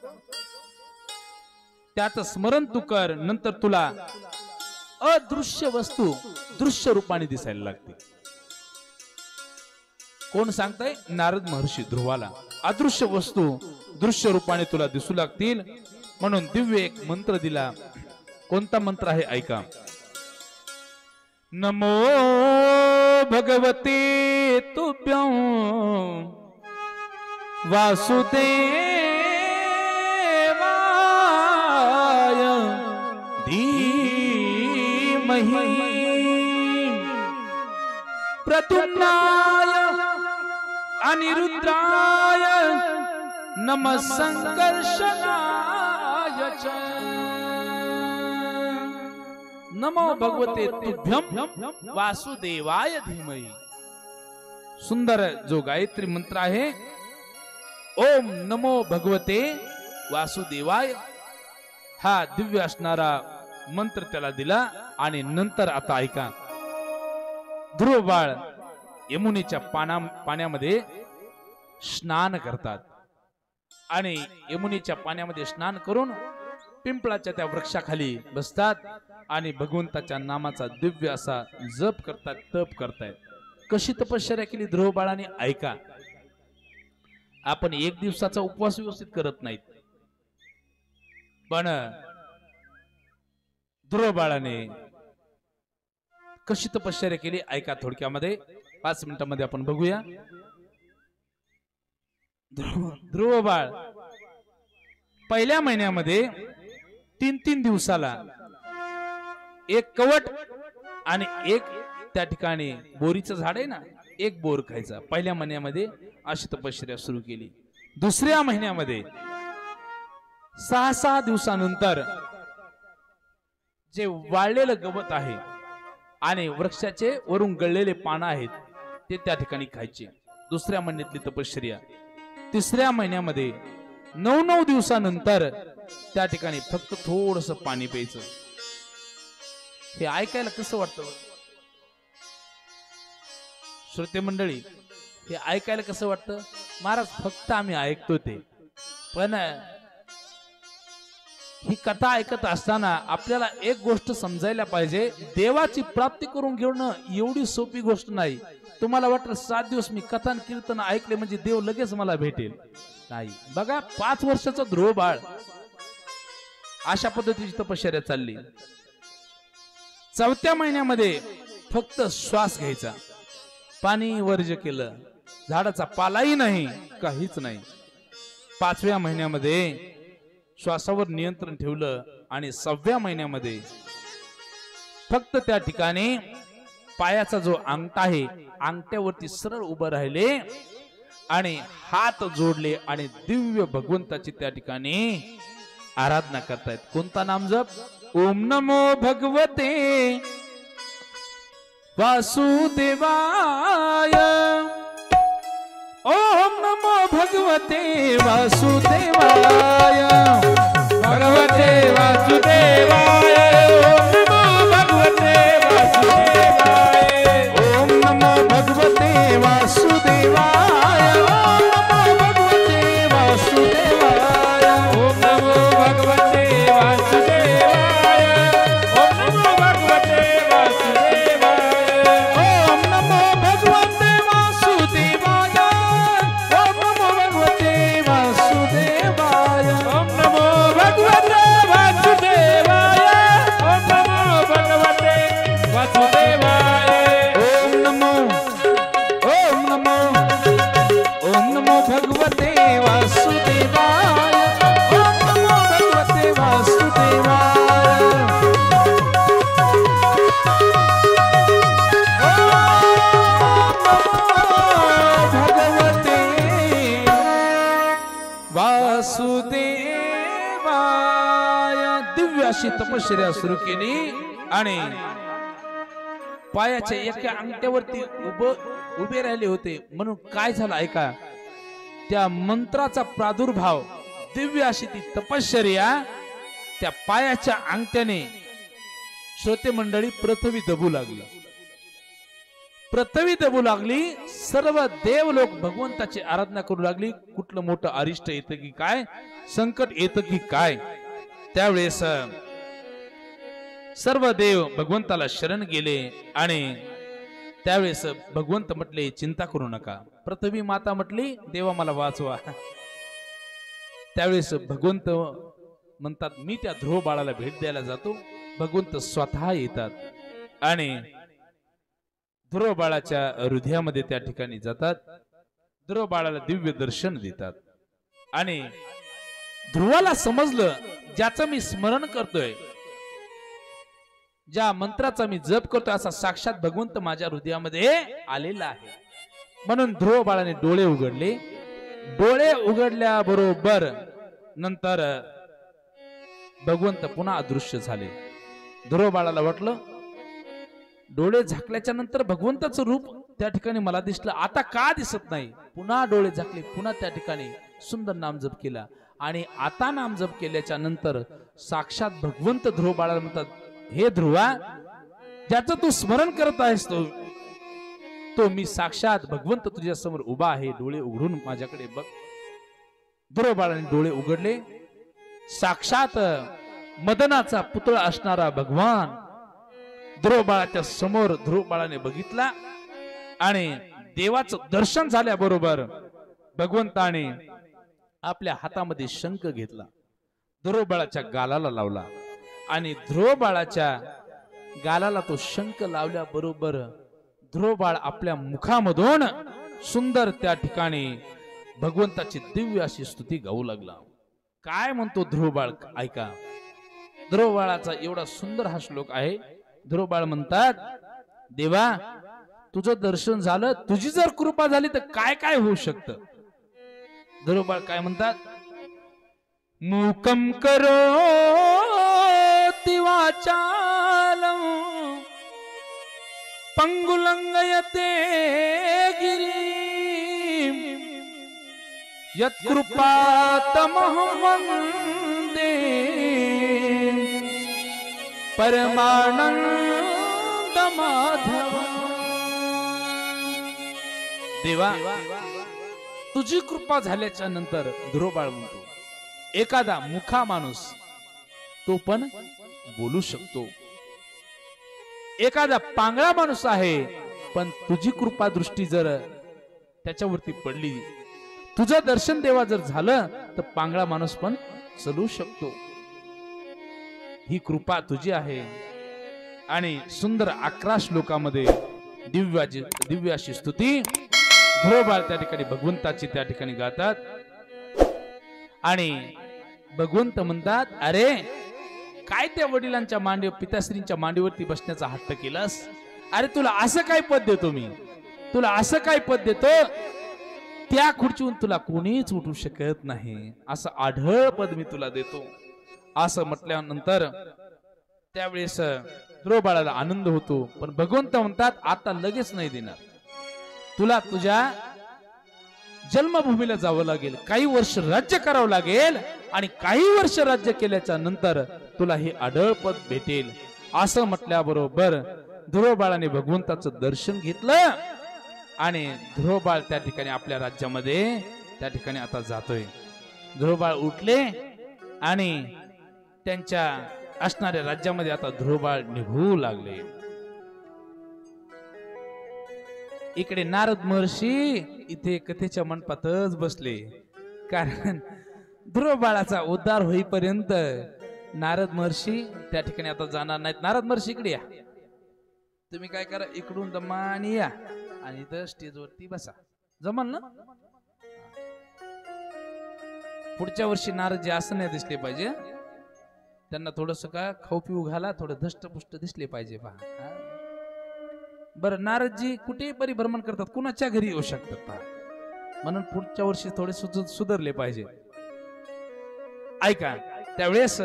त्याचं स्मरण तू कर, नंतर तुला अदृश्य वस्तू दृश्य रूपाने दिसायला लागते. कोण सांगताय? नारद महर्षी ध्रुवाला. अदृश्य वस्तू दृश्य रूपाने तुला दिसू लागतील म्हणून दिव्य एक मंत्र दिला. कोणता मंत्र आहे ऐका. नमो भगवते तुभ्यं वासुदेवाय धीमहि प्रद्युम्नाय अनिरुद्धाय नमः संकर्षणाय च. नमो भगवते तुभ्यं वासुदेवाय धीमहि. सुंदर जो गायत्री मंत्र आहे, ओम नमो भगवते वासुदेवाय, हा दिव्य असणारा मंत्र त्याला दिला. आणि नंतर आता ऐका. ध्रुव बाळ यमुनेच्या पाण्यामध्ये स्नान करतात आणि यमुनेच्या पाण्यामध्ये स्नान करून पिंपळाच्या त्या वृक्षाखाली बसतात आणि भगवंताच्या नामाचा दिव्य असा जप करतात, तप करतायत. कशी तपश्चर्या केली ध्रुव बाळाने ऐका. आपण एक दिवसाचा उपवास व्यवस्थित करत नाहीत, पण ध्रुव बाळाने कशी तपश्चर्या केली ऐका. थोडक्यामध्ये 5 मिनिटांमध्ये आपण बघूया. ध्रुव बाळ पहिल्या महिन्यामध्ये 3 दिवसाला एक कवट आणि एक त्या ठिकाणी बोरीचं झाड आहे ना, एक बोर खायचा. पहिल्या महिन्यामध्ये अशी तपश्चर्या सुरू केली. दुसऱ्या महिन्यामध्ये 6 दिवसानंतर जे वाळलेलं गवत आहे आणि वृक्षाचे वरून गळलेले पानं आहेत ते त्या ठिकाणी खायचे. दुसऱ्या महिन्यातली तपश्चर्या. तिसऱ्या महिन्यामध्ये 9 दिवसानंतर त्या ठिकाणी फक्त थोडस पाणी प्यायचं. हे ऐकायला कसं वाटतं श्रोते मंडळी? हे ऐकायला कसं वाटतं? महाराज फक्त आम्ही ऐकतो ते, पण ही कथा ऐकत असताना आपल्याला एक गोष्ट समजायला पाहिजे, देवाची प्राप्ती करून घेणं एवढी सोपी गोष्ट नाही. तुम्हाला वाटलं 7 दिवस मी कथा कीर्तन ऐकले म्हणजे देव लगेच मला भेटेल, नाही. बघा 5 वर्षाचा ध्रुव बाळ अशा पद्धतीची तपश्चर्या चालली. 4थ्या महिन्यामध्ये फक्त श्वास घ्यायचा, पाणी वर्ज्य केलं, झाडाचा पालाही नाही, काहीच नाही. 5व्या महिन्यामध्ये श्वासावर नियंत्रण ठेवलं आणि 6व्या महिन्यामध्ये फक्त त्या ठिकाणी पायाचा जो अंगठा आहे अंगठ्यावरती सरळ उभं राहिले आणि हात जोडले आणि दिव्य भगवंताची त्या ठिकाणी आराधना करतायत. कोणता नाम जप? ओम नमो भगवते वासुदेवाय. ओम नमो भगवते वासुदेवाय. भगवते वासुदेवाय. ओम नमो भगवते वासुदेवाय. ओम नमो भगवते वासुदेवाय. ओम नमो भगवते वासुदेवाय. ओम नमो भगवते वासुदेवाय. ओम नमो भगवते वासुदेवाय. ओम नमो भगवते वासुदेवाय. ओम नमो भगवते वासुदेवाय. ओम नमो भगवते वासुदेवाय. ओम नमो अशी तपश्चर्या सुरू केली आणि पायाच्या एका अंगठ्यावरती उभे राहिले होते. म्हणून काय झालं ऐका, त्या मंत्राचा प्रादुर्भाव, दिव्य अशी ती तपश्चर्या त्या पायाच्या अंगठ्याने श्रोते मंडळी पृथ्वी दबू लागली. पृथ्वी दबू लागली. सर्व देव लोक भगवंताची आराधना करू लागली. कुठलं मोठं अरिष्ट येतं की काय, संकट येतं की काय. त्यावेळेस सर्व देव भगवंताला शरण गेले आणि त्यावेळेस भगवंत म्हटले चिंता करू नका. पृथ्वी माता म्हटली देवा मला वाचवा. त्यावेळेस भगवंत म्हणतात मी त्या ध्रुव बाळाला भेट द्यायला जातो. भगवंत स्वतः येतात आणि ध्रुव बाळाच्या हृदयामध्ये त्या ठिकाणी जातात. ध्रुव बाळाला दिव्य दर्शन देतात आणि ध्रुवाला समजलं ज्याचं मी स्मरण करतोय, ज्या मंत्राचा मी जप करतोय असा साक्षात भगवंत माझ्या हृदयामध्ये आलेला आहे. म्हणून ध्रुव बाळाने डोळे उघडले. डोळे उघडल्याबरोबर नंतर भगवंत पुन्हा अदृश्य झाले. ध्रुव बाळाला वाटलं डोळे झाकल्याच्या नंतर भगवंताचं रूप त्या ठिकाणी मला दिसलं, आता का दिसत नाही. पुन्हा डोळे झाकले, पुन्हा त्या ठिकाणी सुंदर नामजप केला आणि आता नामजप केल्याच्या नंतर साक्षात भगवंत ध्रुव बाळाला म्हणतात हे ध्रुवा, ज्याचं तू स्मरण करत आहेस तो मी साक्षात भगवंत तुझ्या समोर उभा आहे. डोळे उघडून माझ्याकडे बघ. ध्रुव बाळाने डोळे उघडले. साक्षात मदनाचा पुतळा असणारा भगवान ध्रुव बाळाच्या समोर ध्रुव बाळाने बघितला आणि देवाचं दर्शन झाल्याबरोबर भगवंताने आपल्या हातामध्ये शंख घेतला, ध्रुव बाळाच्या गालाला लावला आणि ध्रुव बाळाच्या गालाला तो शंख लावल्याबरोबर ध्रुव बाळ आपल्या मुखामधून सुंदर त्या ठिकाणी भगवंताची दिव्य अशी स्तुती गाऊ लागला. काय म्हणतो ध्रुव बाळ ऐका. ध्रुव बाळाचा एवढा सुंदर हा श्लोक आहे. ध्रुव बाळ म्हणतात देवा तुझं दर्शन झालं, तुझी जर कृपा झाली तर काय काय होऊ शकतं. ध्रुव बाळ काय म्हणतात, मूकम करो वाचालम पंगुलंगयते गिरी यत्कृपातमहं वन्दे परमानंद माधव. देवा तुझी कृपा झाल्याच्या नंतर ध्रुव बाळ म्हणतो एखादा मुखा माणूस तो पण बोलू शकतो. एखादा पांगळा माणूस आहे पण तुझी कृपा दृष्टी जर त्याच्यावरती पडली, तुझं दर्शन देवा जर झालं तर पांगळा माणूस पण चलू शकतो. ही कृपा तुझी आहे. आणि सुंदर 11 श्लोकामध्ये दिव्य अशी स्तुती ध्रुव बाळ त्या ठिकाणी भगवंताची त्या ठिकाणी गातात. आणि भगवंत म्हणतात अरे काय त्या वडिलांच्या मांडी पिताश्रींच्या मांडीवरती बसण्याचा हट्ट केलास. अरे तुला असं काय पद देतो मी, तुला असं काय पद देतो त्या खुर्चीवरून तुला कोणीच उठू शकत नाही, असं आढळ पद मी तुला देतो. असं म्हटल्यानंतर त्यावेळेस ध्रुव बाळाला आनंद होतो. पण भगवंत म्हणतात आता लगेच नाही देणार, तुला तुझ्या जन्मभूमीला जावं लागेल, काही वर्ष राज्य करावं लागेल आणि काही वर्ष राज्य केल्याच्या नंतर तुला हे आढळ पद भेटेल. असं म्हटल्याबरोबर ध्रुव बाळाने भगवंताचं दर्शन घेतलं आणि ध्रुव बाळ त्या ठिकाणी आपल्या राज्यामध्ये त्या ठिकाणी आता जातोय. ध्रुव बाळ उठले आणि त्यांच्या असणाऱ्या राज्यामध्ये आता ध्रुव बाळ निघू लागले. इकडे नारद महर्षी इथे कथेच्या मंडपातच बसले, कारण ध्रुव बाळाचा उद्धार होईपर्यंत नारद महर्षी त्या ठिकाणी आता जाणार नाहीत. नारद महर्षी इकडे या, तुम्ही काय करा इकडून दमानी या आणि इथं स्टेजवरती बसा, जमल ना. पुढच्या वर्षी नारदजी असं नाही दिसले पाहिजे, त्यांना थोडस का खाऊ पिऊ घाला, थोडं धष्टपुष्ट दिसले पाहिजे. पहा बरं, नारदजी कुठे परिभ्रमण करतात, कुणाच्या घरी येऊ शकतात पहा, म्हणून पुढच्या वर्षी थोडे सुधारले पाहिजे. ऐका त्यावेळेस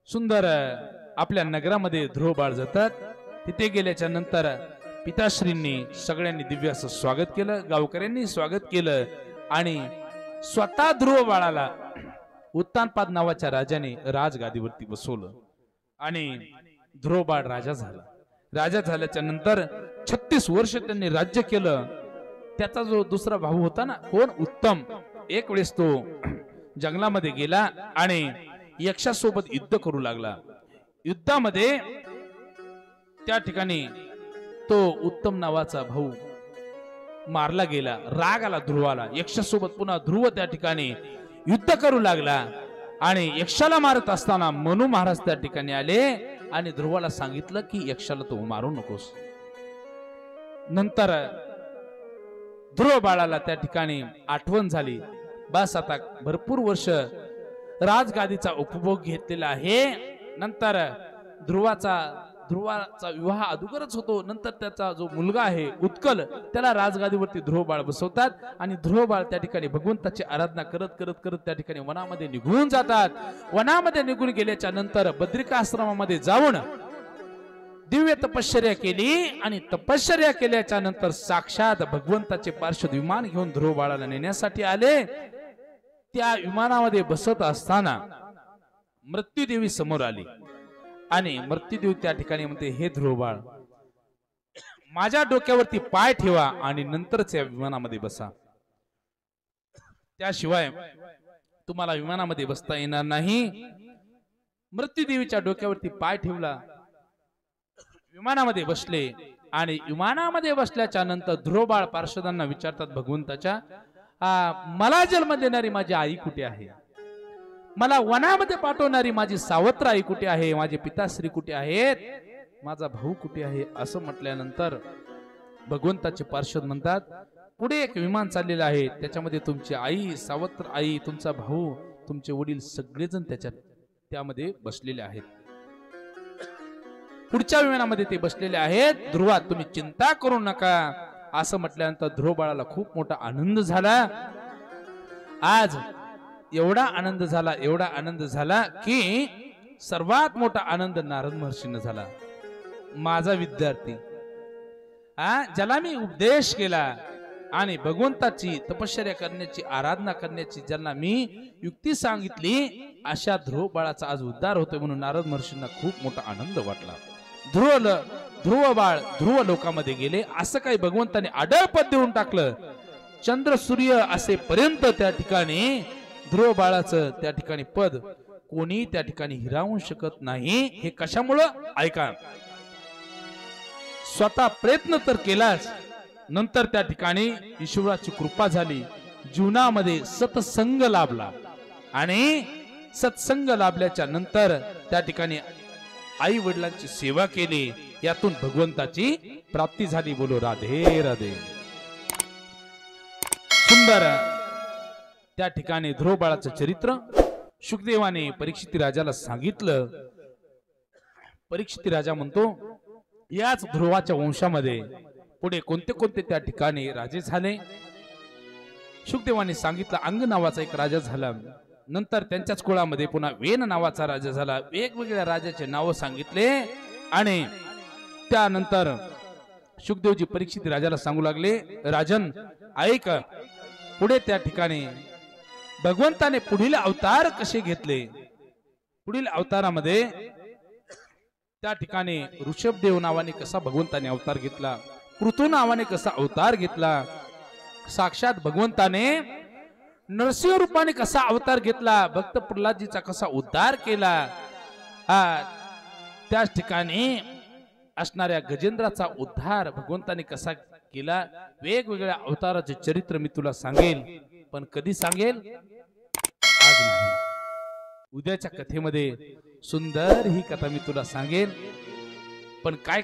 सुंदर आपल्या नगरामध्ये ध्रुव बाळ जातात. तिथे गेल्याच्या नंतर पिताश्रींनी सगळ्यांनी दिव्य असं स्वागत केलं, गावकऱ्यांनी स्वागत केलं आणि स्वतः ध्रुव बाळाला उत्तानपाद नावाच्या राजाने राजगादीवरती बसवलं आणि ध्रुव बाळ राजा झाला. राजा झाल्याच्या नंतर 36 वर्ष त्यांनी राज्य केलं. त्याचा जो दुसरा भाऊ होता ना, कोण, उत्तम, एक वेळेस तो जंगलामध्ये गेला आणि यक्षासोबत युद्ध करू लागला. युद्धामध्ये त्या ठिकाणी तो उत्तम नावाचा भाऊ मारला गेला. राग आला ध्रुवाला. यक्षासोबत पुन्हा ध्रुव त्या ठिकाणी युद्ध करू लागला आणि यक्षाला मारत असताना मनु महाराज त्या ठिकाणी आले आणि ध्रुवाला सांगितलं की यक्षाला तू मारू नकोस. नंतर ध्रुव बाळाला त्या ठिकाणी आठवण झाली, बस आता भरपूर वर्ष राजगादीचा उपभोग घेतलेला आहे. नंतर ध्रुवाचा विवाह अगोदरच होतो. नंतर त्याचा जो मुलगा आहे उत्कल, त्याला राजगादीवरती ध्रुव बाळ बसवतात आणि ध्रुव बाळ त्या ठिकाणी भगवंताची आराधना करत करत करत त्या ठिकाणी वनामध्ये निघून जातात. वनामध्ये निघून गेल्याच्या नंतर बद्रिका आश्रमामध्ये जाऊन दिव्य तपश्चर्या केली आणि तपश्चर्या केल्याच्या नंतर साक्षात भगवंताचे पार्श्वद विमान घेऊन ध्रुव बाळाला नेण्यासाठी आले. त्या विमानामध्ये बसत असताना मृत्यूदेवी समोर आली आणि मृत्यूदेवी त्या ठिकाणी म्हणते, हे ध्रुव बाळ, माझ्या डोक्यावरती पाय ठेवा आणि नंतरच या विमानामध्ये बसा, त्याशिवाय तुम्हाला विमानामध्ये बसता येणार नाही. मृत्यूदेवीच्या डोक्यावरती पाय ठेवला, विमानामध्ये बसले आणि विमानामध्ये बसल्याच्या नंतर ध्रुव बाळ पार्षदांना विचारतात भगवंताच्या, मला जन्म देणारी माझी आई कुठे आहे, मला वनामध्ये पाठवणारी माझी सावत्र आई कुठे आहे, माझे पिताश्री कुठे आहेत, माझा भाऊ कुठे आहे. असं म्हटल्यानंतर भगवंताचे पार्षद म्हणतात, पुढे एक विमान चाललेलं आहे, त्याच्यामध्ये तुमची आई, सावत्र आई, तुमचा भाऊ, तुमचे वडील सगळेजण त्यामध्ये बसलेले आहेत. पुढच्या विमानामध्ये ते बसलेले आहेत. ध्रुवा, तुम्ही चिंता करू नका. असं म्हटल्यानंतर ध्रुव बाळाला खूप मोठा आनंद झाला. आज एवढा आनंद झाला की सर्वात मोठा आनंद नारद महर्षींना झाला. माझा विद्यार्थी, ज्याला मी उपदेश केला आणि भगवंताची तपश्चर्या करण्याची, आराधना करण्याची ज्यांना मी युक्ती सांगितली, अशा ध्रुव बाळाचा आज उद्धार होतोय म्हणून नारद महर्षींना खूप मोठा आनंद वाटला. ध्रुव बाळ ध्रुव लोकामध्ये गेले. असं काही भगवंताने आडळ पद देऊन टाकलं. चंद्र सूर्य असेपर्यंत त्या ठिकाणी ध्रुव बाळाचं त्या ठिकाणी पद कोणी त्या ठिकाणी हिरावू शकत नाही. हे कशामुळं, ऐका. स्वतः प्रयत्न तर केलाच, नंतर त्या ठिकाणी ईश्वराची कृपा झाली, जीवनामध्ये सत्संग लाभला आणि सत्संग लाभल्याच्या नंतर त्या ठिकाणी आई वडिलांची सेवा केली, यातून भगवंताची प्राप्ती झाली. बोलो राधे राधे. सुंदर त्या ठिकाणी ध्रुव बाळाचं चरित्र शुकदेवाने परीक्षित राजाला सांगितलं. परीक्षित राजा म्हणतो, याच ध्रुवाच्या वंशामध्ये पुढे कोणते कोणते त्या ठिकाणी राजे झाले. शुकदेवाने सांगितलं, अंग नावाचा एक राजा झाला. नंतर त्यांच्याच कुळामध्ये पुन्हा वेन नावाचा राजा झाला. वेगवेगळ्या राजाचे नाव सांगितले आणि त्यानंतर शुकदेवजी परीक्षित राजाला सांगू लागले, राजन ऐक, पुढे त्या ठिकाणी भगवंताने पुढील अवतार कसे घेतले. पुढील अवतारामध्ये त्या ठिकाणी ऋषभदेव नावाने कसा भगवंताने अवतार घेतला, पृथु नावाने कसा अवतार घेतला, साक्षात भगवंताने नरसिंह रूपाने कसा अवतार घेतला, भक्त प्रल्हादजीचा कसा उद्धार केला, त्याच ठिकाणी असणाऱ्या गजेंद्राचा उद्धार भगवंताने कसा केला. वेगवेगळ्या अवताराचे चरित्र मी तुला सांगेल, पण कधी सांगेल, आज नाही. उद्याच्या कथेमध्ये सुंदर ही कथा मी तुला सांगेल. पण काय